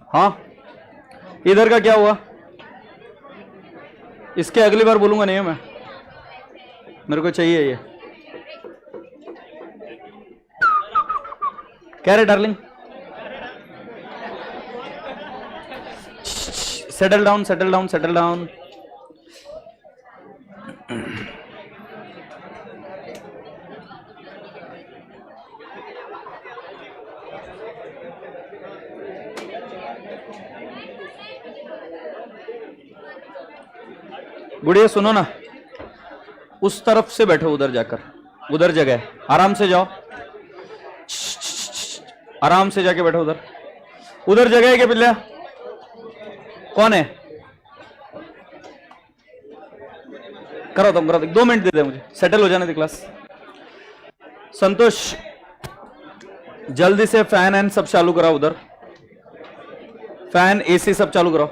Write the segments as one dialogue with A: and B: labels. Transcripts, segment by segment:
A: हाँ, इधर का क्या हुआ? इसके अगली बार बोलूंगा नहीं मैं, मेरे को चाहिए ये। क्या रे darling? Settle down, settle down, settle down. गुड़िया सुनो ना, उस तरफ से बैठो, उधर जाकर, उधर जगह है, आराम से जाओ, आराम से जाके बैठो उधर। उधर जगह है क्या बिल्ला? कौन है? करो तुम, करो, 2 मिनट दे दे मुझे, सेटल हो जाने दे क्लास। संतोष, जल्दी से फैन एंड सब चालू कराओ उधर, फैन एसी सब चालू कराओ,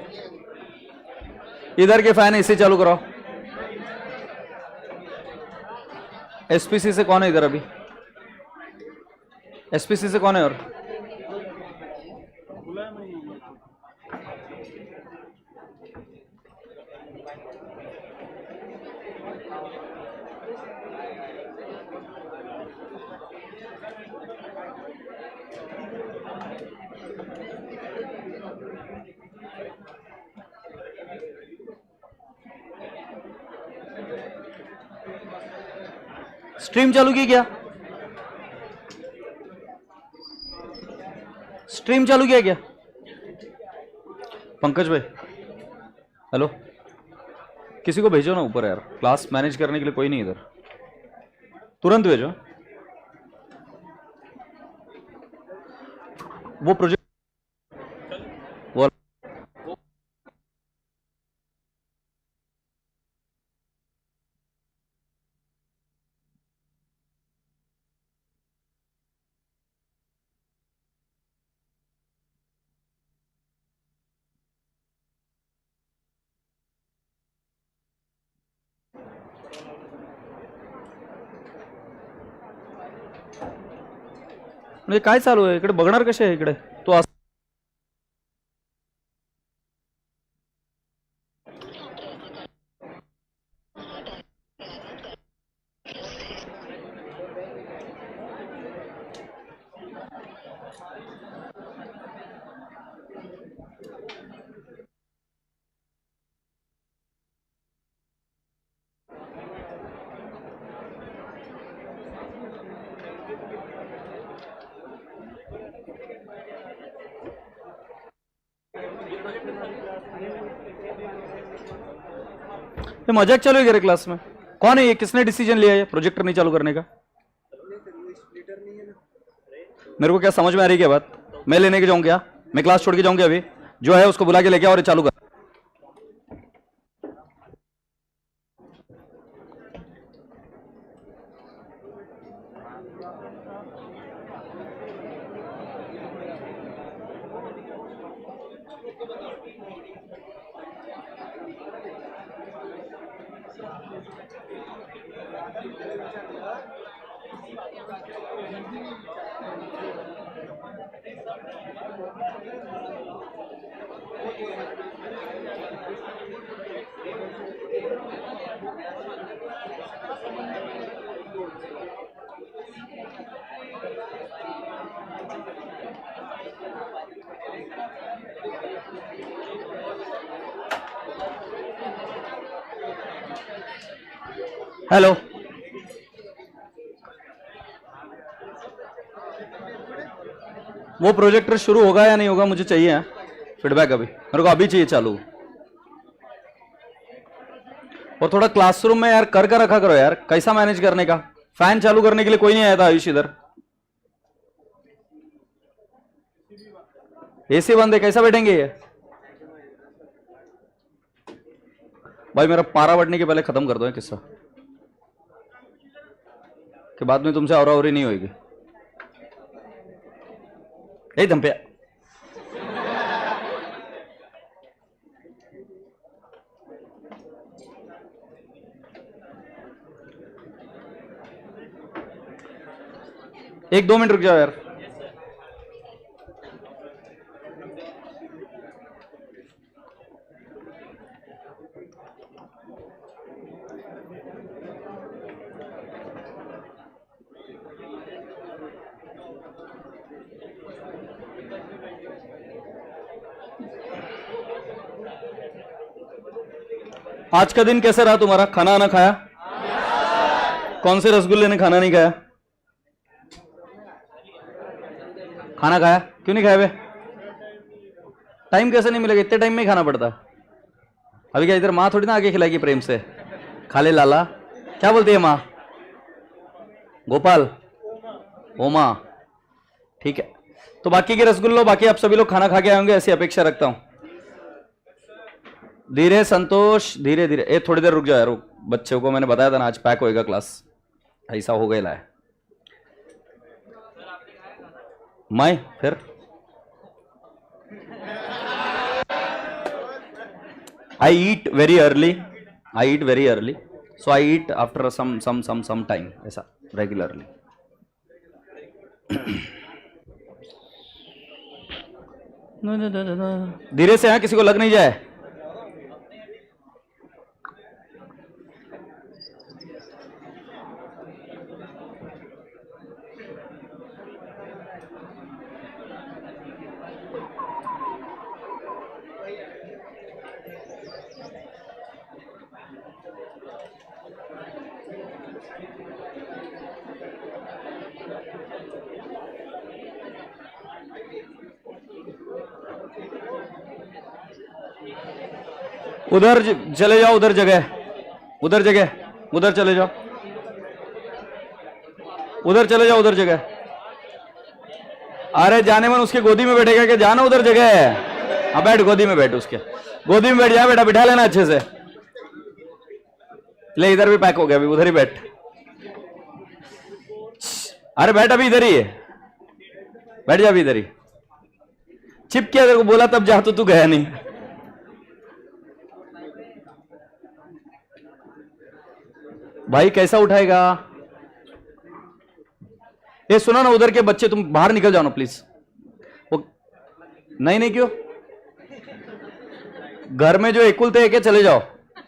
A: इधर के फैन एसी चालू कराओ। एसपीसी से कौन है इधर अभी? एसपीसी से कौन है? और स्ट्रीम चालू की क्या? स्ट्रीम चालू किया क्या? पंकज भाई, हेलो, किसी को भेजो ना ऊपर यार, क्लास मैनेज करने के लिए कोई नहीं इधर, तुरंत भेजो। वो प्रोजेक्ट वो म्हणजे काय चालू आहे इकडे? बघणार कसे आहे इकडे? तो ये मजाक चालू है क्लास में? कौन है ये? किसने डिसीजन लिया है प्रोजेक्टर नहीं चालू करने का? मेरे को क्या समझ में आ रही है क्या बात? मैं लेने के जाऊं क्या? मैं क्लास छोड़ के जाऊंगी अभी? जो है उसको बुला के लेके आओ और चालू कर। हेलो, वो प्रोजेक्टर शुरू होगा या नहीं होगा मुझे चाहिए फीडबैक अभी, मेरे को अभी चाहिए चालू। और थोड़ा क्लासरूम में यार कर रखा करो यार, कैसा मैनेज करने का? फैन चालू करने के लिए कोई नहीं आया था आयुष इधर, एसी बंद है, कैसा बैठेंगे ये? भाई मेरा पारा बढ़ने के पहले खत्म कर दो किस्सा, कि बाद में तुमसे और नहीं होगी। यही दम पे एक 2 मिनट रुक जाओ यार। आज का दिन कैसे रहा तुम्हारा? खाना आना खाया? कौन से रसगुल्ले ने खाना नहीं खाया? खाना खाया? क्यों नहीं खाया बे? टाइम कैसे नहीं मिलेगा? इतने टाइम में ही खाना पड़ता। अभी क्या इधर माँ थोड़ी ना आके खिलाएगी प्रेम से? खा ले लाला। क्या बोलती है माँ? गोपाल, ओमा, ठीक है। तो बाकी के रसगुल्लों, बाकी आप सभी लोग खाना खा के आएंगे ऐसी अपेक्षा रखता हूं। धीरे संतोष, धीरे धीरे। ए थोड़ी देर रुक जाओ यार, रुक। बच्चों को मैंने बताया था ना आज पैक होएगा क्लास, ऐसा हो गया है। मैं फिर I eat very early. I eat very early. So I eat after some time. ऐसा regularly. धीरे से, हाँ, किसी को लग नहीं जाए। उधर चले जाओ, उधर जगह, उधर जगह, उधर चले जाओ, उधर चले जाओ, उधर जगह। अरे जाने मन उसके गोदी में बैठेगा कि जाना उधर जगह है। हाँ बैठ, गोदी में बैठ, उसके गोदी में बैठ जा बेटा, बिठा लेना अच्छे से। ले इधर भी पैक हो गया, अभी उधर ही बैठ। अरे बैठ, अभी इधर ही है, बैठ जा अभी इधर ही। चिप किया तेरे को बोला तब जा, तो तू गया नहीं। भाई कैसा उठाएगा? ये सुनो ना, उधर के बच्चे तुम बाहर निकल जाओ ना प्लीज। वो नहीं नहीं, क्यों? घर में जो एकुलते हैं के चले जाओ,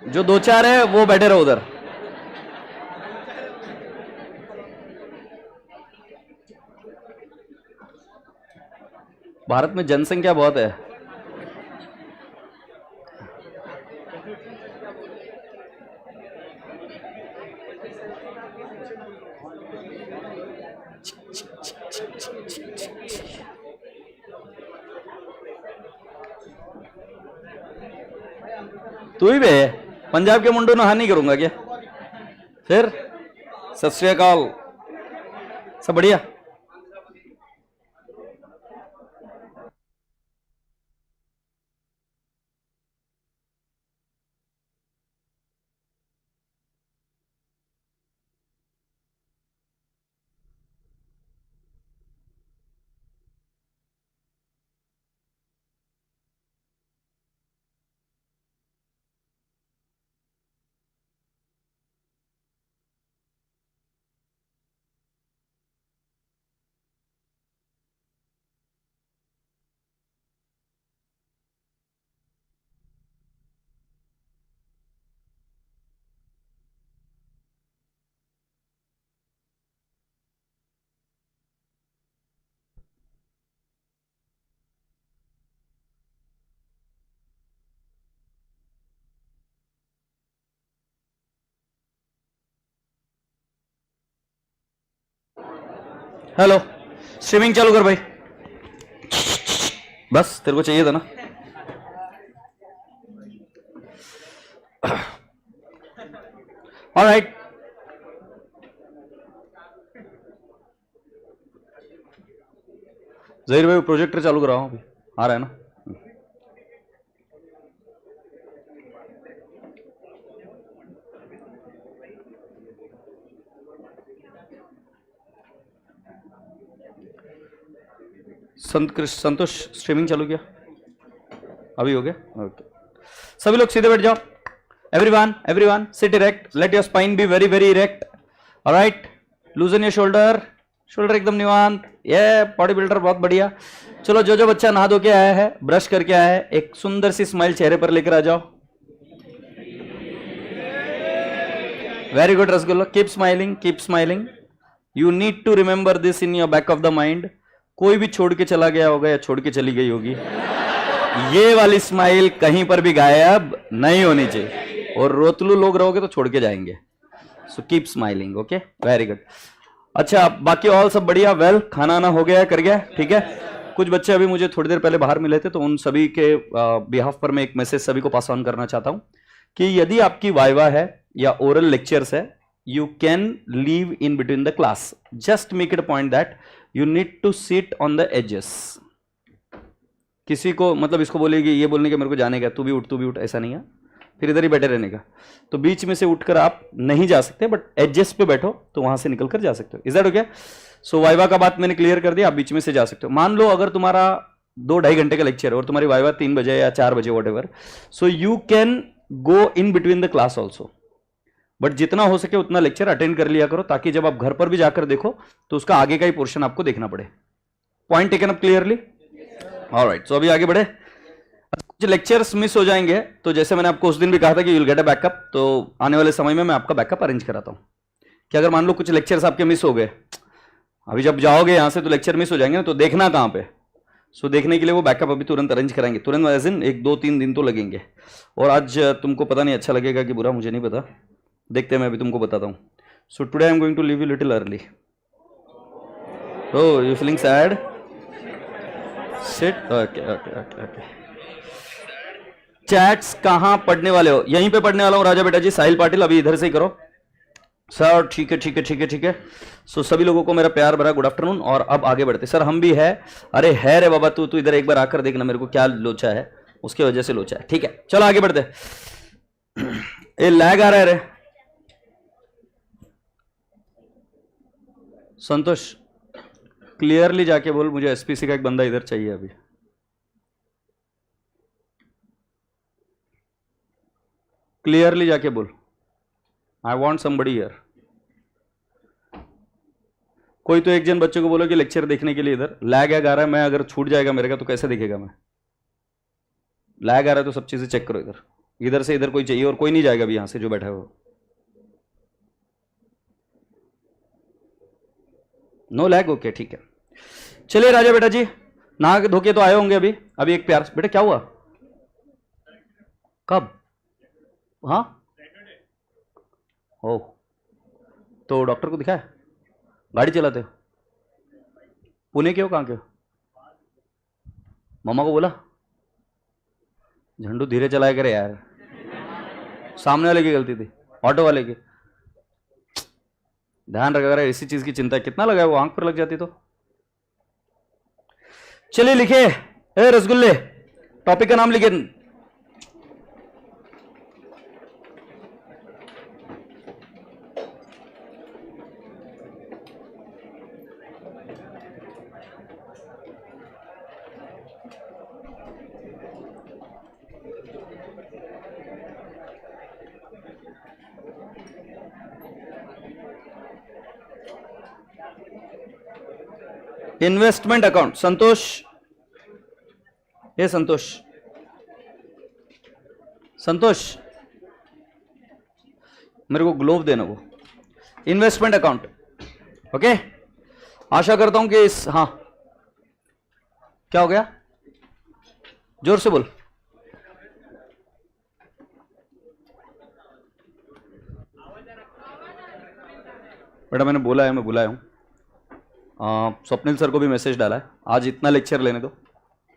A: जो दो चार है वो बैठे रहो उधर। भारत में जनसंख्या बहुत है। तू ही बे, पंजाब के मुंडों ने हानि नहीं करूंगा क्या? फिर सत श्री अकाल, सब बढ़िया? हेलो, स्ट्रीमिंग चालू कर भाई। बस तेरे को चाहिए था ना? ऑलराइट, जहीर भाई प्रोजेक्टर चालू कर रहा हूं, अभी आ रहा है ना? संतोष स्ट्रीमिंग चालू किया? अभी हो गया? ओके, सभी लोग सीधे बैठ जाओ। Everyone, everyone sit erect, let your spine be very very erect. Alright, loosen your shoulder, shoulder एकदम निवांत। ये बॉडी बिल्डर बहुत बढ़िया। चलो, जो जो बच्चा नहा धो के आया है, ब्रश करके आया है, एक सुंदर सी स्माइल चेहरे पर लेकर आ जाओ। Very good rasgulla, keep smiling, keep smiling. You need to remember this in your back of the mind. कोई भी छोड़ के चला गया होगा या छोड़ के चली गई होगी, ये वाली स्माइल कहीं पर भी गायब नहीं होनी चाहिए। और रोतलू लोग रहोगे तो छोड़ के जाएंगे. So keep smiling. Okay, very good. अच्छा, बाकी ऑल सब बढ़िया. वेल, खाना आना हो गया है, कर गया, ठीक है. कुछ बच्चे अभी मुझे थोड़ी देर पहले बाहर मिले थे, तो उन सभी के बिहाफ पर मैं एक मैसेज सभी को पास ऑन करना चाहता हूं कि यदि आपकी वाइवा है या ओरल लेक्चर्स है, you can leave in between the class. Just make it a point that you need to sit on the edges. किसी को मतलब इसको बोलेगी, ये बोलने के मेरे को जाने का, तू भी उठ, ऐसा नहीं है. फिर इधर ही बैठे रहने का. तो बीच में से उठकर आप नहीं जा सकते, बट एडजस्ट पे बैठो तो वहां से निकल कर जा सकते हो. Is that okay? So viva का बात मैंने क्लियर कर दिया, आप बीच में से जा सकते हो. मान लो अगर तुम्हारा 2-2.5 घंटे का लेक्चर है और तुम्हारी वाइवा 3 बजे या 4 बजे what ever, so you can go in between the class also. But जितना हो सके उतना लेक्चर अटेंड कर लिया करो, ताकि जब आप घर पर भी जाकर देखो तो उसका आगे का ही पोर्शन आपको देखना पड़े. Point taken up clearly? Alright, so अभी आगे बढ़े. कुछ लेक्चर्स मिस हो जाएंगे, तो जैसे मैंने आपको उस दिन भी कहा था कि you will get a backup, तो आने वाले समय में मैं आपका बैकअप अरेंज कराता हूं. कि अगर मान लो कुछ लेक्चर्स आपके मिस हो गए, अभी जब जाओगे यहां से तो लेक्चर मिस हो जाएंगे ना, तो देखना कहां पे. सो देखने के लिए वो बैकअप अभी तुरंत अरेंज कराएंगे. तुरंत एज इन 1-2-3 दिन तो लगेंगे. और आज तुमको पता नहीं अच्छा लगेगा कि बुरा, मुझे नहीं पता, देखते हैं, मैं अभी तुमको बताता हूं. So today I am going to leave you little early. Oh, you feeling sad? Sit. Okay okay okay okay. Chats कहां पढ़ने वाले हो? यहीं पे पढ़ने वाला हूं राजा बेटा जी. साहिल पाटिल, अभी इधर से ही करो सर. ठीक है ठीक है ठीक है ठीक है. सो सभी लोगों को मेरा प्यार भरा गुड आफ्टरनून. और अब आगे बढ़ते. सर हम भी है. अरे है रे बाबा, तू इधर एक बार आकर देखना मेरे को क्या लोचा है, उसकी वजह से लोचा है. ठीक है, चलो आगे बढ़ते. ये लैग आ रहा है रे संतोष. क्लियरली जाके बोल, मुझे एसपीसी का एक बंदा इधर चाहिए अभी. क्लियरली जाके बोल, आई वॉन्ट समबडी हियर. कोई तो एक जन बच्चे को बोलो कि लेक्चर देखने के लिए इधर. लैग आ रहा है, मैं अगर छूट जाएगा मेरे का तो कैसे देखेगा मैं. लैग आ रहा है तो सब चीजें चेक करो. इधर इधर से इधर कोई चाहिए, और कोई नहीं जाएगा अभी यहां से जो बैठा है वो. No lag. ओके ठीक है. चलिए राजा बेटा जी, नहा धोके तो आए होंगे अभी. अभी एक प्यार बेटा, क्या हुआ? कब? हाँ, ओ, तो डॉक्टर को दिखाया? गाड़ी चलाते हो? पुणे के हो? कहाँ के हो? मामा को बोला झंडू धीरे चलाया करे यार. सामने वाले की गलती थी, ऑटो वाले की. ध्यान रखा करे, इसी चीज की चिंता. कितना लगा है वो, आंख पर लग जाती तो. चलिए लिखे. ए रसगुल्ले, टॉपिक का नाम लिखे. Investment account. संतोष, ये संतोष, संतोष मेरे को ग्लोव देना. वो इन्वेस्टमेंट अकाउंट. ओके, आशा करता हूं कि इस, हाँ क्या हो गया? जोर से बोल. बेटा मैंने बोला है, मैं बुलाया हूं. स्वप्निल सर को भी मैसेज डाला है. आज इतना लेक्चर लेने दो,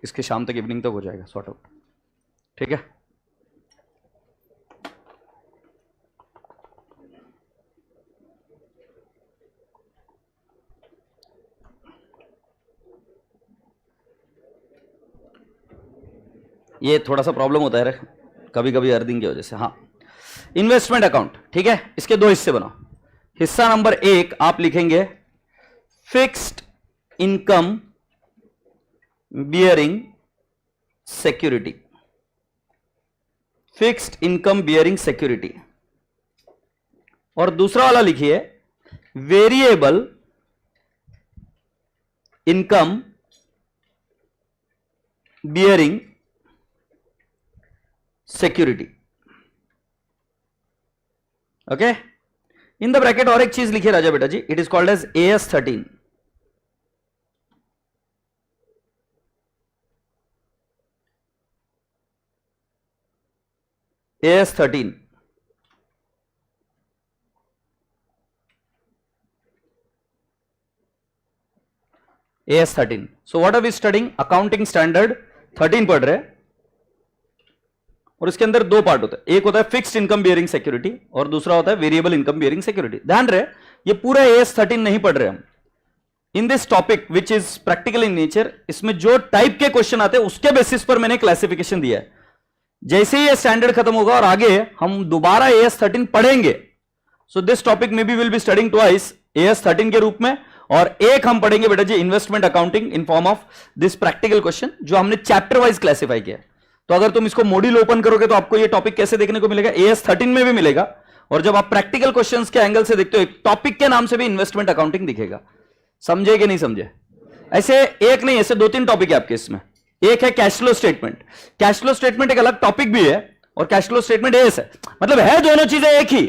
A: इसके शाम तक, इवनिंग तक हो जाएगा सॉर्ट आउट. ठीक है. ये थोड़ा सा प्रॉब्लम होता है रे कभी कभी अर्थिंग की वजह से. हाँ, इन्वेस्टमेंट अकाउंट. ठीक है, इसके 2 हिस्से बनाओ. हिस्सा नंबर 1 आप लिखेंगे fixed income bearing security. Fixed income bearing security. और दूसरा वाला लिखिए variable income bearing security. Okay, in the bracket और एक चीज लिखिए राजा बेटा जी. It is called as AS13. AS13 AS 13. So what are we studying? Accounting standard 13 पढ़ रहे हैं, और इसके अंदर दो पार्ट होता है, एक होता है फिक्स्ड इनकम बियरिंग सिक्योरिटी और दूसरा होता है वेरिएबल इनकम बियरिंग सिक्योरिटी. ध्यान रहे ये पूरा AS 13 नहीं पढ़ रहे हम. In this topic which is practical in nature, इसमें जो टाइप के क्वेश्चन आते हैं उसके बेसिस पर मैंने क्लासिफिकेशन दिया है. जैसे ही ये स्टैंडर्ड खत्म होगा और आगे हम दोबारा AS 13 पढ़ेंगे, सो दिस टॉपिक में we will be studying twice AS 13 के रूप में, और एक हम पढ़ेंगे बेटा जी investment accounting in form of this practical question जो हमने चैप्टर वाइज क्लासिफाई किया. तो अगर तुम इसको मॉड्यूल ओपन करोगे तो आपको ये टॉपिक कैसे देखने को मिलेगा, AS 13 में भी मिलेगा, और जब आप प्रैक्टिकल क्वेश्चंस के एंगल से देखते हो एक टॉपिक के नाम से भी इन्वेस्टमेंट अकाउंटिंग दिखेगा. समझे कि नहीं समझे? ऐसे एक नहीं, ऐसे 2-3 टॉपिक है आपके इसमें. एक है cash flow statement. Cash flow statement एक अलग टॉपिक भी है और कैश फ्लो स्टेटमेंट AS है, मतलब है दोनों चीजें एक ही,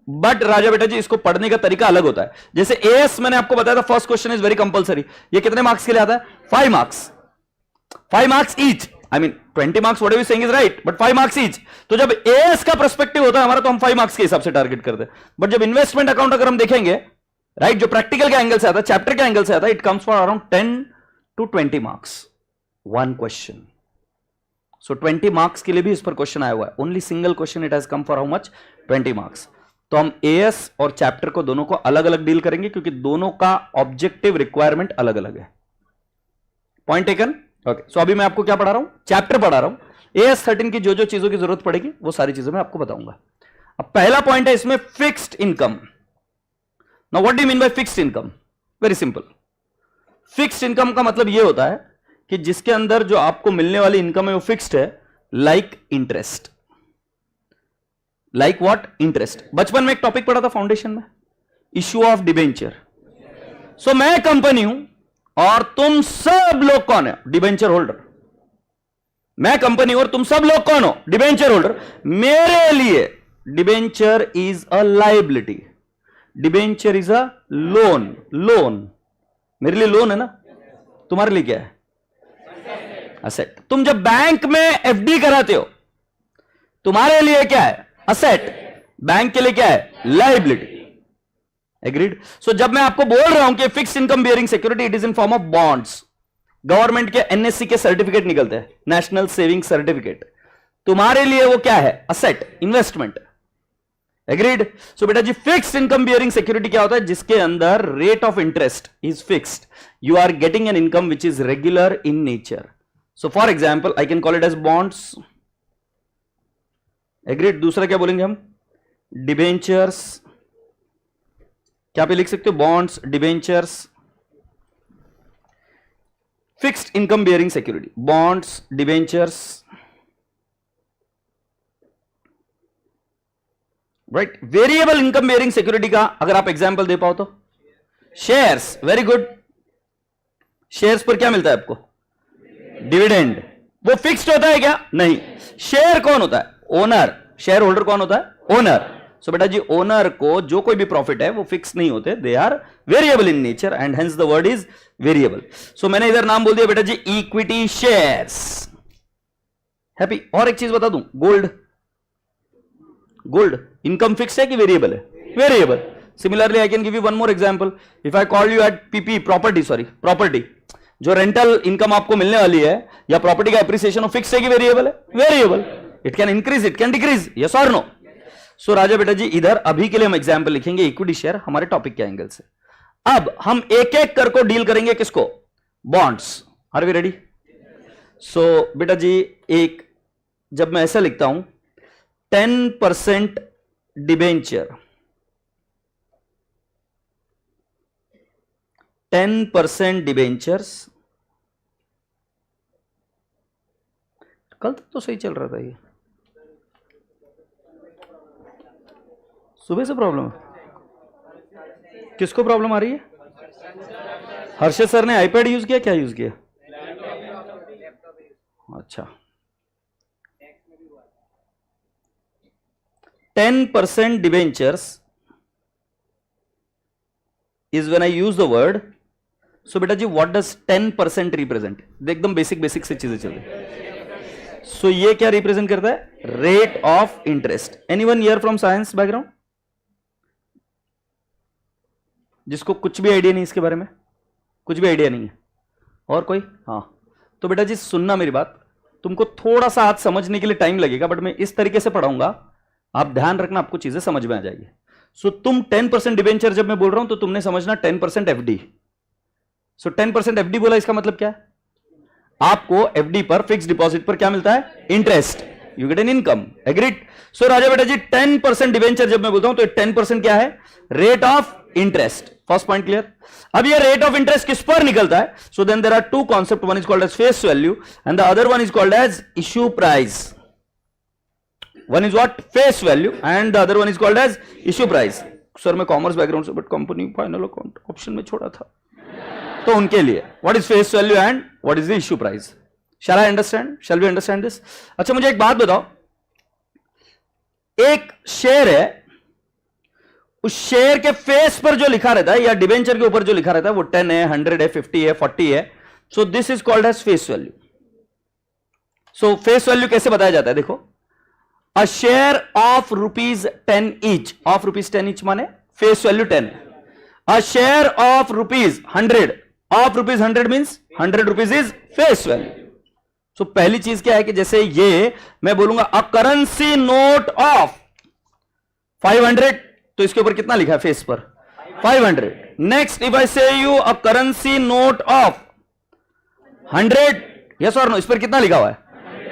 A: बट राजा बेटा जी इसको पढ़ने का तरीका अलग होता है. जैसे AS मैंने आपको बताया था first question is very compulsory. ये कितने मार्क्स के लिए आता है? 5 marks. 5 marks each. I mean 20 marks whatever you saying is right, but 5 marks each. तो जब AS का पर्सपेक्टिव होता है हमारा तो हम 5 मार्क्स के हिसाब से टारगेट करते हैं. बट जब इन्वेस्टमेंट अकाउंट अगर हम देखेंगे, राइट, जो प्रैक्टिकल के एंगल से आता है, चैप्टर के एंगल से आता है, it comes for around 10 to 20 marks one question. So 20 marks के लिए भी इस पर क्वेश्चन आया हुआ है. Only single question it has come for how much? 20 marks. तो हम AS और चैप्टर को दोनों को अलग अलग डील करेंगे क्योंकि दोनों का ऑब्जेक्टिव रिक्वायरमेंट अलग अलग है. Point taken. ओके. सो अभी मैं आपको क्या पढ़ा रहा हूं? चैप्टर पढ़ा रहा हूं. AS 13 की जो जो चीजों की जरूरत पड़ेगी वो सारी चीजें मैं आपको बताऊंगा. अब पहला पॉइंट है इसमें fixed income. Now what do you mean by fixed income? Very simple. Fixed income का मतलब यह होता है कि जिसके अंदर जो आपको मिलने वाली इनकम है वो फिक्स्ड है, like interest. Like what? Interest. बचपन में एक टॉपिक पढ़ा था फाउंडेशन में, इश्यू ऑफ डिबेंचर. सो मैं कंपनी हूं और तुम सब लोग कौन है? Debenture holder. मैं कंपनी और तुम सब लोग कौन हो? Debenture holder. मेरे लिए debenture is a liability, debenture is a loan. Loan मेरे लिए लोन है ना, तुम्हारे लिए क्या है? असेट. तुम जब बैंक में FD कराते हो तुम्हारे लिए क्या है? असेट. बैंक के लिए क्या है? लायबिलिटी. एग्रीड. सो जब मैं आपको बोल रहा हूं कि fixed income bearing security it is in form of bonds. Government के NSC के सर्टिफिकेट निकलते हैं, नेशनल सेविंग सर्टिफिकेट. तुम्हारे लिए वो क्या है? Asset, investment. एग्रीड. सो बेटा ji fixed income bearing security क्या होता है? जिसके अंदर rate of interest is fixed. You are getting an income which is regular in nature. So for example I can call it as bonds. Agreed. दूसरा क्या बोलेंगे हम? डिबेंचर्स. क्या पे लिख सकते हो? Bonds, debentures, fixed income bearing security, bonds, debentures. Right. Variable income bearing security का अगर आप एग्जांपल दे पाओ तो शेयर्स. Very good. शेयर्स पर क्या मिलता है आपको? डिविडेंड. वो फिक्स्ड होता है क्या? नहीं. शेयर कौन होता है? ओनर. शेयर होल्डर कौन होता है? ओनर. सो बेटा जी ओनर को जो कोई भी प्रॉफिट है वो फिक्स नहीं होते, they are variable in nature and hence the word is variable. So मैंने इधर नाम बोल दिया बेटा जी इक्विटी शेयर्स. हैप्पी. और एक चीज बता दूं, गोल्ड. गोल्ड इनकम फिक्स है कि वेरिएबल है? Variable. Similarly I can give you one more example. If I call you at PP property, sorry property, जो रेंटल इनकम आपको मिलने वाली है या प्रॉपर्टी का एप्रिसिएशन वो फिक्स है कि वेरिएबल है? Variable. It can increase, it can decrease, yes और नो? सो राजा बेटा जी इधर अभी के लिए हम एग्जांपल लिखेंगे इक्विटी शेयर हमारे टॉपिक के एंगल से. अब हम एक एक कर को डील करेंगे. किसको? Bonds. Are we ready? So बेटा जी एक जब मैं ऐसा लिखता हूं 10% डिबेंचर, 10% डिबेंचर्स. कल तक तो सही चल रहा था, ये सुबह से प्रॉब्लम है. किसको प्रॉब्लम आ रही है? हर्षद सर ने आईपैड यूज किया? क्या यूज किया? अच्छा. 10% debentures is when I use the word. So बेटा जी what does 10% represent? एकदम बेसिक से चीजें चल रही. सो ये क्या रिप्रेजेंट करता है? Rate of interest. Anyone here from science background जिसको कुछ भी आइडिया नहीं इसके बारे में? कुछ भी आइडिया नहीं है? और कोई? हाँ, तो बेटा जी सुनना मेरी बात, तुमको थोड़ा सा आज समझने के लिए टाइम लगेगा, बट मैं इस तरीके से पढ़ाऊंगा, आप ध्यान रखना, आपको चीजें समझ में आ जाएगी। सो तुम 10% डिबेंचर जब मैं बोल रहा हूं तो तुमने समझना 10% एफडी। सो 10% एफडी बोला, इसका मतलब क्या है? आपको एफडी पर, फिक्स डिपॉजिट पर क्या मिलता है? Interest, you get an income. Agreed? So राजा बेटा जी 10% डिबेंचर जब मैं बोलता हूं तो 10% क्या है? Rate of interest. First point clear? अब ये रेट ऑफ इंटरेस्ट किस पर निकलता है? So then there are two concept, one is called as face value and the other one is called as issue price. One is what? Face value and the other one is called as issue price. Sir मैं commerce background से, but company final account option में छोड़ा था, तो उनके लिए what is face value and what is the issue price? Shall I understand? Shall we understand this? अच्छा मुझे एक बात बताओ, एक शेयर है, उस शेयर के फेस पर जो लिखा रहता है या डिबेंचर के ऊपर जो लिखा रहता है वो 10 है, 100 है, 50 है, 40 है, so this is called as face value. So face value कैसे बताया जाता है? देखो, a share of ₹10 each, of ₹10 each माने फेस वैल्यू 10 है। A share of ₹100, of ₹100 means 100 rupees is face value. So पहली चीज क्या है कि जैसे ये मैं बोलूंगा अ करेंसी नोट ऑफ 500, तो इसके ऊपर कितना लिखा है फेस पर? 500। Next if I say you a currency note of 100, yes और नो, इस पर कितना लिखा हुआ है?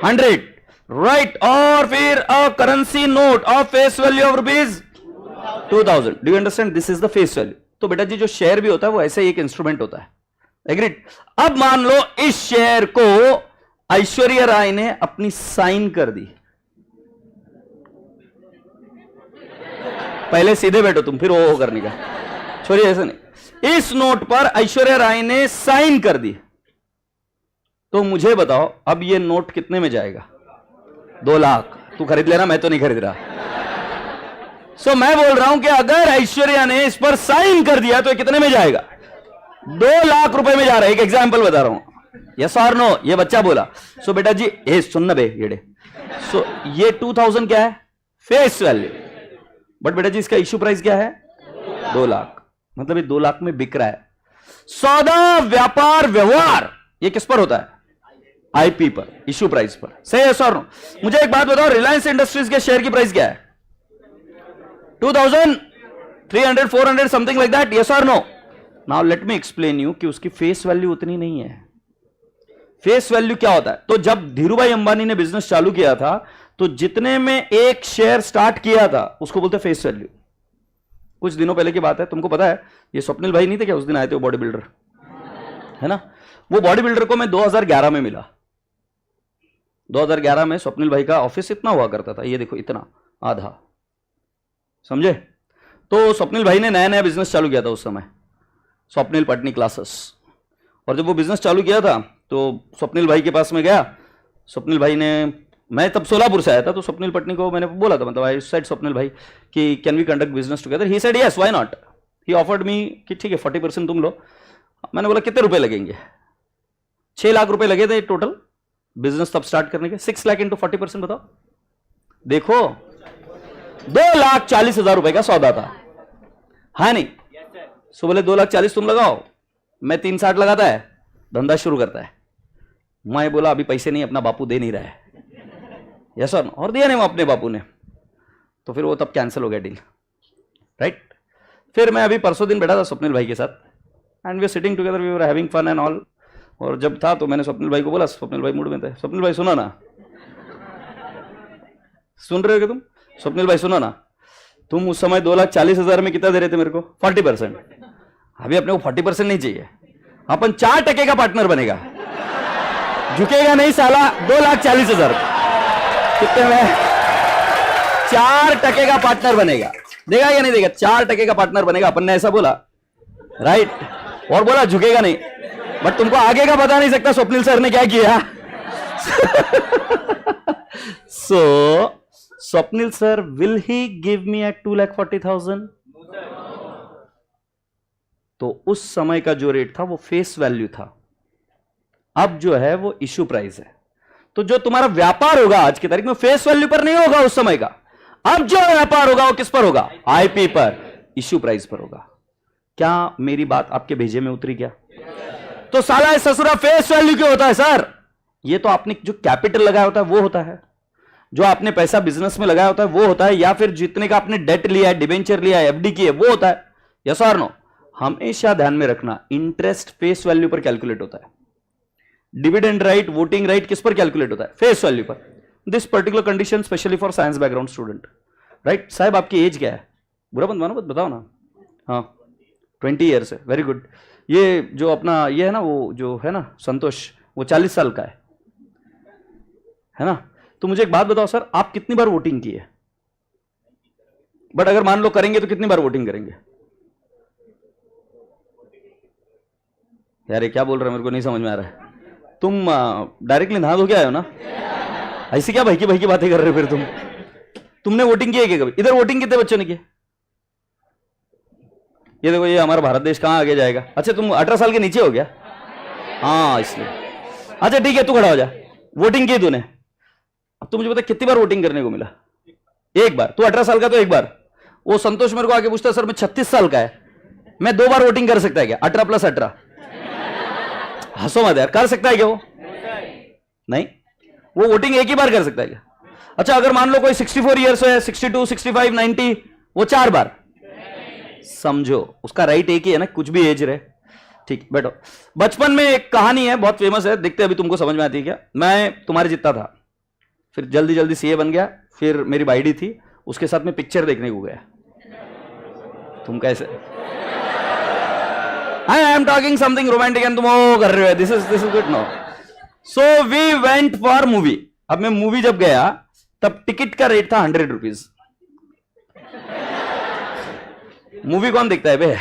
A: 100, राइट। और फिर a currency note of face value of ₹2000। Do you understand? This is the face value. तो बेटा जी जो शेयर भी होता है वो ऐसे ही एक इंस्ट्रूमेंट होता है। एग्रीड? अब मान लो इस शेयर को ऐश्वर्या राय ने अपनी साइन कर दी। पहले सीधे बैठो तुम, फिर वो करने का, छोड़िए ऐसा नहीं। इस नोट पर ऐश्वर्या राय ने साइन कर दी, तो मुझे बताओ अब ये नोट कितने में जाएगा? 2 लाख। तू खरीद लेना, मैं तो नहीं खरीद रहा। सो मैं बोल रहा हूं कि अगर ऐश्वर्या ने इस पर साइन कर दिया तो ये कितने में जाएगा? 2 लाख रुपए में जा रहा है। एक एग्जाम्पल बता रहा हूं, यस और नो? ये बच्चा बोला। सो बेटा जी ए सुन बे येड़े, सो ये 2000 क्या है? Face value. बट बेटा जी इसका इश्यू प्राइस क्या है? 2 लाख। मतलब ये 2 लाख में बिक रहा है। सौदा, व्यापार, व्यवहार ये किस पर होता है? आईपी पर, इश्यू प्राइस पर। सही है सर? मुझे एक बात बताओ, रिलायंस इंडस्ट्रीज के शेयर की प्राइस क्या है? 2300, 400 समथिंग लाइक दैट, यस और no? Now let me explain you कि उसकी फेस वैल्यू उतनी नहीं है। फेस वैल्यू क्या होता है? तो जब धीरूभाई अंबानी ने बिजनेस चालू किया था तो जितने में एक शेयर स्टार्ट किया था उसको बोलते फेस वैल्यू। कुछ दिनों पहले की बात है, तुमको पता है ये स्वप्निल भाई नहीं थे क्या उस दिन आए थे, वो बॉडी बिल्डर है ना? वो बॉडी बिल्डर को मैं 2011 में मिला। 2011 में स्वप्निल भाई का ऑफिस इतना हुआ करता था, ये देखो इतना, आधा, समझे? तो स्वप्निल भाई ने नया नया बिजनेस चालू किया था उस समय, स्वप्निल पटनी क्लासेस। और जब वो बिजनेस चालू किया था तो स्वप्निल भाई के पास में गया। स्वप्निल भाई ने, मैं तब सोलापुर से आया था, तो स्वप्निल पटनी को मैंने बोला था, मतलब आई सेड स्वप्निल भाई कि can we conduct business together? He said yes, why not. He offered me कि ठीक है 40% तुम लो। मैंने बोला कितने रुपए लगेंगे? 6 लाख रुपए लगे थे टोटल बिजनेस तब स्टार्ट करने के। 6 लाख इंटू 40% बताओ। देखो 2,40,000 रुपए का सौदा था, है नहीं? सो बोले 2,40,000 तुम लगाओ, मैं 3,60 लगाता है, धंधा शुरू करता है। मैं बोला अभी पैसे नहीं, अपना बापू दे नहीं रहा है। Yes sir? और दिया नहीं वो अपने बापू ने, तो फिर वो तब कैंसिल हो गया डील, राइट? फिर मैं अभी परसों दिन बैठा था स्वप्निल भाई के साथ and we are sitting together, we were having fun and all. और जब था तो मैंने स्वप्निल भाई को बोला, स्वप्निल भाई मूड में थे, स्वप्निल भाई सुनो ना, सुन रहे हो तुम? स्वप्निल भाई सुनो ना, तुम उस समय 2,40,000 में कितना दे रहे थे मेरे को? 40%। अभी अपने को 40% नहीं चाहिए, अपन 4% का पार्टनर बनेगा, झुकेगा नहीं साला। 2,40,000 कितने में? 4% का पार्टनर बनेगा, देगा या नहीं देगा? 4% का पार्टनर बनेगा, अपन ने ऐसा बोला, राइट? और बोला झुकेगा नहीं, बट तुमको आगे का बता नहीं सकता स्वप्निल सर ने क्या किया। So Swapnil sir will he give me at 2,40,000? तो उस समय का जो रेट था वो फेस वैल्यू था, अब जो है वो इश्यू प्राइस है। तो जो तुम्हारा व्यापार होगा आज की तारीख में फेस वैल्यू पर नहीं होगा उस समय का, अब जो व्यापार होगा वो किस पर होगा? आईपी पर, इश्यू प्राइस पर होगा। क्या मेरी बात आपके भेजे में उतरी क्या? तो साला ससुरा फेस वैल्यू क्यों होता है सर? ये तो आपने जो कैपिटल लगाया होता है वो होता है, जो आपने पैसा बिजनेस में लगाया होता है वो होता है, या फिर जितने का आपने डेट लिया है, डिबेंचर लिया है, एफडी की है, वो होता है। यस और नो? हमेशा ध्यान में रखना, इंटरेस्ट फेस वैल्यू पर कैलकुलेट होता है, डिविडेंड राइट, वोटिंग राइट किस पर कैलकुलेट होता है? फेस वैल्यू पर। This particular condition specially for science background student, right? साहब आपकी एज क्या है? बुरा मत मानो, बताओ ना। हाँ 20 ईयर्स है, वेरी गुड। ये जो अपना ये है ना, वो जो है ना संतोष, वो 40 साल का है ना? तो मुझे एक बात बताओ सर, आप कितनी बार वोटिंग की है? बट अगर मान लो करेंगे तो कितनी बार वोटिंग करेंगे? यार ये क्या बोल रहे हैं, मेरे को नहीं समझ में आ रहा है। तुम डायरेक्टली नहा धो के आए हो ना? ऐसी क्या भाई की बातें कर रहे हो फिर तुम? तुमने वोटिंग की है क्या कभी? इधर वोटिंग कितने बच्चों ने की? ये देखो, ये हमारा भारत देश कहां आगे जाएगा। अच्छा तुम 18 साल के नीचे हो गया? हाँ इसलिए। अच्छा ठीक है, तू खड़ा हो जा। वोटिंग की तूने, अब तू मुझे बता कितनी बार वोटिंग करने को मिला? एक बार। तू 18 साल का तो एक बार। वो संतोष मेरे को आके पूछता है सर मैं 36 साल का है, मैं 2 बार वोटिंग कर सकता है क्या? 18 + 18। हंसो मत यार, कर सकता है क्या वो? नहीं, वो वोटिंग एक ही बार कर सकता है क्या? अच्छा अगर मान लो कोई 64 ईयर्स है, 62, 65, 90, वो 4 बार। समझो उसका राइट एक ही है ना, कुछ भी एज रहे। ठीक, बैठो। बचपन में एक कहानी है, बहुत फेमस है, देखते अभी तुमको समझ में आती है क्या? मैं तुम्हारे जितना था, फिर जल्दी जल्दी सीए बन गया, फिर मेरी बाइडी थी, उसके साथ में पिक्चर देखने को गया। तुम कैसे? I am talking something romantic and तुम वो कर रहे हो, this is good no. So we went for movie. अब मैं मूवी जब गया तब टिकट का रेट था 100 रुपीज। मूवी कौन देखता है बे?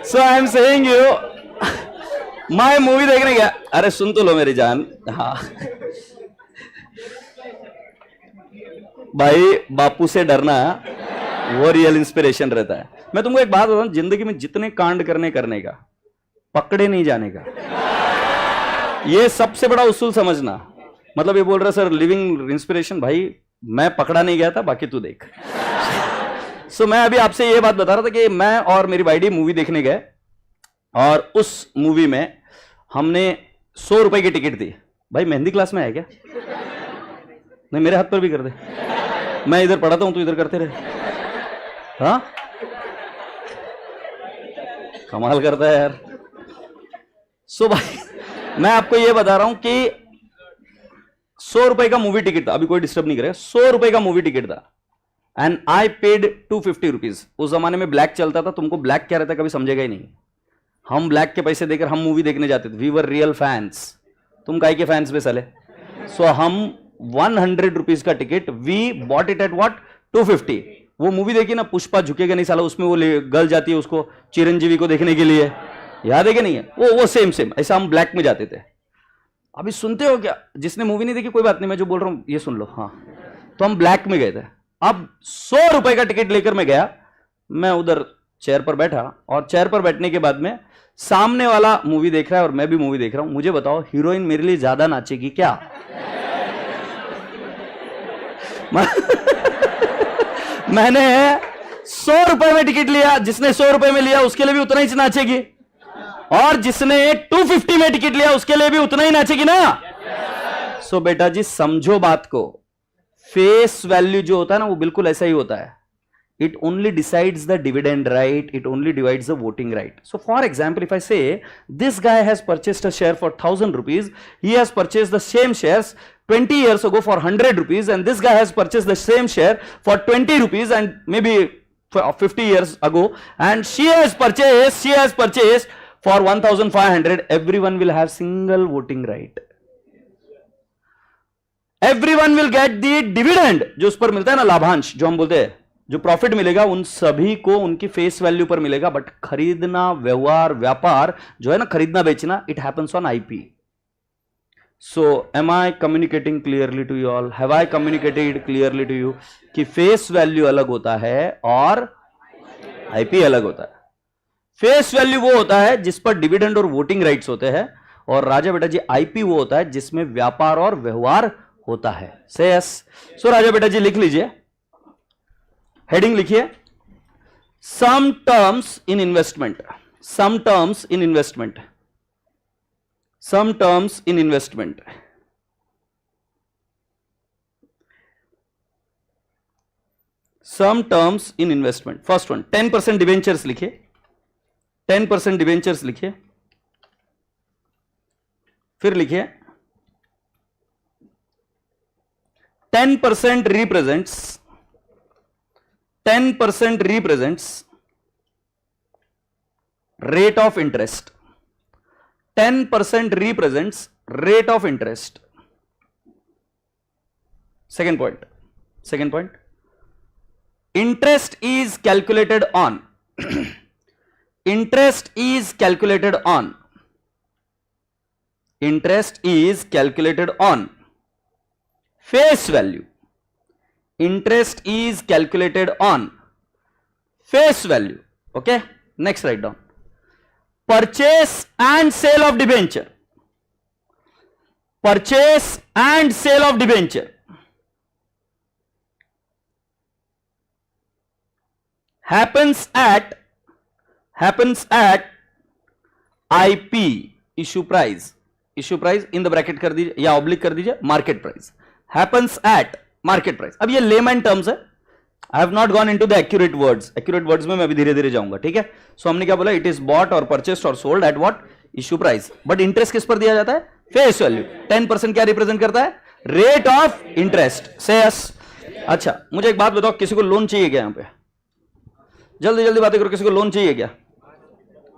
A: So I am saying you, मैं मूवी देखने गया। अरे सुन तो लो मेरी जान। हाँ भाई, बापू से डरना वो रियल इंस्पिरेशन रहता है। मैं तुमको एक बात बताऊं, जिंदगी में जितने कांड करने का, पकड़े नहीं जाने का, ये सबसे बड़ा उसूल समझना। मतलब ये बोल रहा सर लिविंग इंस्पिरेशन, भाई मैं पकड़ा नहीं गया था, बाकी तू देख। सो मैं अभी आपसे ये बात बता रहा था कि मैं और मेरी बाइडी मूवी देखने गए, और उस मूवी में हमने 100 रुपए की टिकट दी। भाई मेहंदी क्लास में है क्या? नहीं, मेरे हाथ पर भी कर दे, मैं इधर पढ़ाता हूं, तू इधर करते रहे। हाँ कमाल करता है यार। सो भाई मैं आपको ये बता रहा हूं कि 100 रुपए का मूवी टिकट था, अभी कोई डिस्टर्ब नहीं करेगा, 100 रुपए का मूवी टिकट था, एंड आई पेड 250 रुपीज। उस जमाने में ब्लैक चलता था, तुमको ब्लैक क्या रहता है कभी समझेगा ही नहीं। हम ब्लैक के पैसे देकर हम मूवी देखने जाते थे, वी वर रियल फैंस। तुम काय के फैंस पे साले? सो हम 100 रुपीज का ticket, we bought it at what 250। वो मूवी देखी ना, पुष्पा झुकेगा नहीं साला, उसमें वो गर्ल जाती है उसको चिरंजीवी को देखने के लिए, याद है कि नहीं है? वो सेम ऐसा हम ब्लैक में जाते थे। अभी सुनते हो क्या? जिसने मूवी नहीं देखी कोई बात नहीं, मैं जो बोल रहा हूं ये सुन लो। हाँ तो हम ब्लैक में गए थे। अब 100 रुपए का टिकट लेकर मैं गया, मैं उधर चेयर पर बैठा, और चेयर पर बैठने के बाद में सामने वाला मूवी देख रहा है और मैं भी मूवी देख रहा हूं। मुझे बताओ हीरोइन मेरे लिए ज्यादा नाचेगी क्या? मैंने 100 रुपए में टिकट लिया, जिसने 100 रुपए में लिया उसके लिए भी उतना ही नाचेगी, और जिसने 250 में टिकट लिया उसके लिए भी उतना ही नाचेगी ना। सो बेटा जी समझो बात को, फेस वैल्यू जो होता है ना वो बिल्कुल ऐसा ही होता है। It only decides the dividend right, it only divides the voting right. So for example, if I say this guy has purchased a share for 1000 rupees, he has purchased the same shares 20 years ago for 100 rupees, and this guy has purchased the same share for 20 rupees and maybe 50 years ago, and she has purchased for 1500. Everyone will have single voting right. Everyone will get the dividend, जो उस पर मिलता है ना लाभांश, जो हम बोलते हैं, जो प्रॉफिट मिलेगा उन सभी को उनकी फेस वैल्यू पर मिलेगा। बट खरीदना, व्यवहार, व्यापार जो है ना, खरीदना बेचना, it happens on IP. So am I communicating clearly to you all? Have I communicated clearly to you कि फेस वैल्यू अलग होता है और आईपी अलग होता है? फेस वैल्यू वो होता है जिस पर डिविडेंड और वोटिंग राइट्स होते हैं, और राजा बेटा जी आईपी वो होता है जिसमें व्यापार और व्यवहार होता है। से यस। सो राजा बेटा जी लिख लीजिए, हेडिंग लिखिए, some terms in investment, some terms in investment, some terms in investment. Some terms in investment. First one 10% debentures लिखिए, 10% डिवेंचर्स लिखिए, फिर लिखिए 10% represents, 10% represents rate of interest, 10% represents rate of interest. Second point, interest is calculated on, interest is calculated on, interest is calculated on face value, interest is calculated on face value. Okay, next write down, purchase and sale of debenture, purchase and sale of debenture happens at IP issue price in the bracket कर दीजिए या oblique कर दीजिए market price, happens at market price. अब ये layman terms है, I have not gone into the accurate words में मैं अभी धीरे धीरे जाऊंगा, ठीक है. सो हमने क्या बोला, इट इज बॉट और परचेस्ड और sold at what, issue price. But interest किस पर दिया जाता है, फेस वैल्यू. 10% क्या रिप्रेजेंट करता है, rate of interest. Say yes. अच्छा मुझे एक बात बताओ, किसी को लोन चाहिए क्या? यहां पे जल्दी जल्दी बातें करो, किसी को लोन चाहिए क्या?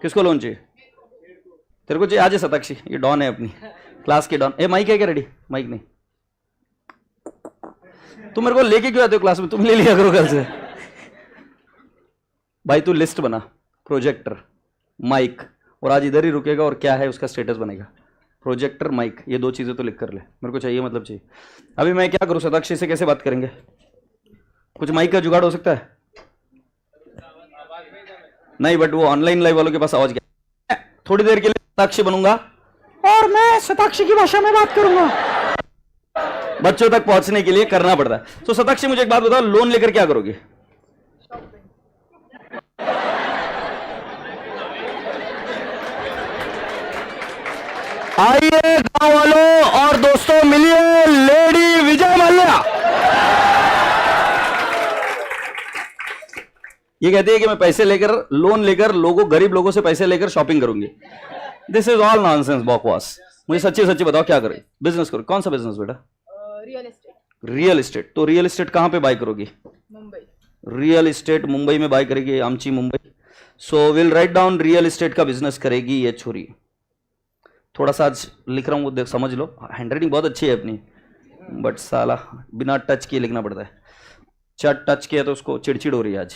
A: किसको लोन चाहिए? तेरे को चाहिए? आज सताक्षी, ये डॉन है अपनी क्लास की डॉन. ए माइक है क्या रेडी? माइक नहीं, तुम मेरे को लेके क्यों आते हो क्लास में? तुम ले लिया करो कल से. भाई तू लिस्ट बना, प्रोजेक्टर, माइक, और आज इधर ही रुकेगा और क्या है उसका स्टेटस बनेगा. प्रोजेक्टर, माइक, ये दो चीजें तो लिख कर ले, मेरे को चाहिए, मतलब चाहिए. अभी मैं क्या करूं, सताक्षी से कैसे बात करेंगे? कुछ माइक का जुगाड़ हो सकता है? नहीं, बट वो ऑनलाइन लाइव वालों के पास आवाज क्या. थोड़ी देर के लिए सताक्षी बनूंगा और मैं सताक्षी की भाषा में बात करूंगा. बच्चों तक पहुंचने के लिए करना पड़ता है. तो सताक्षी मुझे एक बात बताओ, लोन लेकर क्या करोगे? आइए गांव वालों और दोस्तों, मिलिए लेडी विजय मल्ल्या. ये कहती है कि मैं पैसे लेकर, लोन लेकर, गरीब लोगों से पैसे लेकर शॉपिंग करूंगी. दिस इज ऑल नॉनसेंस, बकवास. मुझे सच्ची सच्ची बताओ क्या करोगे? बिजनेस करो. कौन सा बिजनेस बेटा?
B: Real estate.
A: Real estate. तो रियल एस्टेट कहां पे बाय करोगी?
B: मुंबई.
A: रियल एस्टेट मुंबई में बाय करेगी, आमची Mumbai. So will write down, real estate का बिजनेस करेगी ये छोरी. थोड़ा सा आज लिख रहा हूं, देख समझ लो. हैंडराइटिंग बहुत अच्छी है अपनी, बट साला बिना टच किए लिखना पड़ता है. चट टच किया तो उसको चिड़चिड़ हो रही है आज.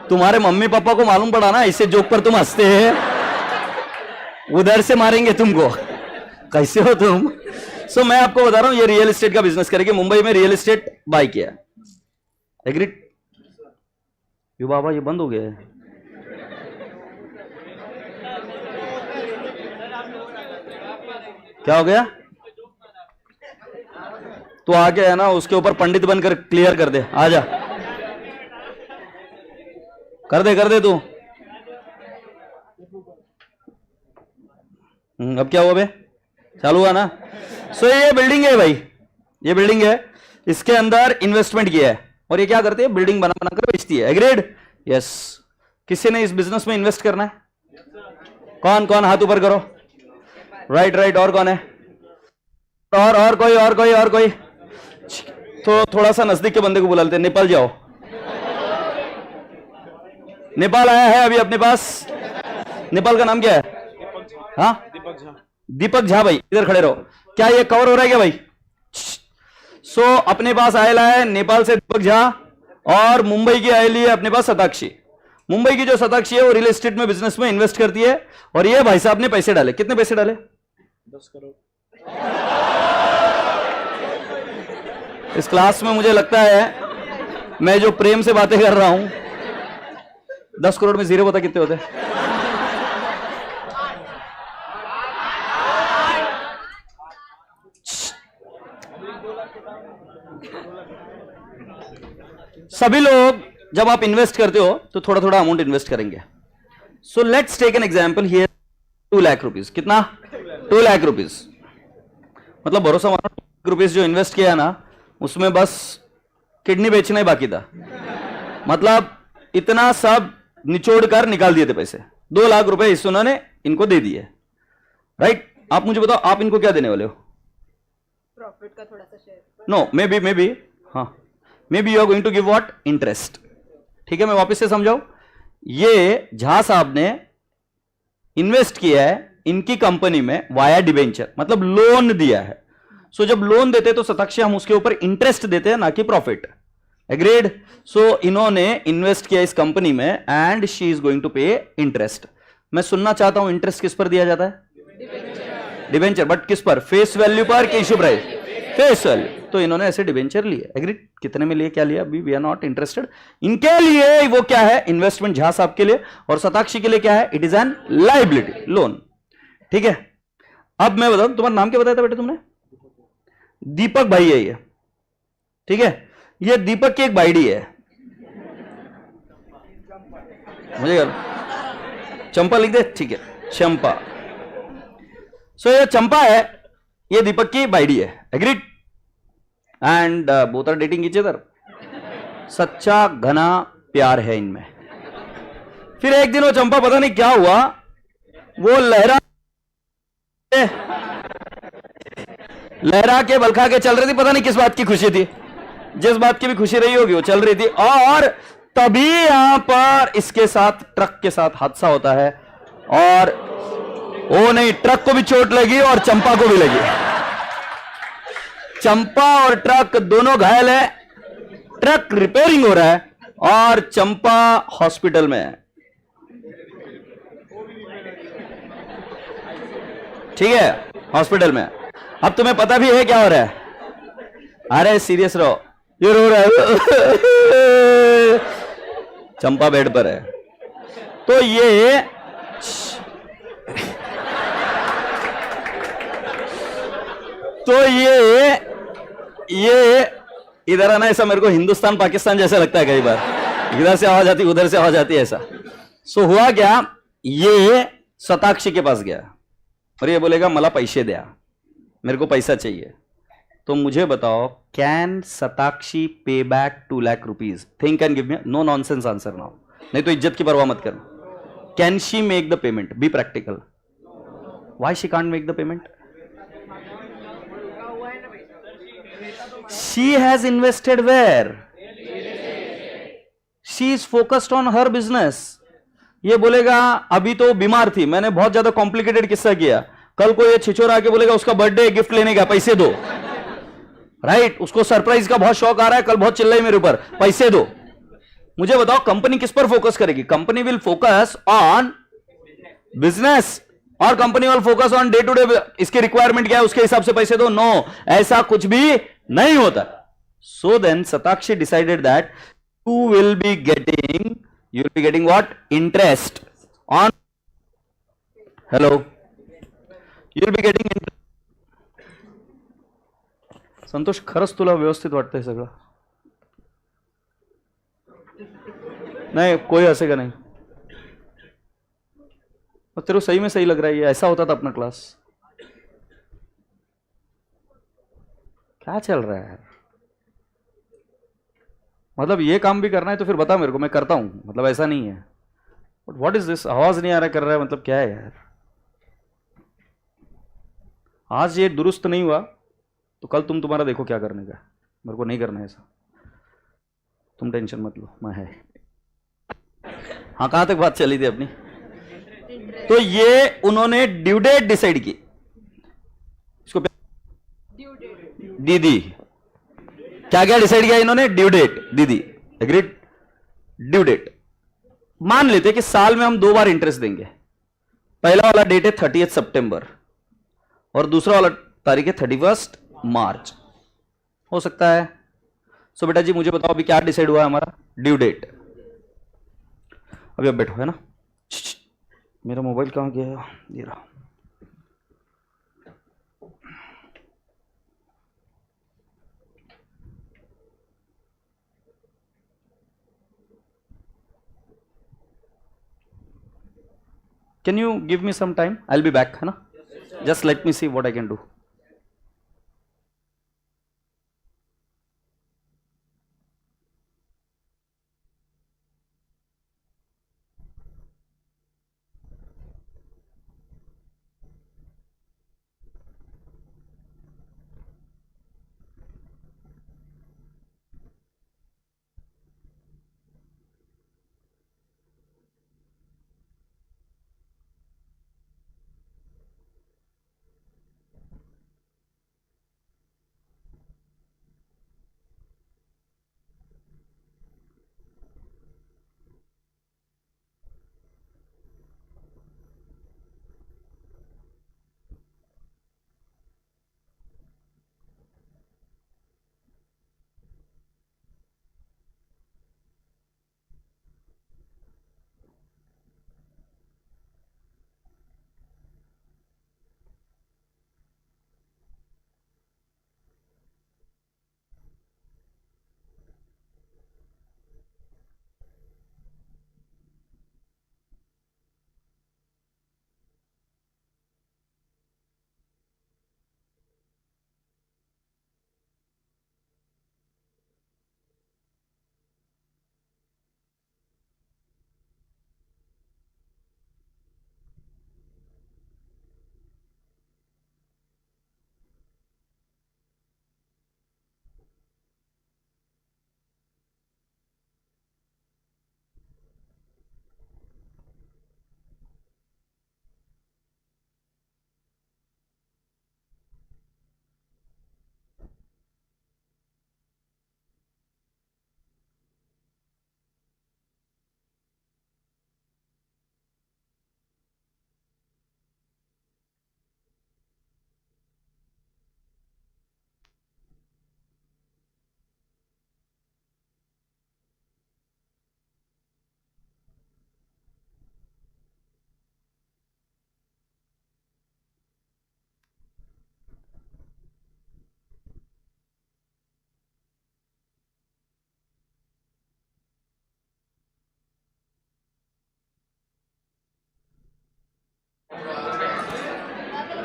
A: तुम्हारे मम्मी पापा को मालूम पड़ा ना, इससे जोक पर तुम हंसते हैं, उधर से मारेंगे तुमको. कैसे हो तुम? सो मैं आपको बता रहा हूं, ये रियल एस्टेट का बिजनेस करेगी. मुंबई में रियल एस्टेट बाय किया. एग्रीड? ये बाबा ये बंद हो गया है. क्या हो गया? तो आगे है ना, उसके ऊपर पंडित बनकर क्लियर कर दे. आजा, कर दे तू. अब क्या हुआ बे? चालू हुआ ना? सो ये बिल्डिंग है भाई, ये बिल्डिंग है, इसके अंदर इन्वेस्टमेंट किया है, और ये क्या करती है, बिल्डिंग बना बना कर बेचती है. एग्रीड? यस. किसी ने इस बिजनेस में इन्वेस्ट करना है? कौन कौन हाथ ऊपर करो. राइट. और कौन है? और कोई. तो थोड़ा सा नजदीक के बंदे को बुला लेते हैं. नेपाल जाओ. नेपाल आया है अभी अपने पास. नेपाल का नाम क्या है? हाँ, दीपक झा भाई, इधर खड़े रहो. क्या ये कवर हो रहा है क्या भाई? सो अपने पास आयला है नेपाल से दीपक झा, और मुंबई की आयली है अपने पास सताक्षी. मुंबई की जो सताक्षी है वो रियल एस्टेट में, बिजनेस में इन्वेस्ट करती है, और ये भाई साहब ने पैसे डाले. कितने पैसे डाले?
C: 10 करोड़.
A: इस क्लास में मुझे लगता है मैं जो प्रेम से बातें कर रहा हूं, 10 करोड़ में जीरो पता कितने होते हैं? सभी लोग जब आप इन्वेस्ट करते हो तो थोड़ा थोड़ा अमाउंट इन्वेस्ट करेंगे. So let's take an example here. 2 lakh rupees. कितना? 2 लाख रुपीज. मतलब भरोसा मानो, रुपीज जो इन्वेस्ट किया ना, उसमें बस किडनी बेचना ही बाकी था. मतलब इतना सब निचोड़ कर निकाल दिए थे पैसे. 2 लाख रुपए इस उन्होंने इनको दे दिए. राइट? आप मुझे बताओ, आप इनको क्या देने वाले हो?
B: प्रॉफिट का थोड़ा सा शेयर.
A: नो, मे बी हाँ, maybe you are going to give what? Interest. ठीक है, मैं वापस से समझाऊं. ये झा साहब ने इन्वेस्ट किया है इनकी कंपनी में वाया डिबेंचर, मतलब लोन दिया है. सो जब लोन देते तो सताक्षी हम उसके ऊपर इंटरेस्ट देते हैं, ना कि प्रॉफिट. एग्रीड? सो इन्होंने इन्वेस्ट किया इस कंपनी में and she is going to pay interest. मैं सुनना चाहता हूं इंटरेस्ट किस पर दिया जाता है? डिबेंचर. बट किस पर? फेस वैल्यू पर कि इश्यू प्राइस? Face value. तो इन्होंने ऐसे डिबेंचर लिए. एग्रीड? कितने में लिए, क्या लिया, अभी वी आर नॉट इंटरेस्टेड. इनके लिए वो क्या है? इन्वेस्टमेंट झा साहब के लिए. और सताक्षी के लिए क्या है? It is N liability, loan. ठीक है. अब मैं बताऊं, तुम्हारा नाम क्या बताया था बेटे तुमने? दीपक भाई है ये. ठीक है, ये दीपक की एक बाइडी है. मुझे यार चंपा लिख दे. ठीक है, चंपा. सो ये चंपा है, ये दीपक की बाइडी है. Agreed? And both are dating each other. सच्चा घना प्यार है इनमें. फिर एक दिन वो चंपा, पता नहीं क्या हुआ, वो लहरा के बलखा के चल रही थी. पता नहीं किस बात की खुशी थी, जिस बात की भी खुशी रही होगी वो चल रही थी. और तभी यहां पर इसके साथ ट्रक के साथ हादसा होता है. और वो नहीं, ट्रक को भी चोट लगी और चंपा को भी लगी. चंपा और ट्रक दोनों घायल है. ट्रक रिपेयरिंग हो रहा है और चंपा हॉस्पिटल में है. ठीक है, हॉस्पिटल में. अब तुम्हें पता भी है क्या हो रहा है? अरे सीरियस रहो, ये रो रहा है. चंपा बेड पर है. तो ये इधर आना, ऐसा मेरे को हिंदुस्तान पाकिस्तान जैसा लगता है कई बार. इधर से आवाज आती, उधर से आवाज आती है ऐसा. सो हुआ क्या, ये सताक्षी के पास गया और ये बोलेगा मला पैसे द्या, मेरे को पैसा चाहिए. तो मुझे बताओ, can Satakshi pay back 2 lakh rupees? Think and give me. No nonsense answer now, नहीं तो इज्जत की परवाह मत करना. Can she make the payment? Be practical. Why she can't make the payment? She has invested where? She is focused on her business. ये बोलेगा अभी तो बीमार थी, मैंने बहुत ज्यादा कॉम्प्लिकेटेड किस्सा किया. कल को ये छिछोरा आके बोलेगा उसका बर्थडे गिफ्ट लेने का, पैसे दो. राइट? उसको सरप्राइज का बहुत शौक आ रहा है, कल बहुत चिल्लाई मेरे ऊपर, पैसे दो. मुझे बताओ कंपनी किस पर फोकस करेगी? Company will focus on business और company will focus on day to day. इसकी रिक्वायरमेंट क्या है, उसके हिसाब से पैसे दो. नो, ऐसा कुछ भी नहीं होता. So then Satakshi decided that you will be getting what? Interest on. Hello, you will be getting interest. Santosh, खरंच तुला व्यवस्थित वाटतंय सगळं? नहीं, कोई हंसेगा नहीं. और तेरे को सही में सही लग रहा है? ये ऐसा होता था अपना क्लास? क्या चल रहा है यार? मतलब ये काम भी करना है तो फिर बता मेरे को, मैं करता हूं. मतलब ऐसा नहीं है. But what is this? आवाज नहीं आ रहा, कर रहा है, मतलब क्या है यार? आज ये दुरुस्त नहीं हुआ तो कल तुम्हारा देखो क्या करने का. मेरे को नहीं करना है ऐसा. तुम टेंशन मत लो, मैं है. हाँ, कहां तक बात चली थी अपनी? तो ये उन्होंने ड्यू डेट डिसाइड की. इसको दीदी क्या क्या डिसाइड किया इन्होंने? Due date. दीदी एग्रीड? Due date. मान लेते कि साल में हम 2 बार इंटरेस्ट देंगे. पहला वाला डेट है 30 सितंबर और दूसरा वाला तारीख है 31 मार्च. हो सकता है सो बेटा जी मुझे बताओ अभी क्या डिसाइड हुआ है हमारा ड्यू डेट। अभी अब बैठो है ना। मेरा मोबाइल कहाँ गया, ये रहा। Can you give me some time? I'll be back, है ना? Just let me see what I can do.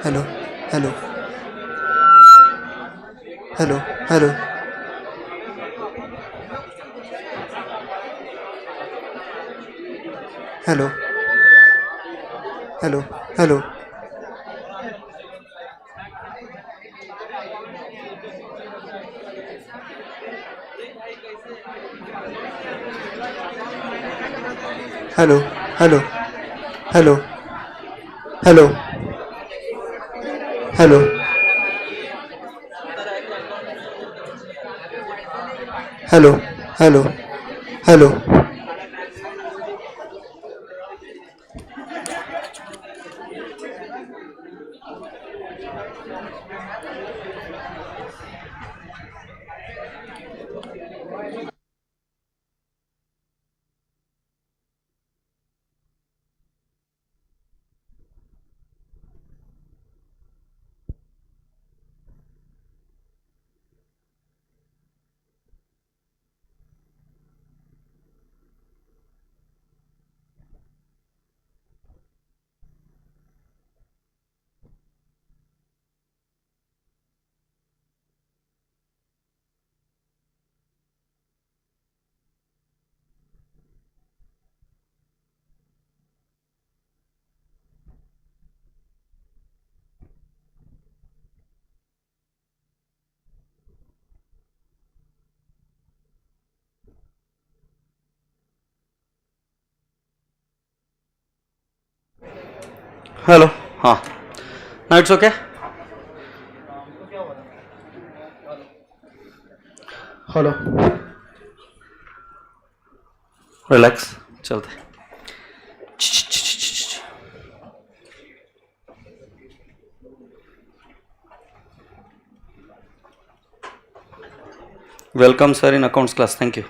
C: Hello hello hello hello hello hello hello hello hello hello hello hello hello hello hello
A: hello हाँ now it's okay.
C: Hello
A: relax चलते। Welcome sir in accounts class, thank you.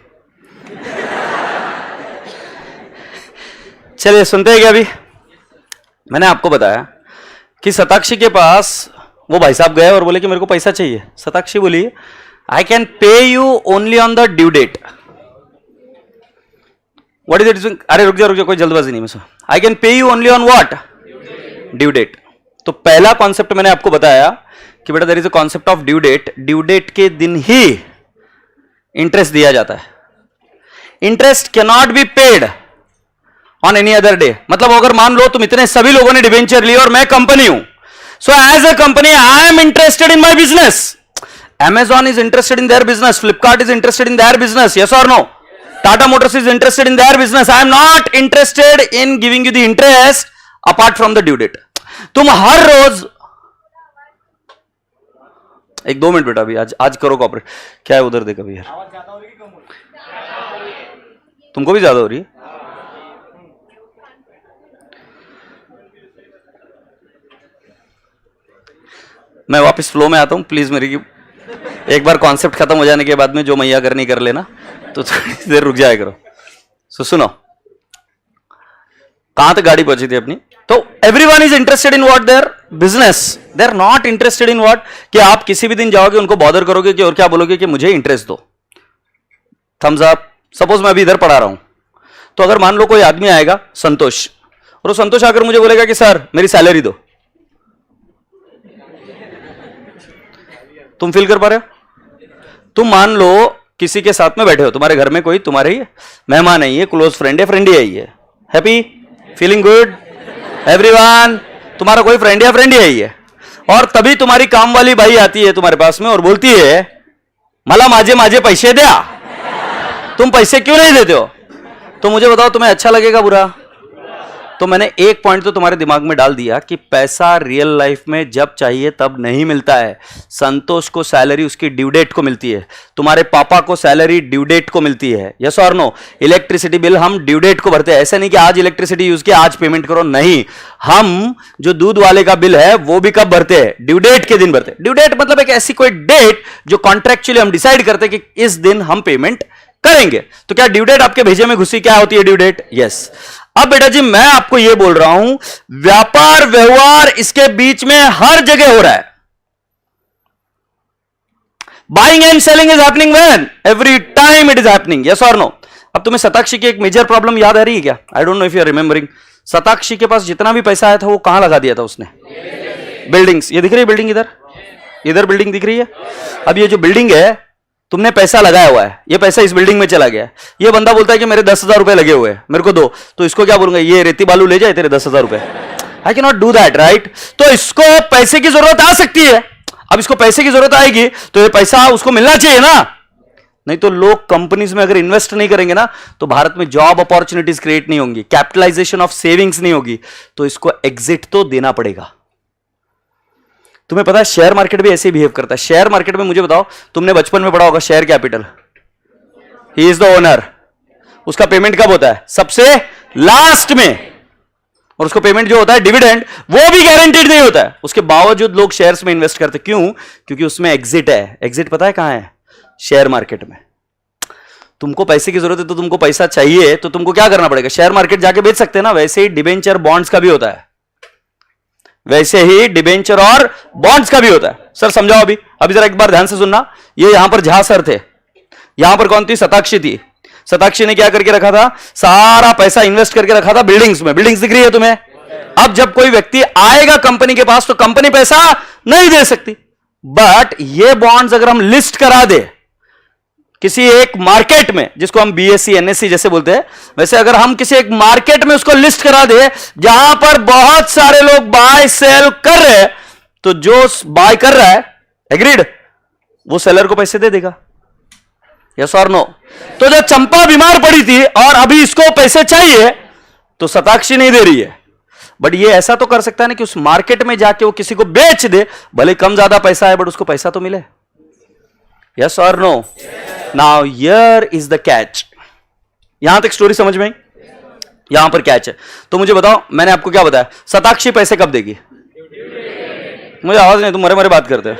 A: चलिए सुनते हैं क्या अभी। मैंने आपको बताया कि शताक्षी के पास वो भाई साहब गए और बोले कि मेरे को पैसा चाहिए। शताक्षी बोली I can pay you only on the due date. What is it? अरे रुक जा, कोई जल्दबाजी नहीं में। I can pay you only on what? Due date. तो पहला कॉन्सेप्ट मैंने आपको बताया कि बेटा there is a concept of due date. Due date के दिन ही इंटरेस्ट दिया जाता है। Interest can not be paid on any other day. मतलब अगर मान लो तुम इतने सभी लोगों ने डिवेंचर ली और मैं कंपनी हूं, so as a company I am interested in my business. Amazon is interested in their business, Flipkart is interested in their business, yes or no? Tata Motors is interested in their business. I am not interested in giving you the interest apart from the due date. तुम हर रोज एक 2 minute बेटा अभी आज करो cooperate. क्या है उधर देख अभी यार, तुमको भी ज्यादा हो रही है। मैं वापस फ्लो में आता हूं, प्लीज मेरी एक बार कॉन्सेप्ट खत्म हो जाने के बाद में जो मैया करनी कर लेना, तो थोड़ी देर रुक जाया करो। सुनो कहां तक गाड़ी पहुंची थी अपनी। तो everyone is interested in what their business, they are not interested in what कि आप किसी भी दिन जाओगे उनको बॉदर करोगे कि और क्या बोलोगे कि मुझे इंटरेस्ट दो, थम्स अप। सपोज मैं अभी इधर पढ़ा रहा हूं, तो अगर मान लो कोई आदमी आएगा संतोष, और वो संतोष आकर मुझे बोलेगा कि सर मेरी सैलरी दो, तुम फील कर पा रहे हो? तुम मान लो किसी के साथ में बैठे हो, तुम्हारे घर में कोई तुम्हारे ही मेहमान आई है, क्लोज फ्रेंड है, फ्रेंड ही आई है, हैप्पी फीलिंग गुड एवरीवन, तुम्हारा कोई फ्रेंड या फ्रेंड ही आई है, और तभी तुम्हारी काम वाली भाई आती है तुम्हारे पास में और बोलती है मला माझे माझे पैसे द्या। तुम पैसे क्यों नहीं देते हो? तो मुझे बताओ तुम्हें अच्छा लगेगा बुरा? तो मैंने एक पॉइंट तो तुम्हारे दिमाग में डाल दिया कि पैसा रियल लाइफ में जब चाहिए तब नहीं मिलता है। संतोष को सैलरी उसकी ड्यू डेट को मिलती है, तुम्हारे पापा को सैलरी ड्यू डेट को मिलती है, यस और नो? इलेक्ट्रिसिटी बिल हम ड्यू डेट को भरते हैं। ऐसा नहीं कि आज इलेक्ट्रिसिटी यूज किया आज पेमेंट करो, नहीं। हम जो दूध वाले का बिल है वो भी कब भरते हैं? ड्यू डेट के दिन भरते हैं। ड्यू डेट मतलब एक ऐसी कोई डेट जो कॉन्ट्रेक्चुअली हम डिसाइड करते हैं कि इस दिन हम पेमेंट करेंगे। तो क्या ड्यू डेट आपके भेजे में घुसी? क्या होती है ड्यू डेट? यस। अब बेटा जी मैं आपको यह बोल रहा हूं, व्यापार व्यवहार इसके बीच में हर जगह हो रहा है। Buying and selling is happening when? Every time it is happening, yes और नो? अब तुम्हें शताक्षी की एक मेजर प्रॉब्लम याद आ रही है क्या? I don't know if you are remembering. Shatakshi के पास जितना भी पैसा आया था वो कहां लगा दिया था उसने? बिल्डिंग्स। ये दिख रही है बिल्डिंग, इधर बिल्डिंग दिख रही है। अब ये जो बिल्डिंग है तुमने पैसा लगाया हुआ है, ये पैसा इस बिल्डिंग में चला गया। ये बंदा बोलता है कि मेरे 10,000 रुपए लगे हुए हैं, मेरे को दो, तो इसको क्या बोलूंगा? ये रेती बालू ले जाए तेरे 10,000 रुपए। I can not do that, right? तो इसको पैसे की जरूरत आ सकती है। अब इसको पैसे की जरूरत आएगी तो ये पैसा उसको मिलना चाहिए ना, नहीं तो लोग कंपनीज में अगर इन्वेस्ट नहीं करेंगे ना तो भारत में जॉब अपॉर्चुनिटीज क्रिएट नहीं होंगी, कैपिटलाइजेशन ऑफ सेविंग्स नहीं होगी, तो इसको एग्जिट तो देना पड़ेगा। तुम्हें पता है शेयर मार्केट भी ऐसे बिहेव करता है। शेयर मार्केट में मुझे बताओ, तुमने बचपन में पढ़ा होगा share capital, he is the owner. उसका पेमेंट कब होता है? सबसे लास्ट में। और उसको पेमेंट जो होता है डिविडेंड, वो भी गारंटीड नहीं होता है। उसके बावजूद लोग शेयर्स में इन्वेस्ट करते। क्यों? क्योंकि उसमें एग्जिट है। एग्जिट पता है कहां है? शेयर मार्केट में। तुमको पैसे की जरूरत है तो तुमको पैसा चाहिए तो तुमको क्या करना पड़ेगा? शेयर मार्केट जाके बेच सकते हैं ना। वैसे ही डिबेंचर बॉन्ड्स का भी होता है, वैसे ही डिबेंचर और बॉन्ड्स का भी होता है। सर समझाओ अभी जरा एक बार ध्यान से सुनना। ये यहां पर झा सर थे, यहां पर कौन थी? शताक्षी थी। शताक्षी ने क्या करके रखा था? सारा पैसा इन्वेस्ट करके रखा था बिल्डिंग्स में। बिल्डिंग्स दिख रही है तुम्हें? अब जब कोई व्यक्ति आएगा कंपनी के पास तो कंपनी पैसा नहीं दे सकती, बट ये बॉन्ड्स अगर हम लिस्ट करा दे किसी एक मार्केट में, जिसको हम बीएससी एनएससी जैसे बोलते हैं, वैसे अगर हम किसी एक मार्केट में उसको लिस्ट करा दे जहां पर बहुत सारे लोग बाय सेल कर रहे हैं, तो जो बाय कर रहा है एग्रीड, वो सेलर को पैसे दे देगा, यस और नो? तो जब चंपा बीमार पड़ी थी और अभी इसको पैसे चाहिए तो शताक्षी नहीं दे रही है, बट ये ऐसा तो कर सकता है ना कि उस मार्केट में जाके वो किसी को बेच दे, भले कम ज्यादा पैसा है बट उसको पैसा तो मिले, यस और no? Now here is the catch. यहां तक स्टोरी समझ में आई? यहां पर कैच है। तो मुझे बताओ, मैंने आपको क्या बताया? शताक्षी पैसे कब देगी? मुझे आवाज नहीं, तुम मरे मरे बात करते हो।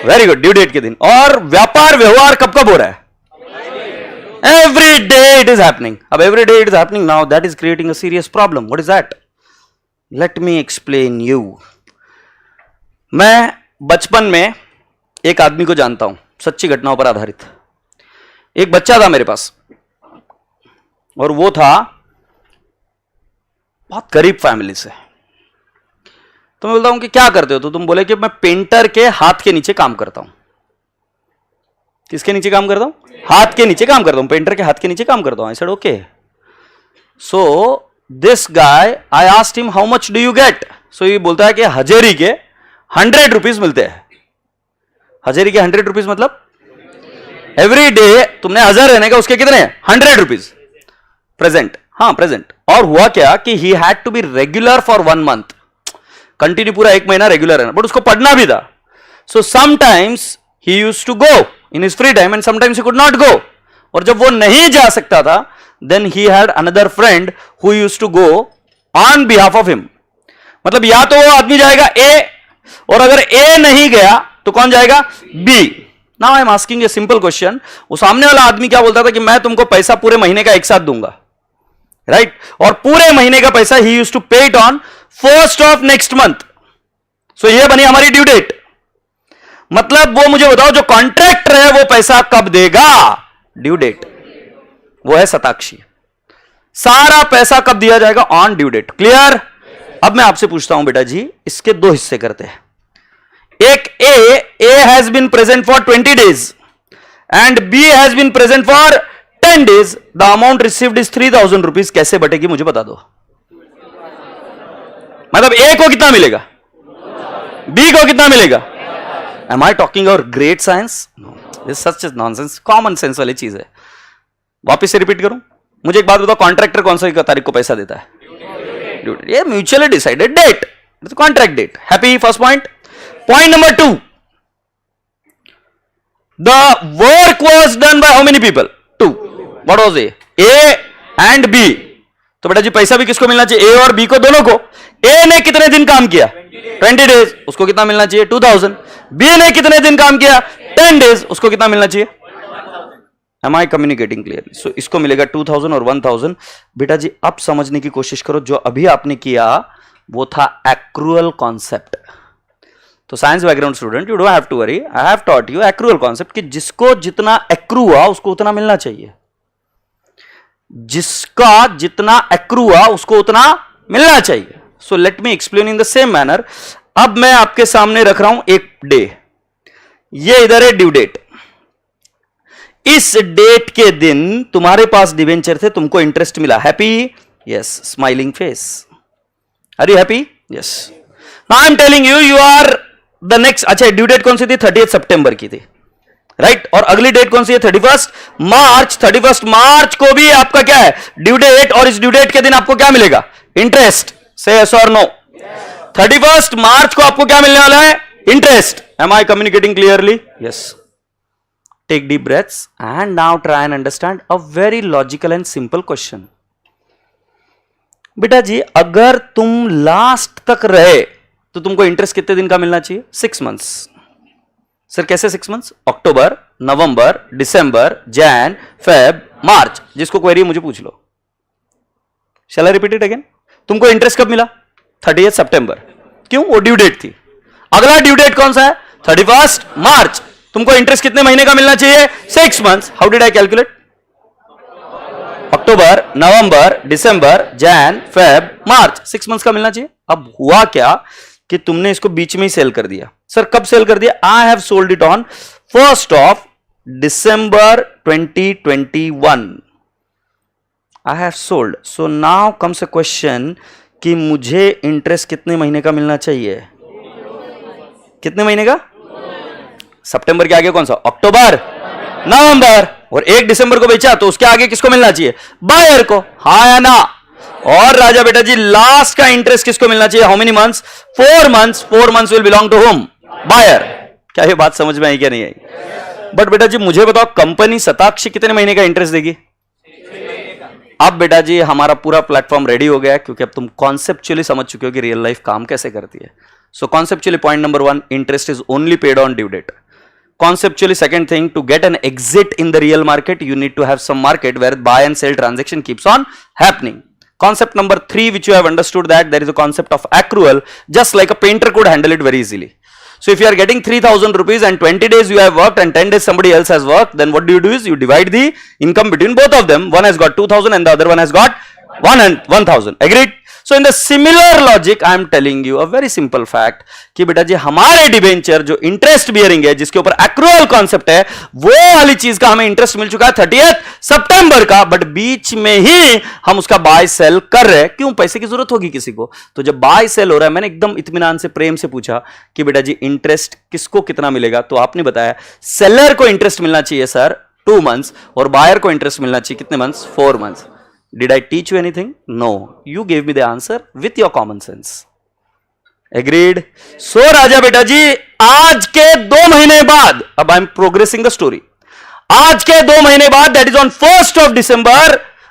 A: वेरी गुड, ड्यू डेट के दिन। और व्यापार व्यवहार कब कब हो रहा है? Every day it is happening. अब every day it is happening, now that is creating a serious problem. What is that? Let me explain you. मैं बचपन में एक आदमी को जानता हूं, सच्ची घटनाओं पर आधारित। एक बच्चा था मेरे पास और वो था बहुत गरीब फैमिली से। तो मैं बोलता हूं कि क्या करते हो? तो तुम बोले कि मैं पेंटर के हाथ के नीचे काम करता हूं। किसके नीचे काम करता हूं? हाथ के नीचे काम करता हूं, पेंटर के हाथ के नीचे काम करता हूं। I said okay. So this guy, I asked him how much do you get? So ये बोलता है कि हजेरी के 100 रुपीज मिलते हैं। हजेरी के 100 रुपीज मतलब एवरी डे तुमने 1000 रहने का, उसके कितने? 100 रुपीज प्रेजेंट। हाँ प्रेजेंट। और हुआ क्या कि he had to be regular for 1 month, continue पूरा 1 महीना रेगुलर रहना, बट उसको पढ़ना भी था। So sometimes he used to go in his free time and sometimes he could not go. और जब वो नहीं जा सकता था, then he had another friend who used to go on behalf of him. मतलब या तो वो आदमी जाएगा ए, और अगर ए नहीं गया तो कौन जाएगा? B. Now I am asking a simple question. वो सामने वाला आदमी क्या बोलता था कि मैं तुमको पैसा पूरे महीने का एक साथ दूंगा, राइट? और पूरे महीने का पैसा ही used to pay it on 1st of next month. So ये बनी हमारी ड्यू डेट। मतलब वो मुझे बताओ जो कॉन्ट्रैक्टर है वो पैसा कब देगा? Due date. वो है शताक्षी। सारा पैसा कब दिया जाएगा? On due date. क्लियर? अब मैं आपसे पूछता हूं बेटा जी, इसके 2 हिस्से करते हैं। एक A has been present for 20 days and B has been present for 10 days। The amount received is 3000 rupees. कैसे बटेगी मुझे बता दो। मतलब ए को कितना मिलेगा, बी को कितना मिलेगा? Am I talking about great science? This such nonsense, common sense वाली चीज है। वापिस से रिपीट करूं, मुझे एक बात बताओ, कॉन्ट्रैक्टर कौन सी तारीख को पैसा देता है? ये mutually decided date, contract date. Happy? First point. Point number 2, the work was done by how many people? 2। What was A and B. तो बेटा जी पैसा भी किसको मिलना चाहिए? ए और बी को, दोनों को। ए ने कितने दिन काम किया? 20 days। उसको कितना मिलना चाहिए? 2000। बी ने कितने दिन काम किया? 10 days। उसको कितना मिलना चाहिए? Am I communicating clearly? So इसको मिलेगा 2000 और 1000। बेटा जी अब समझने की कोशिश करो, जो अभी आपने किया वो था एक्रूअल कॉन्सेप्ट। तो science background student, you don't have to worry, I have taught you accrual concept कि जिसको जितना एक्रू हुआ उसको उतना मिलना चाहिए। जिसका जितना एक्रू हुआ उसको उतना मिलना चाहिए। सो let me explain in the same manner. अब मैं आपके सामने रख रहा हूं एक डे, ये इधर है ड्यू डेट। इस डेट के दिन तुम्हारे पास डिवेंचर थे, तुमको इंटरेस्ट मिला। Happy? Yes. Smiling face. Are you happy? Yes. Now I am telling you, you are the next. अच्छा ड्यू डेट कौन सी थी? 30 सितंबर की थी, राइट? और अगली डेट कौन सी है? 31 मार्च। 31 मार्च को भी आपका क्या है? Due date. और इस ड्यू डेट के दिन आपको क्या मिलेगा? इंटरेस्ट। से यस और नो? 31 मार्च को आपको क्या मिलने वाला है? Interest. Am I communicating clearly? Yes. Take deep breaths and now try and understand a very logical and simple question. बेटा जी अगर तुम लास्ट तक रहे तो तुमको इंटरेस्ट कितने दिन का मिलना चाहिए? 6 months। सर कैसे 6 months? अक्टूबर, नवंबर, दिसंबर, जैन, फेब, मार्च। जिसको क्वेरी मुझे पूछ लो। Shall I repeat it again? तुमको इंटरेस्ट कब मिला? 30 सितंबर। क्यों? वो ड्यू डेट थी। अगला ड्यू डेट कौन सा है? 31 मार्च। तुमको इंटरेस्ट कितने महीने का मिलना चाहिए? 6 months। How did I calculate? October, November, December, Jain, Feb, March. 6 months का मिलना चाहिए। अब हुआ क्या कि तुमने इसको बीच में ही सेल कर दिया। सर कब सेल कर दिया? I have sold it on 1st of December 2021। I have sold. So now comes a question कि मुझे इंटरेस्ट कितने महीने का मिलना चाहिए? कितने महीने का? सितंबर के आगे कौन सा? अक्टूबर, नवंबर। और 1 दिसंबर को बेचा तो उसके आगे किसको मिलना चाहिए? बायर को। हाँ या ना? और राजा बेटा जी लास्ट का इंटरेस्ट किसको मिलना चाहिए? How many months? 4 months। 4 months will belong to whom? Buyer. क्या ये बात समझ में आई क्या नहीं आई? बट बेटा जी मुझे बताओ कंपनी शताक्षी कितने महीने का इंटरेस्ट देगी? अब बेटा जी हमारा पूरा प्लेटफॉर्म रेडी हो गया है, क्योंकि अब तुम कॉन्सेप्चुअली समझ चुके हो कि रियल लाइफ काम कैसे करती है। So conceptually point number 1, interest is only paid on due date. conceptually, second thing, to get an exit in the real market, you need to have some market where buy and sell transaction keeps on happening. Concept number 3, which you have understood, that there is a concept of accrual, just like a painter could handle it very easily. So if you are getting 3,000 rupees and 20 days you have worked and 10 days somebody else has worked, then what do? Is you divide the income between both of them. One has got 2,000 and the other one has got 1,000. Agreed? So in the similar logic, I am telling you a very simple fact कि बेटा जी हमारे debenture जो interest bearing है, जिसके ऊपर accrual concept है, वो वाली चीज का हमें इंटरेस्ट मिल चुका है 30 सितंबर का, बट बीच में ही हम उसका बाय सेल कर रहे हैं. क्यों? पैसे की जरूरत होगी किसी को. तो जब बाय सेल हो रहा है, मैंने एकदम इत्मीनान से प्रेम से पूछा कि बेटा जी इंटरेस्ट किसको कितना मिलेगा, तो आपने बताया सेलर को इंटरेस्ट मिलना चाहिए सर 2 months और बायर को इंटरेस्ट मिलना चाहिए कितने months? 4 months. Did I teach you anything? No. You gave me the answer with your common sense. Agreed? So राजा बेटा जी, आज के 2 महीने बाद, अब I am progressing the story. आज के 2 महीने बाद, that is on 1st of December,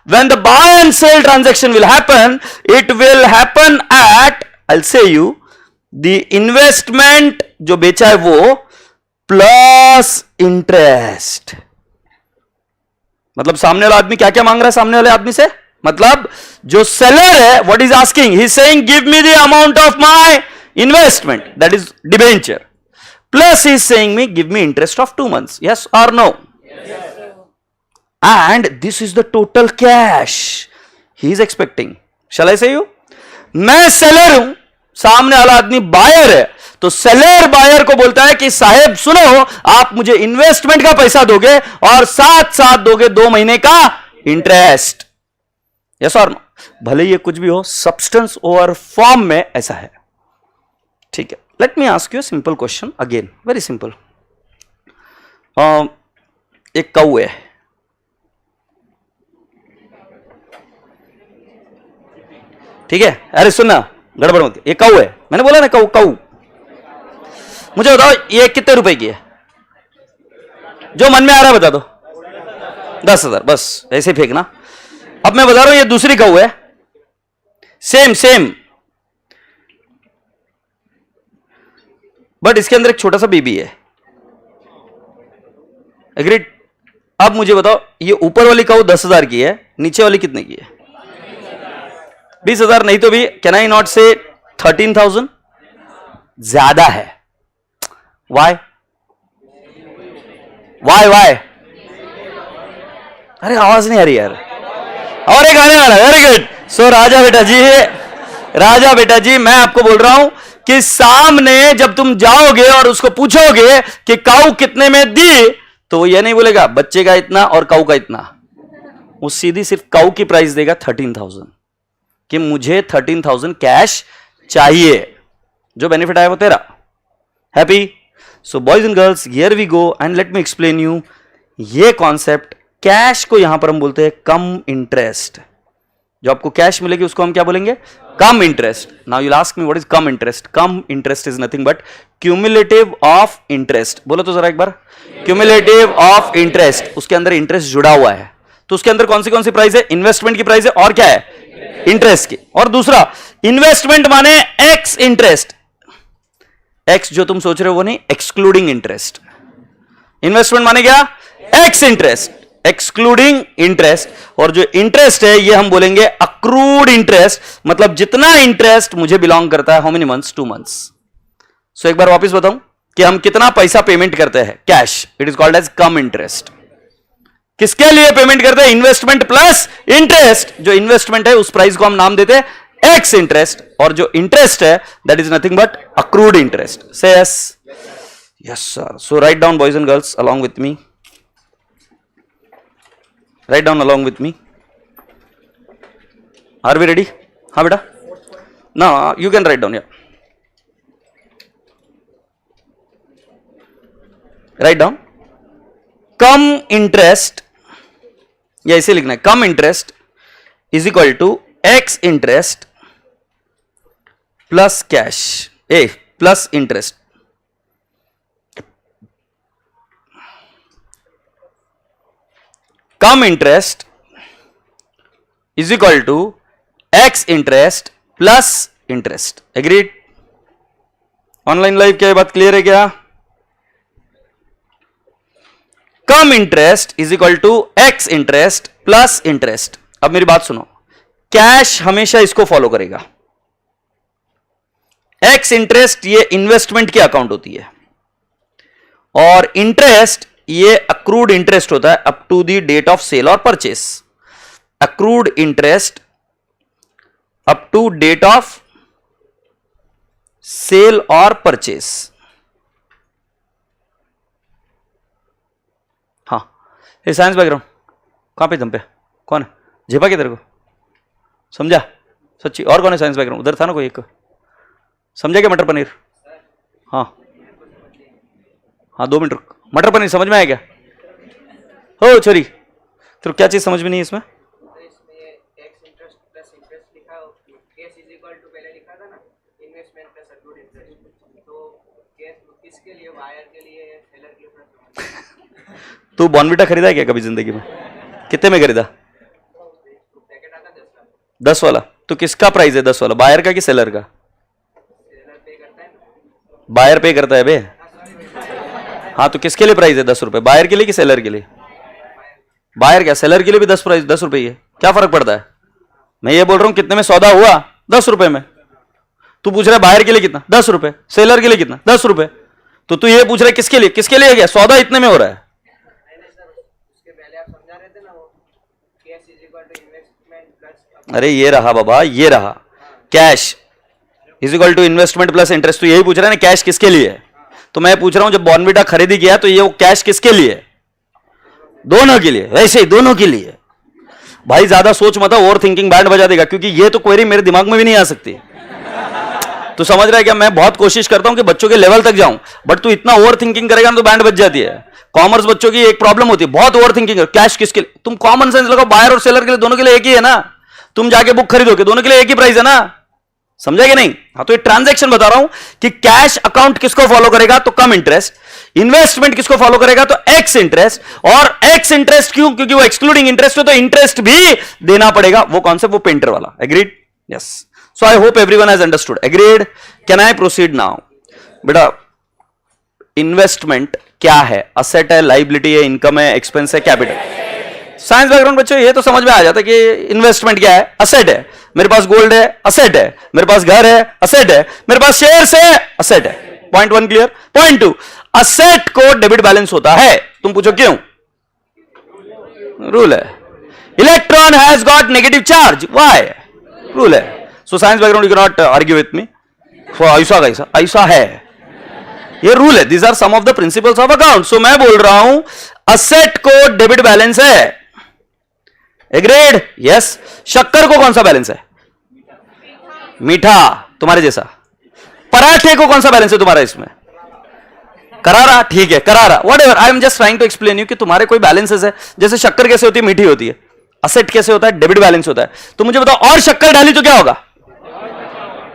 A: when the buy and sell transaction will happen, it will happen at, I'll say you, the investment जो बेचा है वो plus interest. मतलब सामने वाला आदमी क्या क्या मांग रहा है सामने वाले आदमी से? मतलब जो सेलर है, what is asking, he is saying give me the amount of my investment, that is debenture, plus he is saying me give me interest of 2 months. Yes और no? And this is the total cash he is expecting. Shall I say you? मैं seller हूं, सामने वाला आदमी buyer है, तो seller buyer को बोलता है कि साहेब सुनो, आप मुझे इन्वेस्टमेंट का पैसा दोगे और साथ साथ दोगे 2 महीने का इंटरेस्ट. यस और नो? भले ये कुछ भी हो, सब्सटेंस ओवर फॉर्म में ऐसा है. ठीक है, late me ask you simple question again, very simple. एक कौ है, ठीक है? अरे सुनना, गड़बड़ मत. ये कौ है, मैंने बोला ना कौ. मुझे बताओ ये कितने रुपए की है? जो मन में आ रहा है बता दो. 10,000. बस ऐसे फेंकना. अब मैं बता रहा हूं ये दूसरी कौ है, सेम बट इसके अंदर एक छोटा सा बेबी है. एग्रीड? अब मुझे बताओ ये ऊपर वाली कौ 10,000 की है, नीचे वाली कितने की है? 20,000. नहीं तो भी कैन आई नॉट से 13,000? ज्यादा है. Why? अरे आवाज नहीं आ रही यार. और एक आने वाला. Very good. सो राजा बेटा जी मैं आपको बोल रहा हूं कि सामने जब तुम जाओगे और उसको पूछोगे कि काऊ कितने में दी, तो वो ये नहीं बोलेगा बच्चे का इतना और काऊ का इतना. वो सीधी सिर्फ काऊ की प्राइस देगा 13,000 कि मुझे 13,000 कैश चाहिए. जो बेनिफिट आया वो तेरा. Happy? So boys and girls, here we go and let me explain you. ये कॉन्सेप्ट, कैश को यहां पर हम बोलते हैं कम इंटरेस्ट. जो आपको कैश मिलेगी उसको हम क्या बोलेंगे? Cum interest. Now you will ask me what is cum interest. Cum interest is nothing but cumulative of interest. बोलो तो जरा एक बार. Cumulative of interest. उसके अंदर इंटरेस्ट जुड़ा हुआ है, तो उसके अंदर कौन सी प्राइस है? इन्वेस्टमेंट की प्राइस है, और क्या है? इंटरेस्ट की. और दूसरा, इन्वेस्टमेंट माने एक्स इंटरेस्ट. एक्स जो तुम सोच रहे हो वो नहीं, एक्सक्लूडिंग इंटरेस्ट. इन्वेस्टमेंट माने क्या? Ex interest, excluding interest. और जो इंटरेस्ट है ये हम बोलेंगे अक्रूड इंटरेस्ट, मतलब जितना इंटरेस्ट मुझे बिलोंग करता है. How many months? 2 months. सो एक बार वापस बताऊं कि हम कितना पैसा पेमेंट करते हैं cash. It is called as cum interest. किसके लिए पेमेंट करते हैं? Investment plus interest. जो इन्वेस्टमेंट है उस प्राइस को हम नाम देते हैं एक्स इंटरेस्ट, और जो इंटरेस्ट है that is nothing but accrued interest. Say yes? Yes sir. So write down boys and girls along with me. Write down along with me. Are we ready? हाँ बेटा. No, you can write down. Yeah. Write down. Come interest. या इसे लिखना है. Come interest is equal to X interest plus cash. Plus interest. Come interest is equal to X interest plus interest. Agreed? Online live क्या ये बात clear है क्या? Cum interest is equal to ex interest plus interest. अब मेरी बात सुनो, cash हमेशा इसको फॉलो करेगा। एक्स इंटरेस्ट ये इन्वेस्टमेंट की अकाउंट होती है, और इंटरेस्ट ये अक्रूड इंटरेस्ट होता है up to the date of sale और purchase. Accrued interest up to date of sale और परचेस। हाँ, ये साइंस बैकग्राउंड कहां पे, दम पे कौन है? झेपा के तेरे को? समझा? सच्ची? और कौन है साइंस बैकग्राउंड? उधर था ना कोई एक, समझा क्या? मटर पनीर? हाँ हाँ, 2 मिनट रुक। मटर पनीर समझ में आया क्या? हो छोरी, तो क्या चीज समझ में नहीं है इसमें? तू बॉर्नविटा खरीदा है क्या कभी जिंदगी में? कितने में खरीदा? 10 वाला। तो किसका प्राइस है 10 वाला, बायर का कि सेलर का? बायर पे करता है बे। हाँ, तो किसके लिए प्राइस है 10 रुपए, बायर के लिए कि सेलर के लिए? बायर क्या, सेलर के लिए भी 10 रुपए ही है, क्या फर्क पड़ता है? मैं ये बोल रहा हूं कितने में सौदा हुआ, 10 रुपए में। तू पूछ रहा है बायर के लिए कितना, 10 रुपए, सेलर के लिए कितना, 10 रुपए। तो तू ये पूछ रहा है किसके लिए, किसके लिए क्या सौदा इतने में हो रहा है? अरे ये रहा बाबा, ये रहा, cash is equal to investment plus interest. तो यही पूछ रहा है ना कैश किसके लिए है? तो मैं पूछ रहा हूं जब बॉर्नविटा खरीदी किया तो ये वो कैश किसके लिए है? दोनों के लिए, वैसे ही दोनों के लिए। भाई ज्यादा सोच मत, ओवर थिंकिंग बैंड बजा देगा, क्योंकि ये तो क्वेरी मेरे दिमाग में भी नहीं आ सकती। तो समझ रहा है क्या? मैं बहुत कोशिश करता हूं कि बच्चों के लेवल तक जाऊं, बट तू इतना ओवर थिंकिंग करेगा ना तो बैंड बज जाती है। कॉमर्स बच्चों की एक प्रॉब्लम होती है, बहुत ओवर थिंकिंग। कैश किसके लिए? तुम कॉमन सेंस लगाओ, बायर और सेलर के लिए दोनों के लिए एक ही है ना। तुम जाके बुक खरीदोगे, दोनों के लिए एक ही प्राइस है ना, समझा कि नहीं? हाँ, तो ये ट्रांजैक्शन बता रहा हूं कि कैश अकाउंट किसको फॉलो करेगा तो कम इंटरेस्ट, इन्वेस्टमेंट किसको फॉलो करेगा तो एक्स इंटरेस्ट। और एक्स इंटरेस्ट क्यों? क्योंकि वो एक्सक्लूडिंग इंटरेस्ट है, तो इंटरेस्ट भी देना पड़ेगा। वो कॉन्सेप्ट वो पेंटर वाला। Agreed? Yes. So I hope everyone has understood. Agreed? Can I proceed now? बेटा, इन्वेस्टमेंट क्या है? असेट है, लाइबिलिटी है, इनकम है, एक्सपेंस है, कैपिटल। साइंस बैकग्राउंड बच्चों ये तो समझ में आ जाता है कि इन्वेस्टमेंट क्या है। असेट है, मेरे पास गोल्ड है, असेट है, मेरे पास घर है, असेट है, मेरे पास शेयर्स है, असेट है। पॉइंट 1 क्लियर। पॉइंट 2, असेट को डेबिट बैलेंस होता है। तुम पूछो क्यों? रूल है। Electron has got negative charge, why? Rule है। So science background you can not argue with me. ऐसा कैसा, ऐसा है, ये रूल है। These are some of the principles of account. So मैं बोल रहा हूं असेट को डेबिट बैलेंस है। एग्रीड? यस। शक्कर को कौन सा बैलेंस है? मीठा, तुम्हारे जैसा। पराठे को कौन सा बैलेंस है तुम्हारा इसमें? करारा। ठीक है, करारा, whatever. I am just trying to explain you कि तुम्हारे कोई बैलेंसेस है। जैसे शक्कर कैसे होती है? मीठी होती है। असेट कैसे होता है? डेबिट बैलेंस होता है। तो मुझे बताओ, और शक्कर डाली तो क्या होगा?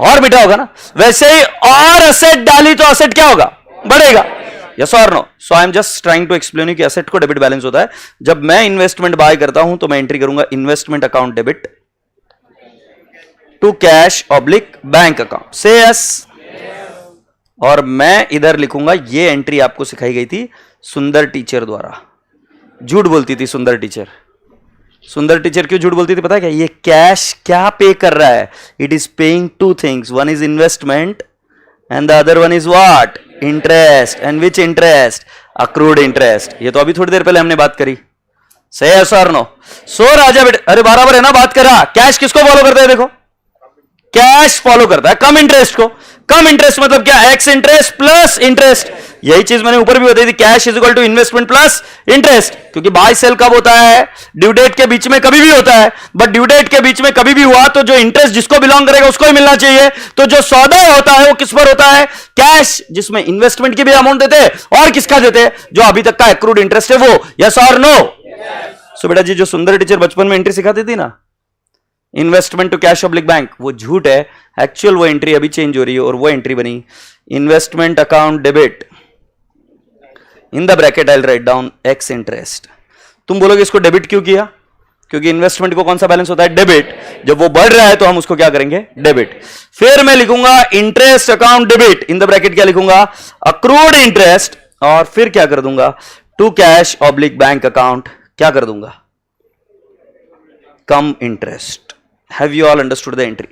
A: और मीठा होगा ना। वैसे ही और असेट डाली तो असेट क्या होगा? बढ़ेगा। यस और no? So I am just trying to explain you कि एसेट को डेबिट बैलेंस होता है। जब मैं इन्वेस्टमेंट बाय करता हूं तो मैं एंट्री करूंगा investment account debit to cash oblique bank account. से यस? और मैं इधर लिखूंगा, ये एंट्री आपको सिखाई गई थी सुंदर टीचर द्वारा। झूठ बोलती थी सुंदर टीचर। सुंदर टीचर क्यों झूठ बोलती थी पता है क्या? ये कैश क्या पे कर रहा है? It is paying 2 things, one is investment and the other one is what? Interest. And which interest? Accrued interest. ये तो अभी थोड़ी देर पहले हमने बात करी। सही है सर? नो? सो राजा बेटे, अरे बराबर है ना बात करा। कैश किसको फॉलो करता है? देखो, कैश फॉलो करता है कम इंटरेस्ट को। कम इंटरेस्ट मतलब क्या? Ex interest plus interest. यही चीज मैंने ऊपर भी बताई थी, cash is equal to investment plus interest. क्योंकि बाय सेल कब होता है? ड्यू डेट के बीच में कभी भी होता है, बट ड्यू डेट के बीच में कभी भी हुआ तो जो इंटरेस्ट जिसको बिलोंग करेगा उसको ही मिलना चाहिए। तो जो सौदा होता है वो किस पर होता है? कैश, जिसमें इन्वेस्टमेंट की भी अमाउंट देते हैं और किसका देते हैं? जो अभी तक का एक्रूड इंटरेस्ट है वो। यस और नो? सो बेटा जी, जो सुंदर टीचर बचपन में एंट्री सिखाती थी ना, investment to cash oblique bank, वो झूठ है। एक्चुअल वो एंट्री अभी चेंज हो रही है और वो एंट्री बनी investment account debit, in the bracket I will write down x interest. तुम बोलोगे इसको डेबिट क्यों किया? क्योंकि इन्वेस्टमेंट को कौन सा बैलेंस होता है? डेबिट। जब वो बढ़ रहा है तो हम उसको क्या करेंगे? डेबिट। फिर मैं लिखूंगा interest account debit, in the bracket क्या लिखूंगा? Accrued interest. और फिर क्या कर दूंगा? To cash oblique bank account क्या कर दूंगा? Cum interest. Have you all understood the entry?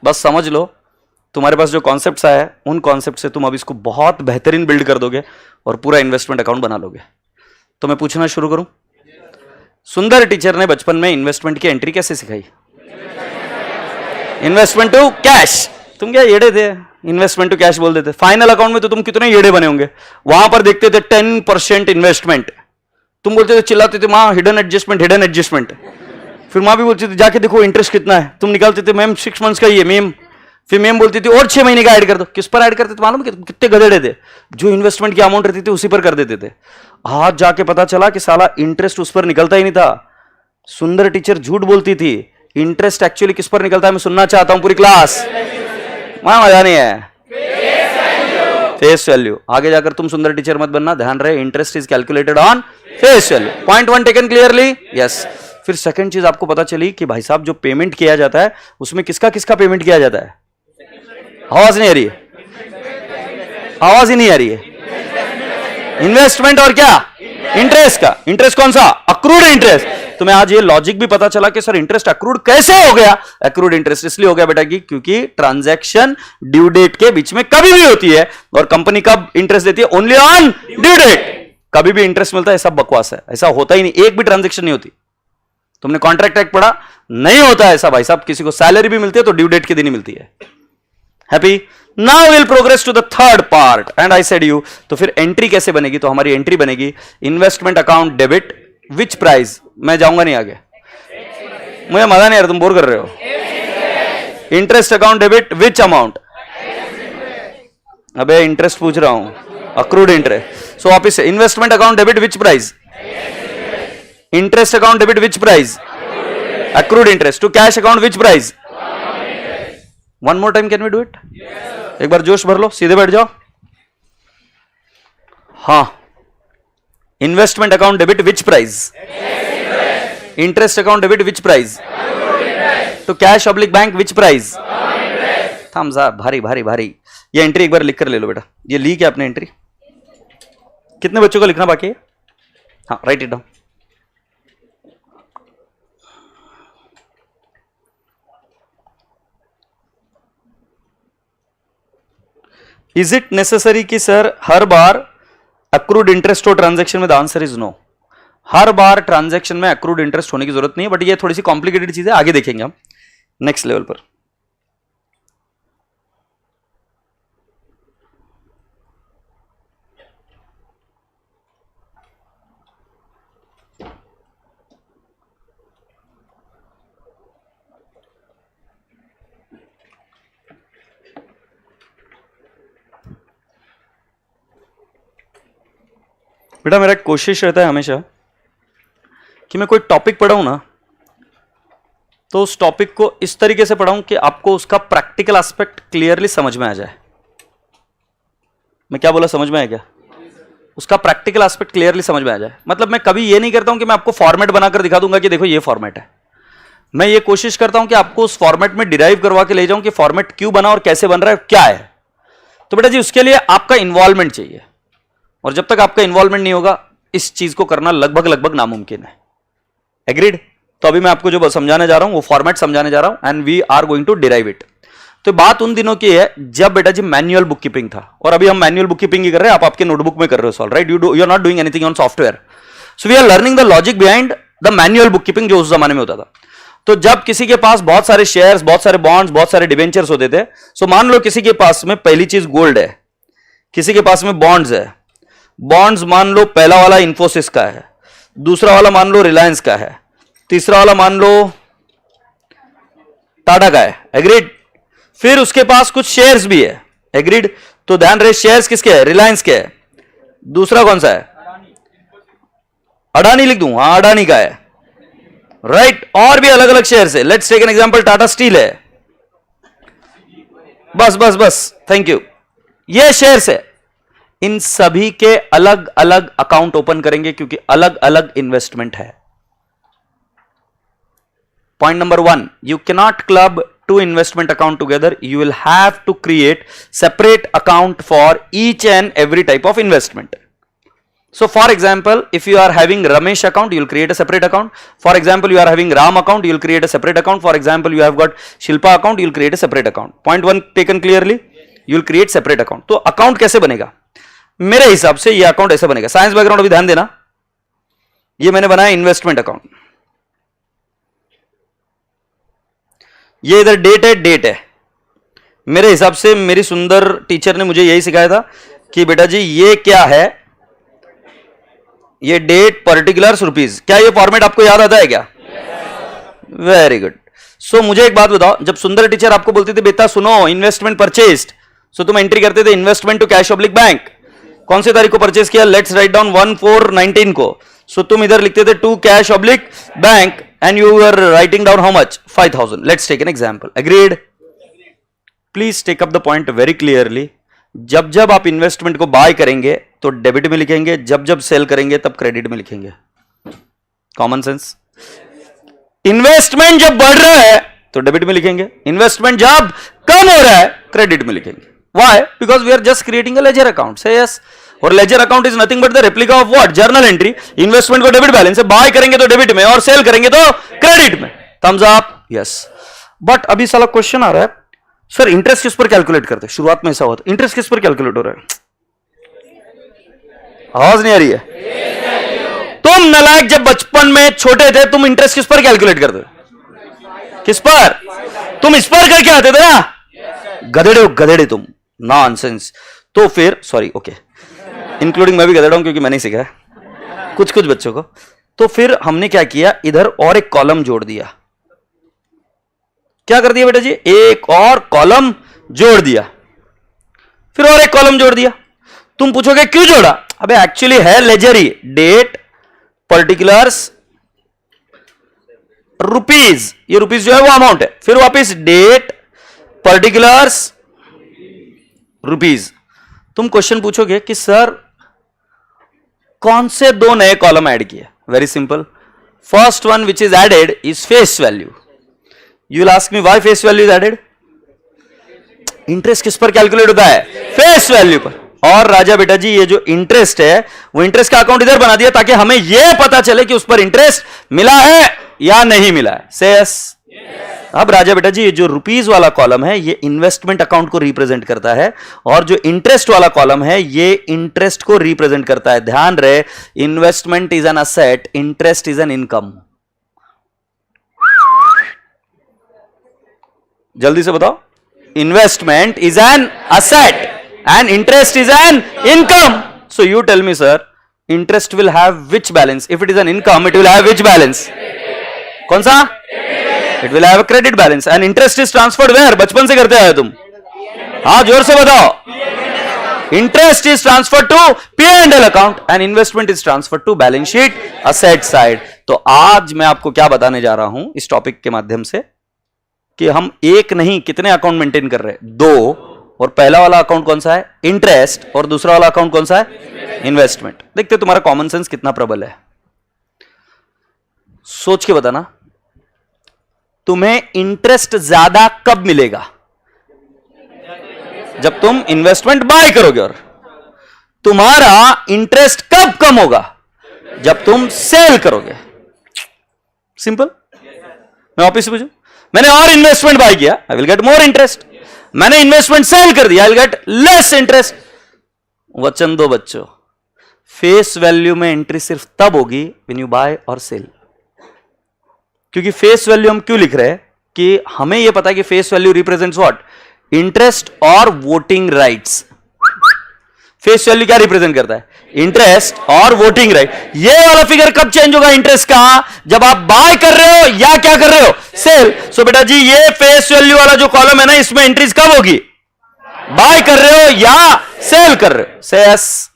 A: बस समझ लो, तुम्हारे पास जो कॉन्सेप्ट्स आया है उन कॉन्सेप्ट से तुम अब इसको बहुत बेहतरीन बिल्ड कर दोगे और पूरा इन्वेस्टमेंट अकाउंट बना लोगे. तो मैं पूछना शुरू करूं? सुंदर टीचर ने बचपन में इन्वेस्टमेंट की एंट्री कैसे सिखाई? Investment to cash. तुम क्या येड़े थे? इन्वेस्टमेंट टू कैश बोल देते. फाइनल अकाउंट में तो तुम कितने येड़े बने होंगे. वहां पर देखते थे 10% इन्वेस्टमेंट, तुम बोलते थे, चिल्लाते थे, मां हिडन एडजस्टमेंट हिडन एडजस्टमेंट. फिर मां भी बोलती थी जाके देखो इंटरेस्ट कितना है. तुम निकालते थे मैम 6 मंथ्स का ही है मैम. फिर मैम बोलती थी और 6 महीने का ऐड कर दो. किस पर ऐड करते थे मालूम? कितने गधेड़े थे जो इन्वेस्टमेंट की अमाउंट रहती थी उसी पर कर देते थे. आज जाके पता चला कि साला इंटरेस्ट उस पर निकलता ही नहीं था. सुंदर टीचर झूठ बोलती थी. इंटरेस्ट एक्चुअली किस पर निकलता है मैं सुनना चाहता हूं पूरी क्लास. वहां मजा नहीं है. Face value. आगे जाकर तुम सुंदर टीचर मत बनना, ध्यान रहे. Interest is calculated on face value. Point 1 taken clearly? Yes. फिर सेकंड चीज आपको पता चली कि भाई साहब जो पेमेंट किया जाता है उसमें किसका किसका पेमेंट किया जाता है? आवाज नहीं आ रही है, आवाज ही नहीं आ रही है. इन्वेस्टमेंट और क्या? इंटरेस्ट का. इंटरेस्ट कौन सा? Accrued interest. तुम्हें आज ये लॉजिक भी पता चला कि सर इंटरेस्ट अक्रूड कैसे हो गया? अक्रूड इंटरेस्ट इसलिए हो गया बेटा क्योंकि ट्रांजैक्शन ड्यू डेट के बीच में कभी भी होती है और कंपनी कब इंटरेस्ट देती है? Only on due date. कभी भी इंटरेस्ट मिलता है सब बकवास है. ऐसा होता ही नहीं. एक भी ट्रांजैक्शन नहीं होती. तुमने कॉन्ट्रैक्ट एक्ट पढ़ा? नहीं होता ऐसा भाई साहब. किसी को सैलरी भी मिलती है तो ड्यू डेट के दिन ही मिलती है. Happy? Now will progress to the third part and I said you. तो फिर एंट्री कैसे बनेगी? तो हमारी एंट्री बनेगी investment account debit which price. मैं जाऊंगा नहीं आगे, मुझे मजा नहीं आ रहा, तुम बोर कर रहे हो. Interest account debit which amount? अबे इंटरेस्ट पूछ रहा हूं, अक्रूड इंटरेस्ट. सो वापिस से investment account debit which price? Interest account debit which price? Accrued interest. To cash account which price? One more time can we do it? एक बार जोश भर लो, सीधे बैठ जाओ. हाँ. Investment account debit which price? Interest account debit which price? To cash oblique bank which price? Thumbs up. भारी भारी भारी. ये एंट्री एक बार लिख कर ले लो बेटा. ये ली क्या आपने एंट्री? कितने बच्चों को लिखना बाकी है? हाँ, write it down. Is it necessary कि सर हर बार अक्रूड इंटरेस्ट हो ट्रांजैक्शन में? The answer is no. हर बार ट्रांजैक्शन में अक्रूड इंटरेस्ट होने की जरूरत नहीं है. बट ये थोड़ी सी कॉम्प्लिकेटेड चीज है, आगे देखेंगे हम नेक्स्ट लेवल पर. बेटा मेरा कोशिश रहता है हमेशा कि मैं कोई टॉपिक पढ़ाऊं ना तो उस टॉपिक को इस तरीके से पढ़ाऊं कि आपको उसका प्रैक्टिकल एस्पेक्ट क्लियरली समझ में आ जाए. मैं क्या बोला, समझ में आया क्या? उसका प्रैक्टिकल एस्पेक्ट क्लियरली समझ में आ जाए. मतलब मैं कभी ये नहीं करता हूं कि मैं आपको फॉर्मेट बनाकर दिखा दूंगा कि देखो ये फॉर्मेट है. मैं ये कोशिश करता हूं कि आपको उस फॉर्मेट में डिराइव करवा के ले जाऊं कि फॉर्मेट क्यों बना और कैसे बन रहा है, क्या है. तो बेटा जी उसके लिए आपका इन्वॉल्वमेंट चाहिए. और जब तक आपका इन्वॉल्वमेंट नहीं होगा इस चीज को करना लगभग लगभग नामुमकिन है. एग्रीड? तो अभी मैं आपको जो समझाने जा रहा हूं वो फॉर्मेट समझाने जा रहा हूं and we are going to derive it. तो बात उन दिनों की है जब बेटा जी मैनुअल बुक कीपिंग था और अभी हम मैनुअल बुक कीपिंग ही कर रहे हैं. आप आपके नोटबुक में कर रहे हो solve, right? You are not doing anything on software. So we are learning the logic behind the manual book keeping जो उस जमाने में होता था. तो जब किसी के पास बहुत सारे शेयर्स, बहुत सारे बॉन्ड्स, बहुत सारे डिवेंचर्स होते थे. सो मान लो किसी के पास में पहली चीज गोल्ड है, किसी के पास में बॉन्ड्स है. बॉन्ड्स मान लो पहला वाला इंफोसिस का है, दूसरा वाला मान लो रिलायंस का है, तीसरा वाला मान लो टाटा का है. एग्रीड? फिर उसके पास कुछ शेयर्स भी है. एग्रीड? तो ध्यान रहे शेयर्स किसके है? रिलायंस के है. दूसरा कौन सा है? अडानी लिख दूं? हाँ अडानी का है, राइट. और भी अलग अलग शेयर्स है. Let's take an example, Tata steel है. बस बस बस, थैंक यू. ये शेयर्स है. इन सभी के अलग अलग अकाउंट ओपन करेंगे क्योंकि अलग अलग इन्वेस्टमेंट है. Point number 1, you cannot club two investment account together. You will have to create separate account for each and every type of investment. So for example, if you are having Ramesh account, you will create a separate account. For example, you are having Ram account, you will create a separate account. For example, you have got Shilpa account, you will create a separate account. Point one taken clearly. You will create separate account. तो account कैसे बनेगा? मेरे हिसाब से ये account ऐसे बनेगा. Science background अभी ध्यान देना. ये मैंने बनाया इन्वेस्टमेंट अकाउंट. ये इधर डेट है. मेरे हिसाब से मेरी सुंदर टीचर ने मुझे यही सिखाया था कि बेटा जी ये क्या है, ये डेट पर्टिकुलर्स रुपीज. क्या ये फॉर्मेट आपको याद आता है क्या? Very good. सो मुझे एक बात बताओ, जब सुंदर टीचर आपको बोलती थी बेटा सुनो इन्वेस्टमेंट परचेस्ड, सो तुम एंट्री करते थे investment to cash oblique bank. कौन सी तारीख को परचेज किया? लेट्स राइट डाउन 1/4/19 को. सो तुम इधर लिखते थे to cash oblique bank and you are writing down how much? 5,000. Let's take an example. Agreed? Please take up the point very clearly. जब जब आप इन्वेस्टमेंट को बाय करेंगे तो डेबिट में लिखेंगे, जब जब सेल करेंगे तब क्रेडिट में लिखेंगे. Common sense. इन्वेस्टमेंट जब बढ़ रहा है तो डेबिट में लिखेंगे, इन्वेस्टमेंट जब कम हो रहा है क्रेडिट में लिखेंगे. Why? Because we are just creating a ledger account. से यस. और ledger account is nothing but the replica of what? Journal entry. Investment को डेबिट बैलेंस है, बाय करेंगे तो डेबिट में और सेल करेंगे तो क्रेडिट में. Thums up. यस. बट अभी साला क्वेश्चन आ रहा है, सर इंटरेस्ट किस पर कैलकुलेट करते हैं? शुरुआत में ऐसा हुआ था, इंटरेस्ट किस पर कैलकुलेट हो रहा है? आवाज नहीं आ रही है. तुम नालायक जब बचपन में छोटे थे तुम इंटरेस्ट किस पर कैलकुलेट करते थे? किस पर? तुम इस पर करके आते थे ना. गधेड़े हो गधेड़े तुम. नॉनसेंस. तो फिर सॉरी ओके, इंक्लूडिंग मैं भी गधेड़ा हूं क्योंकि मैंने सीखा है कुछ कुछ बच्चों को. तो फिर हमने क्या किया, इधर और एक कॉलम जोड़ दिया. क्या कर दिया बेटा जी? एक और कॉलम जोड़ दिया. फिर और एक कॉलम जोड़ दिया. तुम पूछोगे क्यों जोड़ा? अबे एक्चुअली है लेजर ही. Date particulars rupees. ये रुपीज जो है वो अमाउंट है. फिर वापस डेट पर्टिकुलर्स रुपीज. तुम क्वेश्चन पूछोगे कि सर कौन से दो नए कॉलम ऐड किए? Very simple. First one which is added is face value. You will ask me why face value is added? Interest किस पर कैलकुलेट होता है? फेस वैल्यू पर. और राजा बेटा जी ये जो इंटरेस्ट है वो इंटरेस्ट का अकाउंट इधर बना दिया ताकि हमें यह पता चले कि उस पर इंटरेस्ट मिला है या नहीं मिला है. से यस. अब राजा बेटा जी ये जो रुपीज वाला कॉलम है ये इन्वेस्टमेंट अकाउंट को रिप्रेजेंट करता है और जो इंटरेस्ट वाला कॉलम है ये इंटरेस्ट को रिप्रेजेंट करता है. ध्यान रहे, investment is an asset, interest is an income. जल्दी से बताओ. Investment is an asset and interest is an income. So you tell me sir, interest will have which balance? If it is an income it will have which balance? कौन सा? It will have a credit balance. And interest is transferred where? बचपन से करते आए तुम. हाँ जोर से बताओ. Interest is transferred to P&L account and investment is transferred to balance sheet asset side. तो आज मैं आपको क्या बताने जा रहा हूं इस टॉपिक के माध्यम से कि हम एक नहीं कितने अकाउंट मेंटेन कर रहे हैं? दो. और पहला वाला अकाउंट कौन सा है? इंटरेस्ट. और दूसरा वाला अकाउंट कौन सा है? इन्वेस्टमेंट. देखते तुम्हारा कॉमन सेंस कितना प्रबल है. सोच के बताना, तुम्हें इंटरेस्ट ज्यादा कब मिलेगा? जब तुम इन्वेस्टमेंट बाय करोगे. और तुम्हारा इंटरेस्ट कब कम होगा? जब तुम सेल करोगे. सिंपल. मैं ऑफिस से पूछूं, मैंने और इन्वेस्टमेंट बाय किया, I will get more interest. मैंने इन्वेस्टमेंट सेल कर दिया, I will get less interest. वचन दो बच्चों, फेस वैल्यू में एंट्री सिर्फ तब होगी व्हेन यू बाय और सेल. क्योंकि फेस वैल्यू हम क्यों लिख रहे हैं कि हमें यह पता है कि face value represents what? Interest और वोटिंग राइट्स. फेस वैल्यू क्या रिप्रेजेंट करता है? इंटरेस्ट और वोटिंग राइट. ये वाला फिगर कब चेंज होगा इंटरेस्ट का? जब आप बाय कर रहे हो या क्या कर रहे हो? सेल. सो बेटा जी ये फेस वैल्यू वाला जो कॉलम है ना इसमें एंट्रीज कब होगी? बाय कर रहे हो या सेल कर रहे हो? से यस.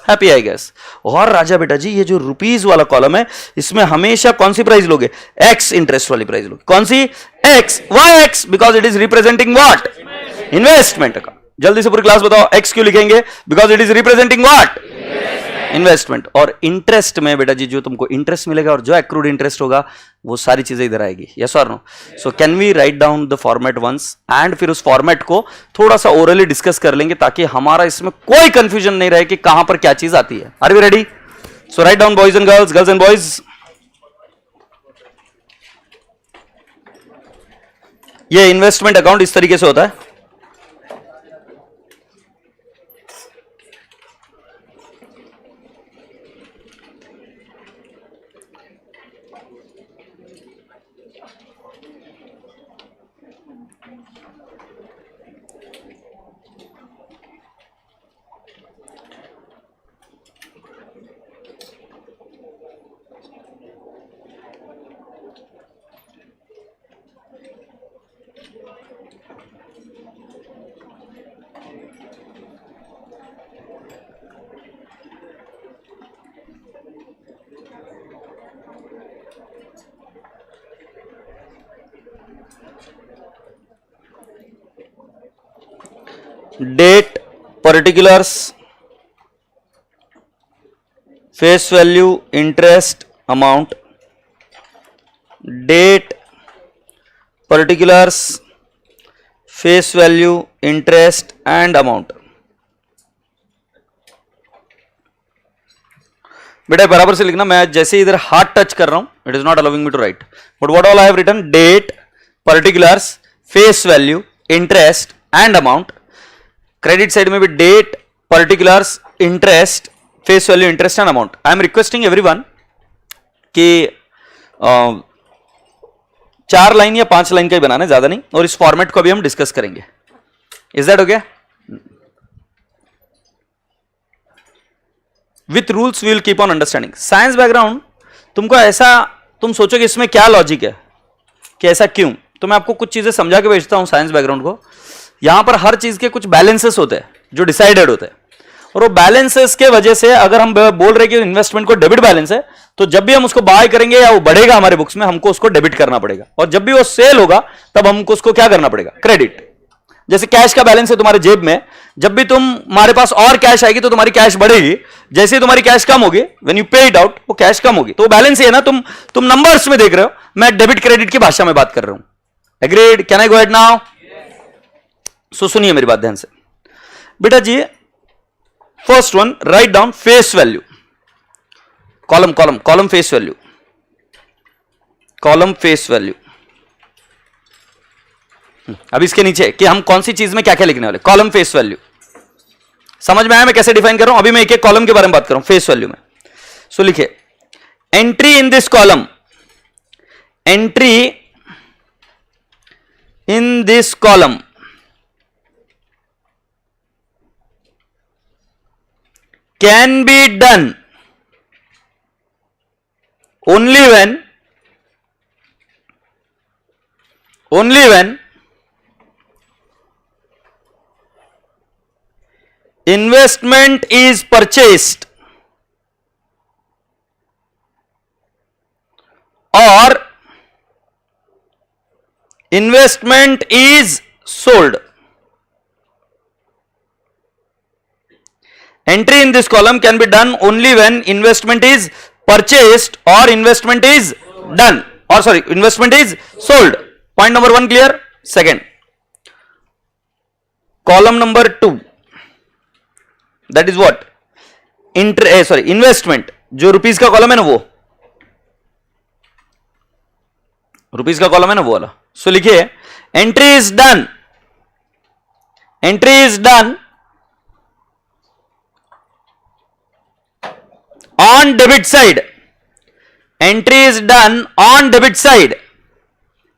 A: Happy I guess. और राजा बेटा जी ये जो रुपीज वाला कॉलम है इसमें हमेशा कौन सी प्राइस लोगे? एक्स इंटरेस्ट वाली प्राइस लोगे. कौन सी? Ex. Why ex? Because it is representing what? Investment का. जल्दी से पूरी क्लास बताओ, एक्स क्यों लिखेंगे? Because it is representing what? Investment. और इंटरेस्ट में बेटा जी जो तुमको इंटरेस्ट मिलेगा और जो एक्रूड इंटरेस्ट होगा वो सारी चीजें इधर आएगी। यस और no? So can we write down the format once and फिर उस फॉर्मेट को थोड़ा सा ओरली डिस्कस कर लेंगे ताकि हमारा इसमें कोई कंफ्यूजन नहीं रहे कि कहां पर क्या चीज आती है। Are we ready? So write down boys and girls, girls and boys. ये इन्वेस्टमेंट अकाउंट इस तरीके से होता है। Date, particulars, face value, interest, amount. Date, particulars, face value, interest and amount. बेटा बराबर से लिखना, मैं जैसे इधर हाथ टच कर रहा हूं, it is not allowing me to write, but what all I have written, date, particulars, face value, interest and amount. Credit side में भी date, particulars, interest, face value, interest and amount. I am requesting everyone कि 4 line या 5 line का ही बनाना है, ज्यादा नहीं, और इस फॉर्मेट को भी हम डिस्कस करेंगे। Is that okay? With rules we will keep on understanding. Science background तुमको ऐसा, तुम सोचोगे इसमें क्या लॉजिक है कि ऐसा क्यों, तो मैं आपको कुछ चीजें समझा के भेजता हूं साइंस बैकग्राउंड को। यहां पर हर चीज के कुछ बैलेंसेस होते हैं जो डिसाइडेड होते हैं, और वो बैलेंसेस के वजह से अगर हम बोल रहे कि इन्वेस्टमेंट को डेबिट बैलेंस है, तो जब भी हम उसको बाय करेंगे या वो बढ़ेगा हमारे बुक्स में, हमको उसको डेबिट करना पड़ेगा, और जब भी वो सेल होगा तब हमको उसको क्या करना पड़ेगा, क्रेडिट। जैसे कैश का बैलेंस है तुम्हारे जेब में, जब भी तुम्हारे पास और कैश आएगी तो तुम्हारी कैश बढ़ेगी, जैसे ही तुम्हारी कैश कम होगी, व्हेन यू पे इट आउट, वो कैश कम होगी, तो वो बैलेंस ही है ना। तुम नंबर्स में देख रहे हो, मैं डेबिट क्रेडिट की भाषा में बात कर रहा हूं। Agreed? Can I go ahead now? So सुनिए मेरी बात ध्यान से बेटा जी। First one, write down face value, column face value, column face value. अब इसके नीचे कि हम कौन सी चीज में क्या क्या लिखने वाले, कॉलम फेस वैल्यू। समझ में आया मैं कैसे डिफाइन कर रहा हूं? अभी मैं एक एक कॉलम के बारे में बात कर रहा हूं फेस वैल्यू में। सो लिखिए, entry in this column, entry in this column can be done only when investment is purchased or investment is sold. Entry in this column can be done only when investment is purchased or investment is done, or sorry, investment is sold. Point number 1 clear? Second, column number 2, that is what? Investment, जो rupees का column है ना, वो rupees का column है ना, वो वाला। सो लिखिए, entry is done, entry is done on debit side, entry is done on debit side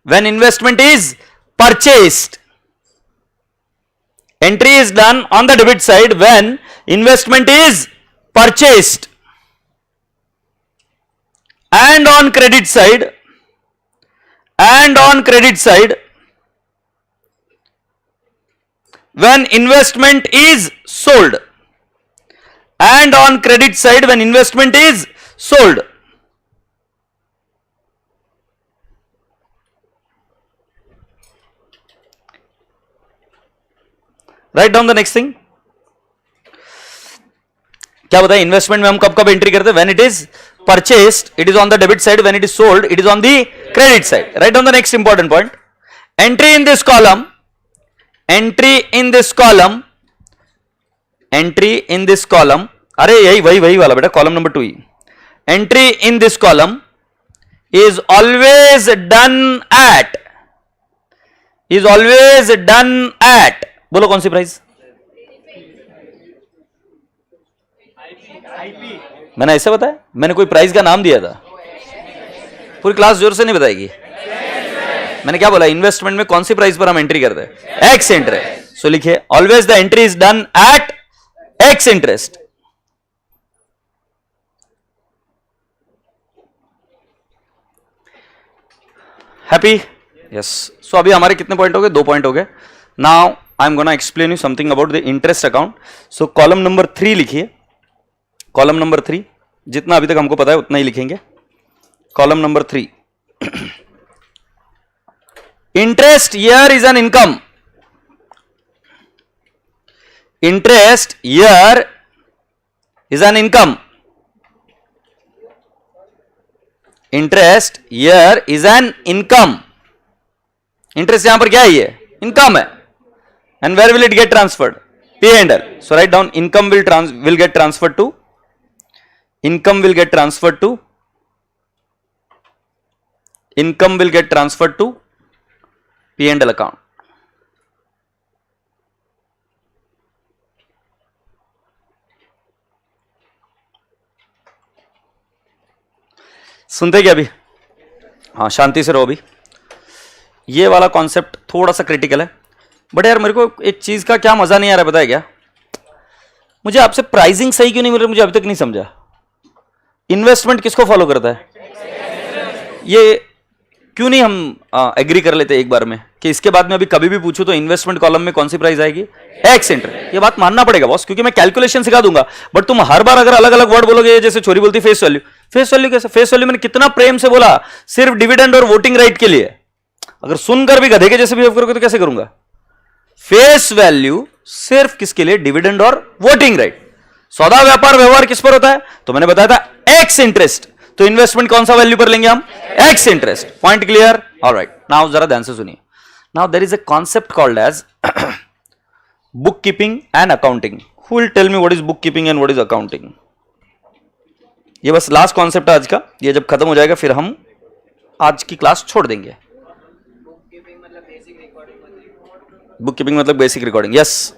A: when investment is purchased. Entry is done on the debit side when investment is purchased, and on credit side, when investment is sold, and on credit side when investment is sold. Write down the next thing. क्या बताया, investment में हम कब कब entry करते हैं, when it is purchased it is on the debit side, when it is sold it is on the credit side. Right on the next important point, entry in this column, entry in this column, entry in this column, अरे यही वही वाला बेटा, column number 2 he. Entry in this column is always done at, is always done at, बोलो कौन सी price, मैंने ऐसे बताया, मैंने कोई प्राइस का नाम दिया था, पूरी क्लास जोर से नहीं बताएगी. मैंने क्या बोला, इन्वेस्टमेंट में कौन सी प्राइस पर हम एंट्री करते हैं, एक्स इंटरेस्ट. सो लिखिए always the entry is done at ex interest. Happy, yes. So अभी हमारे कितने पॉइंट हो गए, 2 पॉइंट हो गए. Now I am gonna explain you something about the interest account. So column number 3 लिखिए, कॉलम नंबर 3, जितना अभी तक हमको पता है उतना ही लिखेंगे. Column number 3, interest here is an income, interest here is an income, interest here is an income. Interest यहां पर क्या है, ये इनकम है. And where will it get transferred, P&L. So write down, income will get transferred to, income will get transferred to, income will get transferred to P&L account. सुनते क्या अभी, हाँ शांति से रहो. अभी ये वाला कॉन्सेप्ट थोड़ा सा क्रिटिकल है, बट यार मेरे को एक चीज का क्या मजा नहीं आ रहा है, बताया क्या, मुझे आपसे प्राइसिंग सही क्यों नहीं मिल रही, मुझे अभी तक नहीं समझा. इन्वेस्टमेंट किसको फॉलो करता है, ये क्यों नहीं हम एग्री कर लेते एक बार में कि इसके बाद में अभी कभी भी पूछूं तो इन्वेस्टमेंट कॉलम में कौन सी प्राइस आएगी, एक्स इंटरेस्ट. ये बात मानना पड़ेगा बॉस, क्योंकि मैं कैलकुलेशन सिखा दूंगा, बट तुम हर बार अगर अलग अलग वर्ड बोलोगे, जैसे छोरी बोलती फेस वैल्यू, फेस वैल्यू कैसे, फेस वैल्यू मैंने कितना प्रेम से बोला, सिर्फ डिविडेंड और वोटिंग राइट के लिए. अगर सुनकर भी गधे के जैसे बिहेव करोगे तो कैसे करूंगा. फेस वैल्यू सिर्फ किसके लिए, डिविडेंड और वोटिंग राइट. सौदा व्यापार व्यवहार किस पर होता है, तो मैंने बताया था एक्स इंटरेस्ट. तो इन्वेस्टमेंट कौन सा वैल्यू पर लेंगे हम, ex interest. Point clear, alright. Now जरा ध्यान से सुनिए. Now there is a concept called as book keeping and accounting. Who will tell me what is book keeping and what is accounting. ये बस लास्ट कॉन्सेप्ट है आज का, ये जब खत्म हो जाएगा फिर हम आज की क्लास छोड़ देंगे. बुक कीपिंग मतलब बेसिक रिकॉर्डिंग, यस.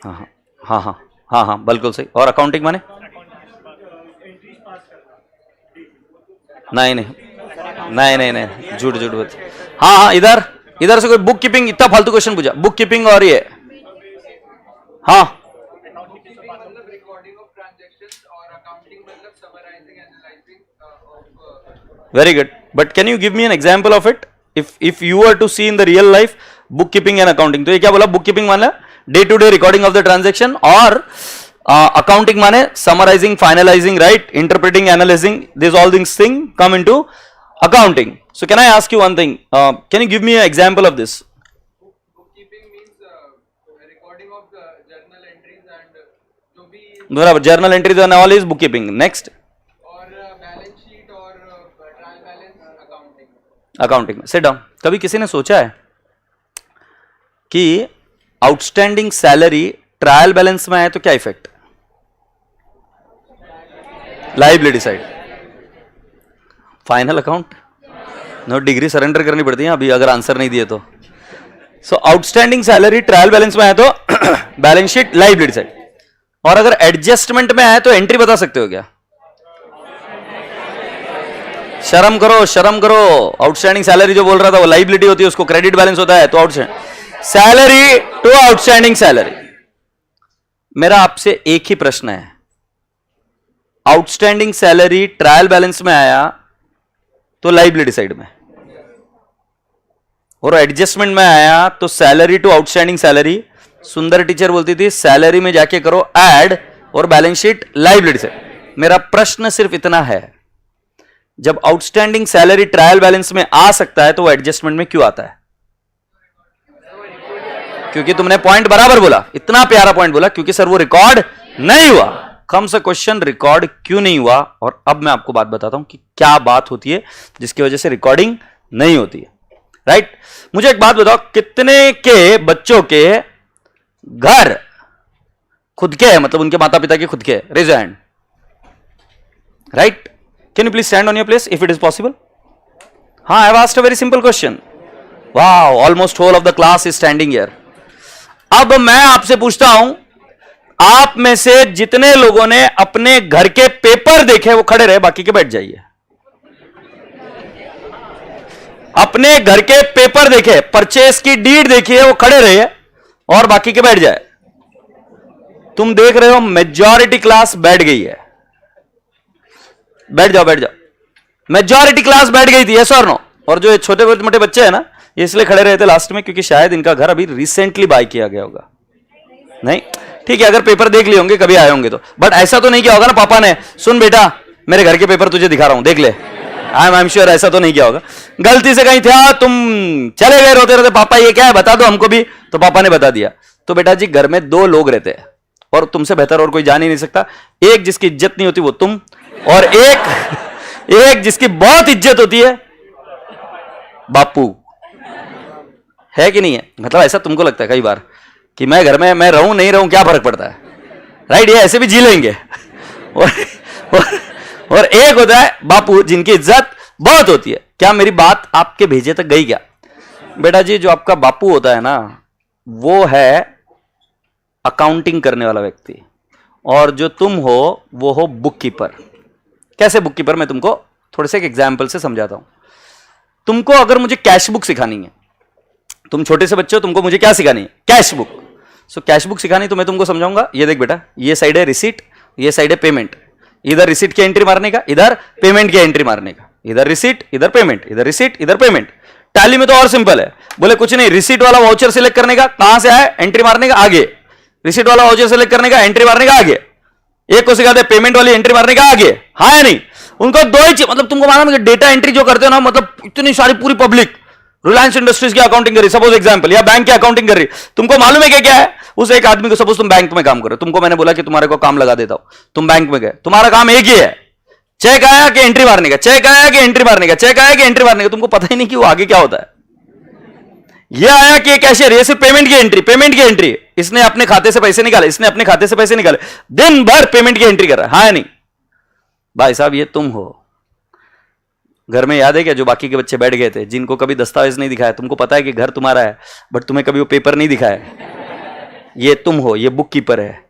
A: हाँ हाँ हाँ हाँ हाँ बिल्कुल सही. और अकाउंटिंग माने, नहीं नहीं नहीं नहीं नहीं, झूठ झूठ बात. हाँ हाँ, इधर से कोई बुक कीपिंग, इतना फालतू क्वेश्चन पूछा, बुक कीपिंग और ये, हाँ very good, but can you give me an example of it, if you were to see in the real life bookkeeping and accounting. तो ये क्या बोला, bookkeeping माने day to day recording of the transaction, और accounting माने summarising, finalising, right, interpreting, analysing, this all things come into accounting. So can I ask you one thing, can you give me an example of this. बराबर, journal entries and all is bookkeeping. Next, accounting में. Sit down. कभी किसी ने सोचा है कि outstanding salary trial balance में आए तो क्या effect, liability side, final account, no degree surrender करनी पड़ती है अभी अगर आंसर नहीं दिए तो. So outstanding salary trial balance में आए तो बैलेंस शीट, लाइबिलिटी साइड. और अगर एडजस्टमेंट में आए तो एंट्री बता सकते हो क्या, शर्म करो शर्म करो. आउटस्टैंडिंग सैलरी जो बोल रहा था वो लाइबिलिटी होती है, उसको क्रेडिट बैलेंस होता है. तो outstanding salary to outstanding salary. मेरा आपसे एक ही प्रश्न है, आउटस्टैंडिंग सैलरी ट्रायल बैलेंस में आया तो लाइबिलिटी साइड में, और एडजस्टमेंट में आया तो सैलरी टू आउटस्टैंडिंग सैलरी. सुंदर टीचर बोलती थी सैलरी में जाके करो ऐड और बैलेंस शीट लाइबिलिटी साइड. मेरा प्रश्न सिर्फ इतना है, जब आउटस्टैंडिंग सैलरी ट्रायल बैलेंस में आ सकता है तो वो एडजस्टमेंट में क्यों आता है, क्योंकि तुमने पॉइंट बराबर बोला, इतना प्यारा पॉइंट बोला, क्योंकि सर वो रिकॉर्ड नहीं हुआ। कम से क्वेश्चन रिकॉर्ड क्यों नहीं हुआ, और अब मैं आपको बात बताता हूं कि क्या बात होती है जिसकी वजह से रिकॉर्डिंग नहीं होती है। राइट? मुझे एक बात बताओ, कितने के बच्चों के घर खुद के है, मतलब उनके माता पिता के खुद के? Raise your hand. Right? Can you please stand on your place if it is possible? हाँ, I have asked a very simple question. Wow, almost whole of the class is standing here. अब मैं आपसे पूछता हूं, आप में से जितने लोगों ने अपने घर के पेपर देखे वो खड़े रहे, बाकी के बैठ जाइए। अपने घर के पेपर देखे, परचेस की डीड देखी है, वो खड़े रहे और बाकी के बैठ जाए। तुम देख रहे हो मेजॉरिटी क्लास बैठ गई है। बैठ जाओ, बैठ जाओ। मेजॉरिटी क्लास बैठ गई थी, यस और नो? और जो छोटे मोटे बच्चे हैं ना, ये इसलिए खड़े रहे थे लास्ट में क्योंकि शायद इनका घर अभी रिसेंटली बाय किया गया होगा। नहीं, ठीक है, अगर पेपर देख लिए होंगे, कभी आए होंगे तो, बट ऐसा तो नहीं किया होगा ना पापा ने, सुन बेटा मेरे घर के पेपर तुझे दिखा रहा हूं, देख ले। आई एम श्योर ऐसा तो नहीं किया होगा। गलती से कहीं था, तुम चले गए रोते रोते, पापा ये क्या है बता दो हमको भी, तो पापा ने बता दिया। तो बेटा जी, घर में दो लोग रहते हैं और तुमसे बेहतर और कोई जान ही नहीं सकता। एक जिसकी इज्जत नहीं होती वो तुम, और एक जिसकी बहुत इज्जत होती है बापू। है कि नहीं है? मतलब ऐसा तुमको लगता है कई बार कि मैं घर में मैं रहूं नहीं रहूं क्या फर्क पड़ता है? राइट? ये ऐसे भी जी लेंगे। और एक होता है बापू जिनकी इज्जत बहुत होती है। क्या मेरी बात आपके भेजे तक गई क्या? बेटा जी, जो आपका बापू होता है ना, वो है अकाउंटिंग करने वाला व्यक्ति, और जो तुम हो वो हो बुक कीपर। कैसे बुक कीपर? मैं तुमको थोड़े से एक एग्जाम्पल से समझाता हूं। तुमको अगर मुझे कैश बुक सिखानी है, तुम छोटे से बच्चे हो, तुमको मुझे क्या सिखानी है? Cash book. So cash book सिखानी तो मैं तुमको समझाऊंगा। ये देख बेटा, ये साइड है रिसीट, ये साइड है पेमेंट। इधर रिसीट की एंट्री मारने का, इधर पेमेंट की एंट्री मारने का। इधर रिसीट, इधर पेमेंट, इधर रिसीट, इधर पेमेंट। टैली में तो और सिंपल है, बोले कुछ नहीं, रिसीट वाला वाउचर सिलेक्ट करने का, कहां से आए, एंट्री मारने का, आगे। रिसीट वाला वाउचर सिलेक्ट करने का, एंट्री मारने का, आगे। एक को सिखाते पेमेंट वाली एंट्री मारने का, आगे। हाँ या नहीं? उनको दो ही चीज, मतलब तुमको मालूम है डेटा एंट्री जो करते हो ना, मतलब इतनी सारी पूरी पब्लिक रिलायंस इंडस्ट्रीज की अकाउंटिंग कर रही, सपोज एग्जांपल, या बैंक की अकाउंटिंग कर रही, तुमको मालूम है क्या है? उस एक आदमी को, सपोज तुम बैंक में काम करो, तुमको मैंने बोला कि तुम्हारे को काम लगा देता हूं, तुम बैंक में गए, तुम्हारा काम एक ही है, चेक आया कि एंट्री मारने का, चेक आया कि एंट्री मारने का, चेक आया कि एंट्री मारने का। तुमको पता ही नहीं कि वो आगे क्या होता है। ये आया कि कैशियर, ये सिर्फ पेमेंट की एंट्री, पेमेंट की एंट्री, इसने अपने खाते से पैसे निकाले, इसने अपने खाते से पैसे निकाले, दिन भर पेमेंट की एंट्री कर रहा है। हाँ या नहीं? भाई साहब, ये तुम हो। घर में याद है क्या जो बाकी के बच्चे बैठ गए थे, जिनको कभी दस्तावेज नहीं दिखाया? तुमको पता है कि घर तुम्हारा है, बट तुम्हें कभी वो पेपर नहीं दिखाया। ये तुम हो, ये बुक कीपर है।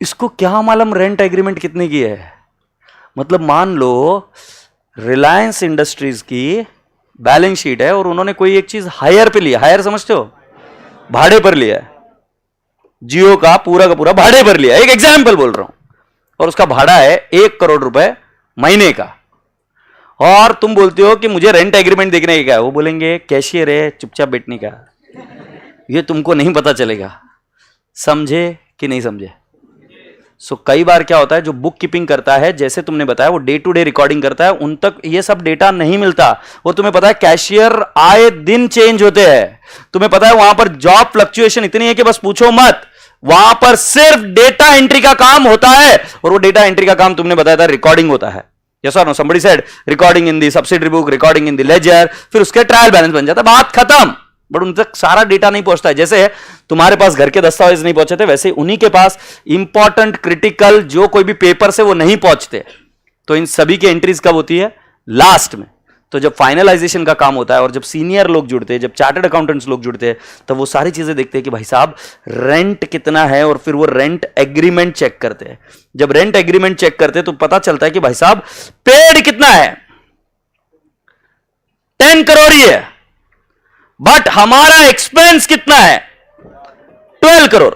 A: इसको क्या मालूम रेंट एग्रीमेंट कितने की है? मतलब मान लो रिलायंस इंडस्ट्रीज की बैलेंस शीट है और उन्होंने कोई एक चीज हायर पे लिया, हायर समझते हो, भाड़े पर लिया है, जियो का पूरा भाड़े पर लिया, एक एग्जाम्पल बोल रहा हूं, और उसका भाड़ा है 1 करोड़ रुपए महीने का, और तुम बोलते हो कि मुझे रेंट एग्रीमेंट देखने का है। वो बोलेंगे कैशियर है, चुपचाप बैठने का। ये तुमको नहीं पता चलेगा। समझे कि नहीं समझे? सो कई बार क्या होता है, जो बुक कीपिंग करता है, जैसे तुमने बताया, वो डे टू डे रिकॉर्डिंग करता है, उन तक ये सब डेटा नहीं मिलता। और तुम्हें पता है कैशियर आए दिन चेंज होते हैं। तुम्हें पता है वहां पर जॉब फ्लक्चुएशन इतनी है कि बस पूछो मत। वहां पर सिर्फ डेटा एंट्री का काम होता है, और वो डेटा एंट्री का काम तुमने बताया था रिकॉर्डिंग होता है। Yes or no? Somebody said recording in the subsidiary book, recording in the ledger, फिर उसके ट्रायल बैलेंस बन जाता है, बात खत्म। बट उन तक सारा डेटा नहीं पहुंचता है। जैसे तुम्हारे पास घर के दस्तावेज नहीं पहुंचे थे, वैसे उन्हीं के पास इंपॉर्टेंट क्रिटिकल जो कोई भी पेपर से वो नहीं पहुंचते। तो इन सभी की एंट्रीज कब होती है? लास्ट में। तो जब फाइनलाइजेशन का काम होता है और जब सीनियर लोग जुड़ते हैं, जब चार्टर्ड अकाउंटेंट्स लोग जुड़ते हैं, तब वो सारी चीजें देखते हैं कि भाई साहब रेंट कितना है, और फिर वो रेंट एग्रीमेंट चेक करते हैं। जब रेंट एग्रीमेंट चेक करते हैं तो पता चलता है कि भाई साहब पेड कितना है, 10 करोड़ ही है, बट हमारा एक्सपेंस कितना है, 12 करोड़।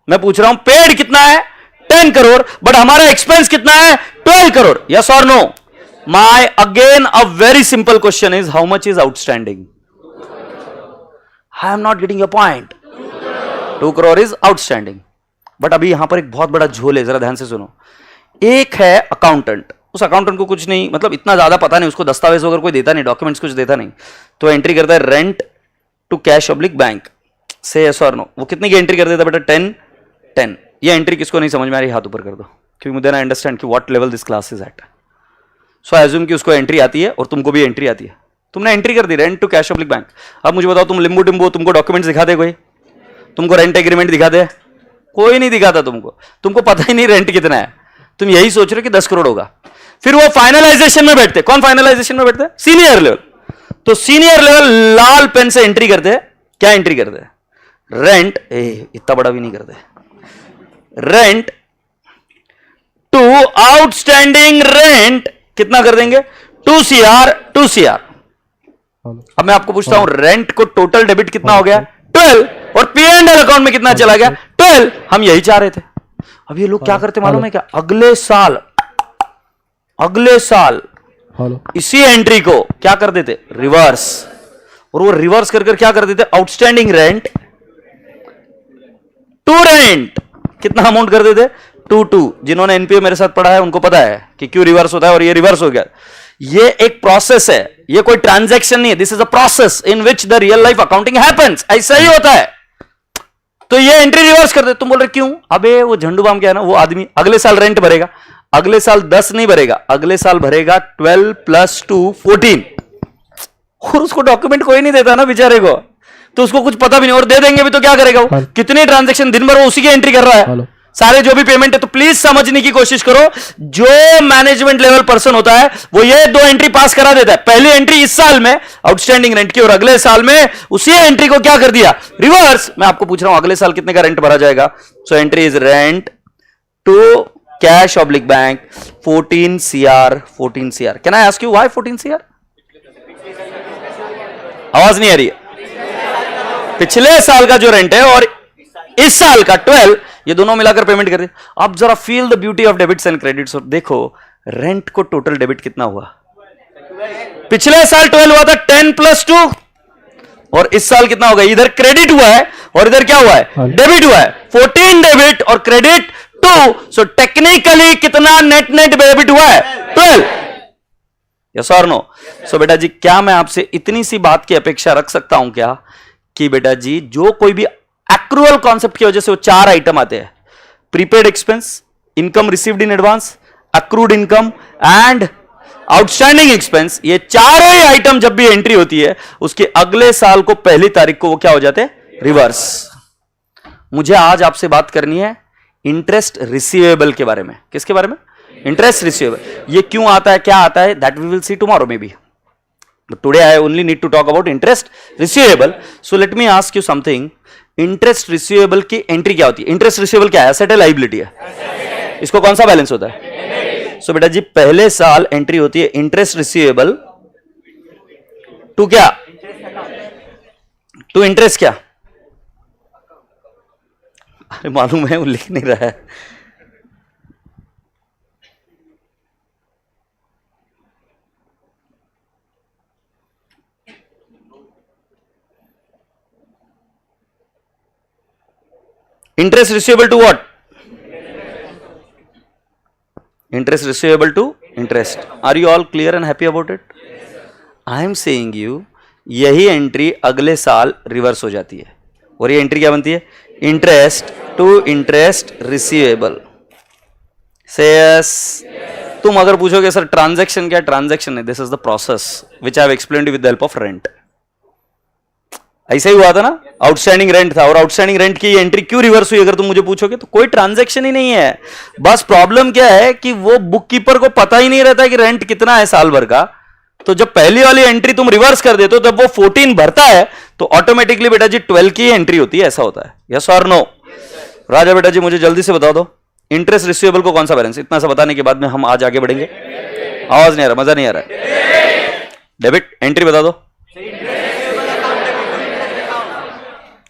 A: मैं पूछ रहा हूं पेड कितना है, 10 करोड़, बट हमारा एक्सपेंस कितना है, 12 करोड़। यस और no? My again a very simple question is how much is outstanding? I am not getting your point. 2 crore is outstanding. But अभी यहां पर एक बहुत बड़ा झोल है, जरा ध्यान से सुनो। एक है अकाउंटेंट, उस अकाउंटेंट को कुछ नहीं, मतलब इतना ज्यादा पता नहीं, उसको दस्तावेज वगैरह कोई देता नहीं, डॉक्यूमेंट्स कुछ देता नहीं, तो एंट्री करता है rent to cash oblique bank. Say yes और नो, वो कितने की एंट्री कर देता बेटा? 10 10। ये एंट्री किसको नहीं समझ में आ रही हाथ ऊपर कर दो, क्योंकि मुझे ना अंडरस्टैंड कि what level this class is at. So assume कि उसको एंट्री आती है और तुमको भी एंट्री आती है, तुमने एंट्री कर दी rent to cash public bank. अब मुझे बताओ, तुम लिंबू टिम्बू तुमको डॉक्यूमेंट्स दिखा दे कोई? तुमको रेंट एग्रीमेंट दिखा दे? कोई नहीं दिखाता तुमको, तुमको पता ही नहीं रेंट कितना है, तुम यही सोच रहे हो कि 10 करोड़ होगा। फिर वो फाइनलाइजेशन में बैठते, कौन फाइनलाइजेशन में बैठते? Senior level. तो सीनियर लेवल लाल पेन से एंट्री करते हैं, क्या एंट्री करते हैं? रेंट, इतना बड़ा भी नहीं करते, रेंट टू आउटस्टैंडिंग रेंट कितना कर देंगे? 2 CR 2 CR। अब मैं आपको पूछता हूं, रेंट को टोटल डेबिट कितना हो गया? 12। और P&L अकाउंट में कितना चला गया? 12। हम यही चाह रहे थे। अब ये लोग क्या करते मालूम है क्या? अगले साल इसी एंट्री को क्या कर देते? रिवर्स। और वो रिवर्स कर क्या कर देते? आउटस्टैंडिंग रेंट टू रेंट कितना अमाउंट कर देते? 2 जिन्होंने एनपीए मेरे साथ पढ़ा है उनको पता है कि क्यों रिवर्स होता है, और ये रिवर्स हो गया। ये एक प्रोसेस है, ये कोई ट्रांजैक्शन नहीं है। This is a process in which the real life accounting happens. ऐसा ही होता है। तो ये एंट्री रिवर्स कर दे। तुम बोल रहे क्यों? अबे वो झंडू बाम क्या है ना, वो आदमी अगले साल रेंट भरेगा, अगले साल 10 नहीं भरेगा, अगले साल भरेगा 12 + 2 14। और उसको डॉक्यूमेंट कोई नहीं देता ना बेचारे को, तो उसको कुछ पता भी नहीं, और दे देंगे भी तो क्या करेगा वो? कितने ट्रांजैक्शन दिन भर वो उसी की एंट्री कर रहा है, सारे जो भी पेमेंट है। तो प्लीज समझने की कोशिश करो, जो मैनेजमेंट लेवल पर्सन होता है वो ये 2 एंट्री पास करा देता है। पहली एंट्री इस साल में आउटस्टैंडिंग रेंट की, और अगले साल में उसी एंट्री को क्या कर दिया? रिवर्स। मैं आपको पूछ रहा हूं अगले साल कितने का रेंट भरा जाएगा? So entry is rent to cash oblique bank 14 CR 14 CR। Can I ask you why 14 CR? आवाज नहीं आ रही है। पिछले साल का जो रेंट है और इस साल का 12, ये दोनों मिलाकर पेमेंट कर दे। आप जरा feel the beauty of debits and credits. और देखो रेंट को टोटल डेबिट कितना हुआ? पिछले साल 12 हुआ था, 10 + 2, और इस साल कितना होगा? इधर क्रेडिट हुआ है और इधर क्या हुआ है? डेबिट हुआ है। 14 डेबिट और क्रेडिट 2। सो टेक्निकली कितना नेट डेबिट हुआ है? 12। यस और नो? सो बेटा जी, क्या मैं आपसे इतनी सी बात की अपेक्षा रख सकता हूं क्या कि बेटा जी जो कोई भी एक्रूअल कॉन्सेप्ट की वजह से वो 4 आइटम आते हैं, prepaid expense, income received in advance, accrued income and outstanding expense, ये चारों ही आइटम जब भी एंट्री होती है उसके अगले साल को पहली तारीख को वो क्या हो जाते हैं? रिवर्स। मुझे आज आपसे बात करनी है इंटरेस्ट रिसीवेबल के बारे में। किसके बारे में? Interest receivable. ये क्यों आता है, क्या आता है, that we will see tomorrow may be. Today I only need to talk about interest receivable. So let me ask you something. Interest receivable की एंट्री क्या होती है? इंटरेस्ट रिसीवेबल क्या है? एसेट है, लायबिलिटी है? इसको कौन सा बैलेंस होता है? सो बेटा जी पहले साल एंट्री होती है इंटरेस्ट रिसीवेबल टू क्या? टू इंटरेस्ट क्या? अरे मालूम है, वो लिख नहीं रहा है। Interest receivable to what? Interest receivable to interest. Are you all clear and happy about it? I am saying you, यही एंट्री अगले साल रिवर्स हो जाती है, और ये एंट्री क्या बनती है? Interest to interest receivable. Say yes. तुम अगर पूछोगे सर ट्रांजैक्शन क्या? ट्रांजैक्शन है, this is the process which I have explained with the help of rent. ऐसा ही हुआ था ना, आउटस्टैंडिंग रेंट था, और आउटस्टैंडिंग रेंट की एंट्री क्यों रिवर्स हुई अगर तुम मुझे पूछोगे? तो कोई ट्रांजैक्शन ही नहीं है। बस प्रॉब्लम क्या है कि वो बुक कीपर को पता ही नहीं रहता कि रेंट कितना है साल भर का। तो जब पहली वाली एंट्री तुम रिवर्स कर देते हो, जब वो 14 भरता है तो ऑटोमेटिकली बेटा जी 12 की एंट्री होती है। ऐसा होता है। यस और नो? राजा बेटा जी मुझे जल्दी से बता दो, इंटरेस्ट रिसीवेबल को कौन सा बैलेंस? इतना सा बताने के बाद में हम आज आगे बढ़ेंगे। आवाज नहीं आ रहा, मजा नहीं आ रहा। डेबिट एंट्री बता दो।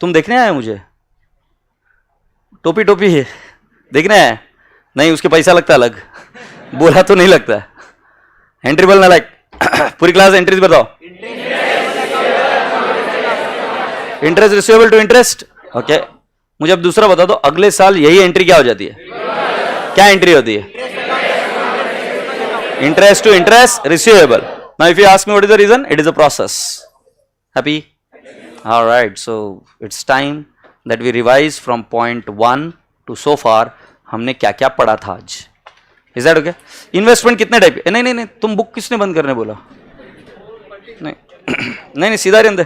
A: तुम देखने आए मुझे? टोपी टोपी है, देखने आए? नहीं, उसके पैसा लगता अलग, बोला तो नहीं लगता। एंट्री बोलना लाइक पूरी क्लास एंट्रीज बताओ। Interest receivable to interest. Okay, मुझे अब दूसरा बता दो, अगले साल यही एंट्री क्या हो जाती है? क्या एंट्री होती है? Interest to interest receivable. Now if you ask me what is the reason, it is a process. Happy? All right, so it's time that we revise from point 1 to so far हमने क्या क्या पढ़ा था आज. Is that okay? Investment कितने type के? नहीं, तुम बुक किसने बंद करने बोला? नहीं, सीधा रहने दे.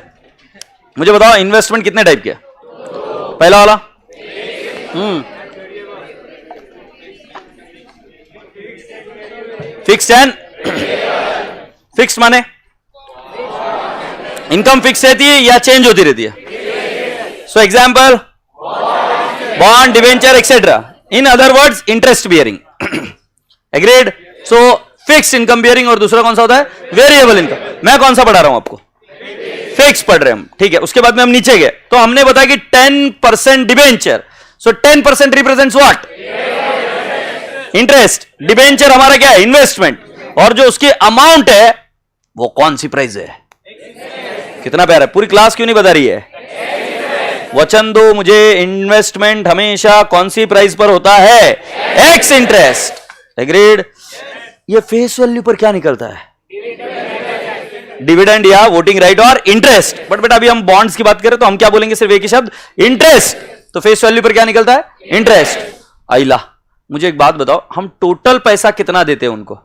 A: मुझे बताओ इन्वेस्टमेंट कितने टाइप के? पहला वाला फिक्स्ड एंड फिक्स्ड माने इनकम फिक्स रहती है या चेंज होती रहती है? So example bond, debenture etcetera. In other words interest bearing. Agreed? So fix income bearing और दूसरा कौन सा होता है? Variable income. मैं कौन सा पढ़ा रहा हूं आपको? फिक्स पढ़ रहे हैं हम. ठीक है, उसके बाद में हम नीचे गए तो हमने बताया कि 10% debenture. So 10% represents what? Interest. Debenture हमारा क्या है? इन्वेस्टमेंट. और जो उसकी अमाउंट है वो कौन सी प्राइस है? कितना प्यारा है. पूरी क्लास क्यों नहीं बता रही है? वचन दो मुझे. इन्वेस्टमेंट हमेशा कौन सी प्राइस पर होता है? X interest. एग्रीड? ये फेस वैल्यू पर क्या निकलता है? डिविडेंड या वोटिंग राइट और इंटरेस्ट. बट बेटा अभी हम बॉन्ड्स की बात करें तो हम क्या बोलेंगे? सिर्फ एक ही शब्द, इंटरेस्ट. तो फेस वैल्यू पर क्या निकलता है? इंटरेस्ट. आइला, मुझे एक बात बताओ, हम टोटल पैसा कितना देते हैं उनको?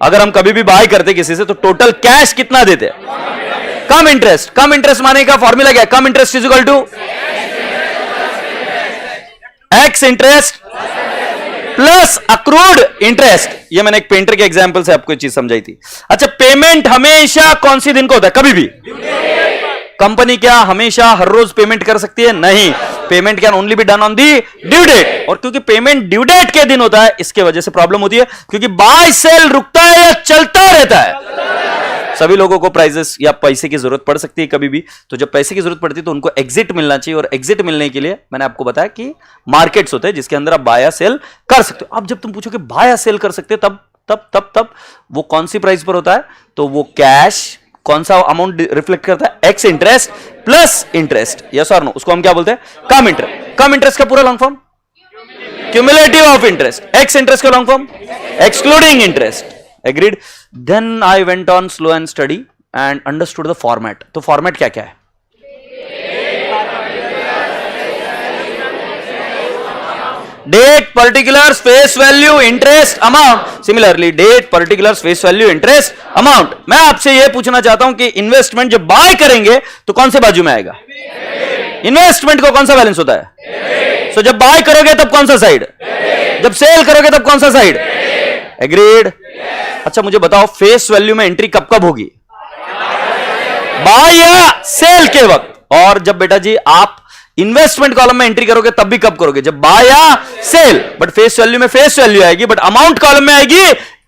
A: अगर हम कभी भी बाय करते किसी से तो टोटल कैश कितना देते हैं? कम इंटरेस्ट. कम इंटरेस्ट माने का फॉर्मूला क्या है? Cum interest is equal to ex interest plus accrued interest. ये मैंने एक पेंटर के एग्जांपल से आपको चीज समझाई थी. अच्छा, पेमेंट हमेशा कौन सी दिन को होता है? कभी भी. कंपनी क्या हमेशा हर रोज पेमेंट कर सकती है? नहीं. Payment can only be done on the due date. और क्योंकि पेमेंट ड्यू डेट के दिन होता है इसके वजह से प्रॉब्लम होती है, क्योंकि बाय सेल रुकता है या चलता रहता है. सभी लोगों को प्राइजेस या पैसे की जरूरत पड़ सकती है कभी भी. तो जब पैसे की जरूरत पड़ती है तो उनको एग्जिट मिलना चाहिए. और एग्जिट मिलने के लिए मैंने आपको बताया कि मार्केट्स होते हैं जिसके अंदर आप बाय या सेल कर सकते हो. अब जब तुम पूछो कि बाय या सेल कर सकते हो तब वो कौन सी प्राइस पर होता है? तो वो कैश कौन सा अमाउंट रिफ्लेक्ट करता है? X interest plus interest. Yes और नो? उसको हम क्या बोलते हैं? कम इंटरेस्ट. कम इंटरेस्ट का पूरा long form cumulative of interest. Ex interest का long form excluding interest. Agreed? Then I went on slow and study and understood the format. तो format क्या क्या है? Date, particulars, face value, interest, amount. Similarly, date, particulars, face value, interest, amount. मैं आपसे ये पूछना चाहता हूं कि इन्वेस्टमेंट जब बाय करेंगे तो कौन से बाजू में आएगा? इन्वेस्टमेंट को कौन सा बैलेंस होता है? So जब बाय करोगे तब कौन सा साइड? जब सेल करोगे तब कौन सा साइड? एग्रीड? अच्छा मुझे बताओ फेस वैल्यू में एंट्री कब कब होगी? बाय या सेल के वक्त. और जब बेटा जी आप इन्वेस्टमेंट कॉलम में एंट्री करोगे तब भी कब करोगे? जब बाय या सेल. बट फेस वैल्यू में फेस वैल्यू आएगी, बट अमाउंट कॉलम में आएगी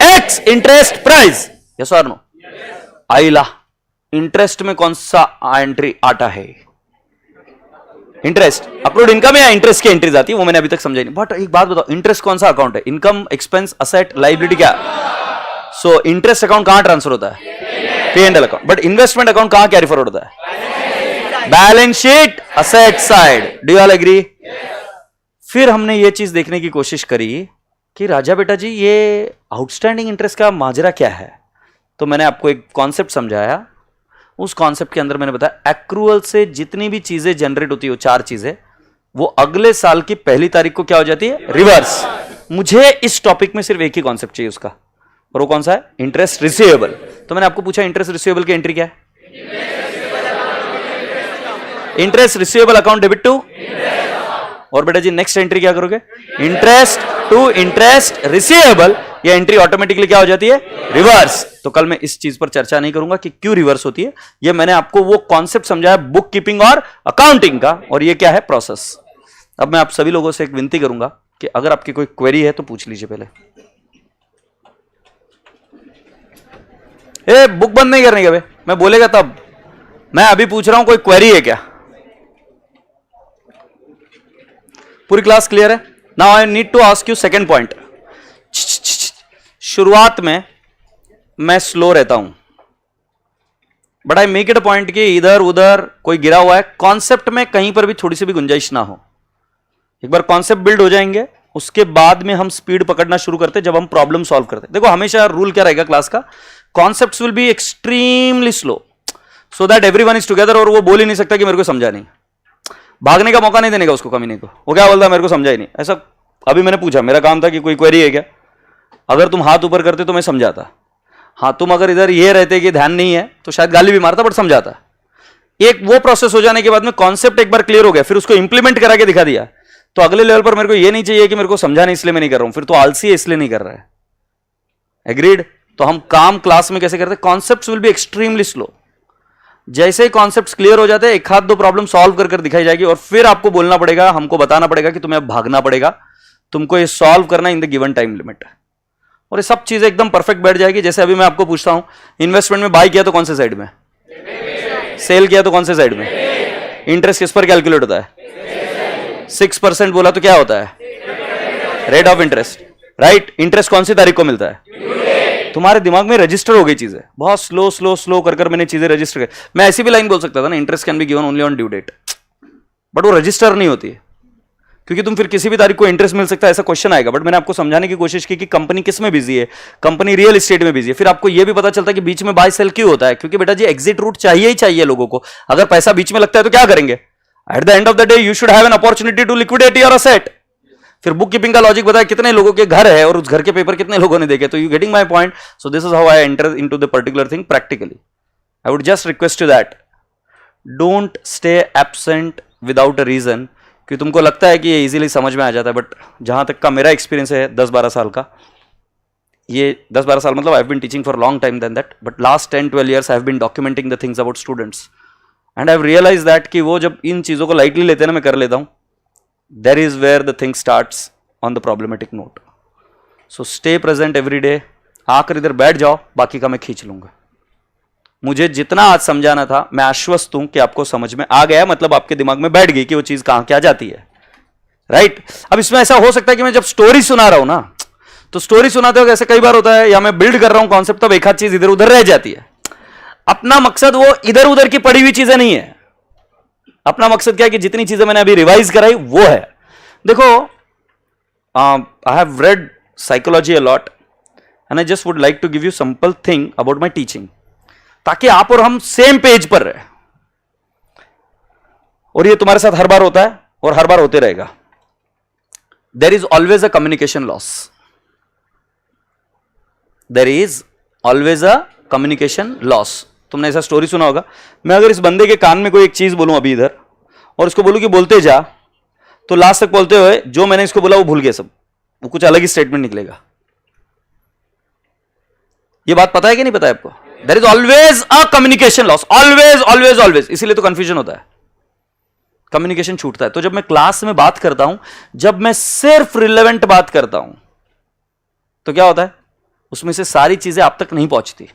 A: एक्स इंटरेस्ट प्राइस. यस और नो? आइला, इंटरेस्ट में कौन सा एंट्री आता है? इंटरेस्ट. अक्रूड इनकम या इंटरेस्ट की एंट्रीज आती है वो मैंने अभी तक समझाई नहीं. बट एक बात बताओ, इंटरेस्ट कौन सा अकाउंट है? इनकम, एक्सपेंस, असेट, लायबिलिटी क्या? सो इंटरेस्ट अकाउंट कहां ट्रांसफर होता है? P&L account. But investment account कहां कैरी फॉरवर्ड होता है? Balance sheet, asset side. Do you all agree? फिर हमने ये चीज देखने की कोशिश करी कि राजा बेटा जी ये आउटस्टैंडिंग इंटरेस्ट का माजरा क्या है. तो मैंने आपको एक कॉन्सेप्ट समझाया. उस कॉन्सेप्ट के अंदर मैंने बताया एक्रूअल से जितनी भी चीजें जनरेट होती है, वो 4 चीजें, वो अगले साल की पहली तारीख को क्या हो जाती है? रिवर्स. मुझे इस टॉपिक में सिर्फ एक ही कॉन्सेप्ट चाहिए उसका, और वो कौन सा है? Interest receivable. तो मैंने आपको पूछा इंटरेस्ट रिसीवेबल की एंट्री क्या है? Interest receivable account debit to. और बेटा जी नेक्स्ट एंट्री क्या करोगे? Interest to interest receivable. ये एंट्री ऑटोमेटिकली क्या हो जाती है? रिवर्स. तो कल मैं इस चीज पर चर्चा नहीं करूंगा कि क्यों रिवर्स होती है. ये मैंने आपको वो कॉन्सेप्ट समझाया बुक कीपिंग और अकाउंटिंग का, और ये क्या है? प्रोसेस. अब मैं आप सभी लोगों से एक विनती करूंगा कि अगर आपकी कोई क्वेरी है तो पूछ लीजिए पहले. बुक बंद नहीं करने के भाई, मैं बोलेगा तब. मैं अभी पूछ रहा हूं कोई क्वेरी है क्या? पूरी क्लास क्लियर है? Now I need to ask you second point. शुरुआत में मैं स्लो रहता हूं, but I make it a point कि इधर उधर कोई गिरा हुआ है, कॉन्सेप्ट में कहीं पर भी थोड़ी सी भी गुंजाइश ना हो. एक बार कॉन्सेप्ट बिल्ड हो जाएंगे उसके बाद में हम स्पीड पकड़ना शुरू करते जब हम प्रॉब्लम सॉल्व करते. देखो हमेशा रूल क्या रहेगा क्लास का? Concepts will be extremely slow. So that everyone is together, और वो बोल ही नहीं सकता कि मेरे को समझा नहीं। भागने का मौका नहीं देने का उसको कमीने को। वो क्या बोलता है, मेरे को समझा ही नहीं। ऐसा अभी मैंने पूछा, मेरा काम था कि कोई क्वेरी है क्या, अगर तुम हाथ ऊपर करते तो मैं समझाता। हाँ, तुम अगर इधर ये रहते कि ध्यान नहीं है तो शायद गाली भी मारता, बट समझाता। एक वो प्रोसेस हो जाने के बाद में कॉन्सेप्ट एक बार क्लियर हो गया, फिर उसको इंप्लीमेंट करा के दिखा दिया, तो अगले लेवल पर मेरे को ये नहीं चाहिए कि मेरे को समझाना इसलिए मैं नहीं कर रहा हूं, फिर तो आलसी है इसलिए नहीं कर रहा है। एग्रीड? तो हम काम क्लास में कैसे करते हैं? Concepts will be extremely slow. जैसे ही कॉन्सेप्ट्स क्लियर हो जाते हैं, एक हाथ दो प्रॉब्लम सॉल्व कर कर दिखाई जाएगी, और फिर आपको बोलना पड़ेगा, हमको बताना पड़ेगा कि तुम्हें भागना पड़ेगा, तुमको ये सॉल्व करना in the given time limit. और ये सब चीजें एकदम परफेक्ट बैठ जाएगी। जैसे अभी मैं आपको पूछता हूं, इन्वेस्टमेंट में बाय किया तो कौन से साइड में, सेल किया तो कौन से साइड में, इंटरेस्ट किस पर कैलकुलेट होता है, 6% बोला तो क्या होता है, rate of interest, right? Interest कौन सी तारीख को मिलता है? तुम्हारे दिमाग में रजिस्टर हो गई चीजें, बहुत स्लो स्लो स्लो कर कर मैंने चीजें रजिस्टर कर। मैं ऐसी भी लाइन बोल सकता था ना, interest can be given only on due date, but वो रजिस्टर नहीं होती है, क्योंकि तुम फिर किसी भी तारीख को इंटरेस्ट मिल सकता है ऐसा क्वेश्चन आएगा। बट मैंने आपको समझाने की कोशिश की कि कंपनी किस में बिजी है, कंपनी रियल एस्टेट में बिजी है। फिर आपको यह भी पता चलता है कि बीच में बाय सेल क्यों होता है, क्योंकि बेटा जी एग्जिट रूट चाहिए ही चाहिए लोगों को। अगर पैसा बीच में लगता है तो क्या करेंगे? At the end of the day you should have an opportunity to liquidate your asset. फिर बुक कीपिंग का लॉजिक बताया कितने लोगों के घर है और उस घर के पेपर कितने लोगों ने देखे। तो you getting my point? So this is how I enter into the particular thing practically. I would just request you that don't stay absent without a reason, कि तुमको लगता है कि ये इजीली समझ में आ जाता है। बट जहां तक का मेरा एक्सपीरियंस है 10-12 साल का, ये 10-12 साल मतलब I have been teaching for long time then that, but last 10-12 years I have been documenting the things about students, and I have realise that कि वो जब इन चीजों को लाइटली लेते हैं ना, मैं कर लेता हूं, there is where the thing starts on the problematic note. So stay present every day. आकर इधर बैठ जाओ, बाकी का मैं खींच लूंगा। मुझे जितना आज समझाना था, मैं आश्वस्त हूं कि आपको समझ में आ गया, मतलब आपके दिमाग में बैठ गई कि वो चीज कहां क्या जाती है, राइट? अब इसमें ऐसा हो सकता है कि मैं जब स्टोरी सुना रहा हूं ना, तो स्टोरी सुनाते वक्त ऐसे कई बार होता है, या मैं बिल्ड कर रहा हूं कॉन्सेप्ट, तब एक आध चीज इधर उधर रह जाती है। अपना मकसद वो इधर उधर की पड़ी हुई चीजें नहीं है। अपना मकसद क्या है कि जितनी चीजें मैंने अभी रिवाइज कराई वो है। देखो, I have read psychology a lot, and I just would like to give you simple thing about my teaching, ताकि आप और हम सेम पेज पर रहे। और ये तुम्हारे साथ हर बार होता है और हर बार होते रहेगा। There is always a communication loss, there is always a communication loss. तुमने ऐसा स्टोरी सुना होगा, मैं अगर इस बंदे के कान में कोई एक चीज बोलूं अभी इधर, और उसको बोलूं कि बोलते जा, तो लास्ट तक बोलते हुए जो मैंने इसको बोला वो भूल गया सब, वो कुछ अलग ही स्टेटमेंट निकलेगा। ये बात पता है कि नहीं पता है आपको? There is always a communication loss, always always always. इसीलिए तो कंफ्यूजन होता है, कम्युनिकेशन छूटता है। तो जब मैं क्लास में बात करता हूं, जब मैं सिर्फ रिलेवेंट बात करता हूं, तो क्या होता है, उसमें से सारी चीजें आप तक नहीं पहुंचती।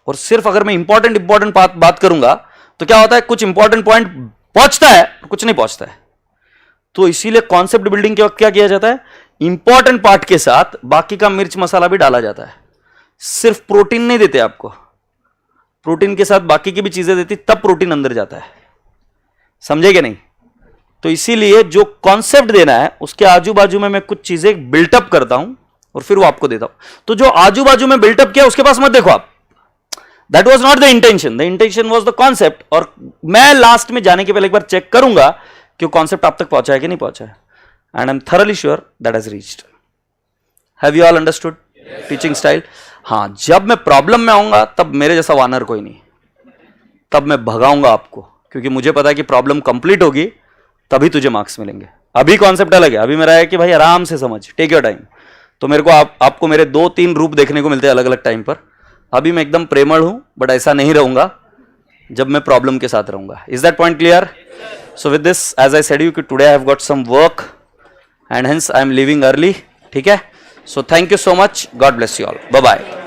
A: और सिर्फ अगर मैं इंपॉर्टेंट बात करूंगा, तो क्या होता है, कुछ इंपॉर्टेंट पॉइंट पहुंचता है, कुछ नहीं पहुंचता है। तो इसीलिए कॉन्सेप्ट बिल्डिंग के वक्त क्या किया जाता है, इंपॉर्टेंट पार्ट के साथ बाकी का मिर्च मसाला भी डाला जाता है। सिर्फ प्रोटीन नहीं देते आपको, प्रोटीन के साथ बाकी की भी चीजें देती, तब प्रोटीन अंदर जाता है। समझे कि नहीं? तो इसीलिए जो कॉन्सेप्ट देना है, उसके आजू बाजू में मैं कुछ चीजें बिल्टअप करता हूं और फिर वो आपको देता हूं। तो जो आजू बाजू में बिल्टअप किया उसके पास मत देखो आप, that was not the intention, the intention was the concept. और मैं लास्ट में जाने के पहले एक बार चेक करूंगा कि कॉन्सेप्ट आप तक पहुंचा है कि नहीं पहुंचा है, and I am thoroughly sure that has reached. Have you all understood teaching style? हां, जब मैं प्रॉब्लम में आऊंगा तब मेरे जैसा वानर कोई नहीं, तब मैं भगाऊंगा आपको, क्योंकि मुझे पता है कि प्रॉब्लम कंप्लीट होगी तभी तुझे मार्क्स मिलेंगे। अभी कॉन्सेप्ट अलग है, अभी मेरा है कि भाई आराम से समझ, टेक योर टाइम। तो मेरे को आपको मेरे 2-3 रूप देखने को मिलते हैं अलग अलग टाइम पर। अभी मैं एकदम प्रेमळ हूं, बट ऐसा नहीं रहूंगा जब मैं प्रॉब्लम के साथ रहूंगा। Is that point clear? So with this, as I said you कि today I have got some work and hence I am leaving early, ठीक है? So thank you so much, God bless you all, bye bye.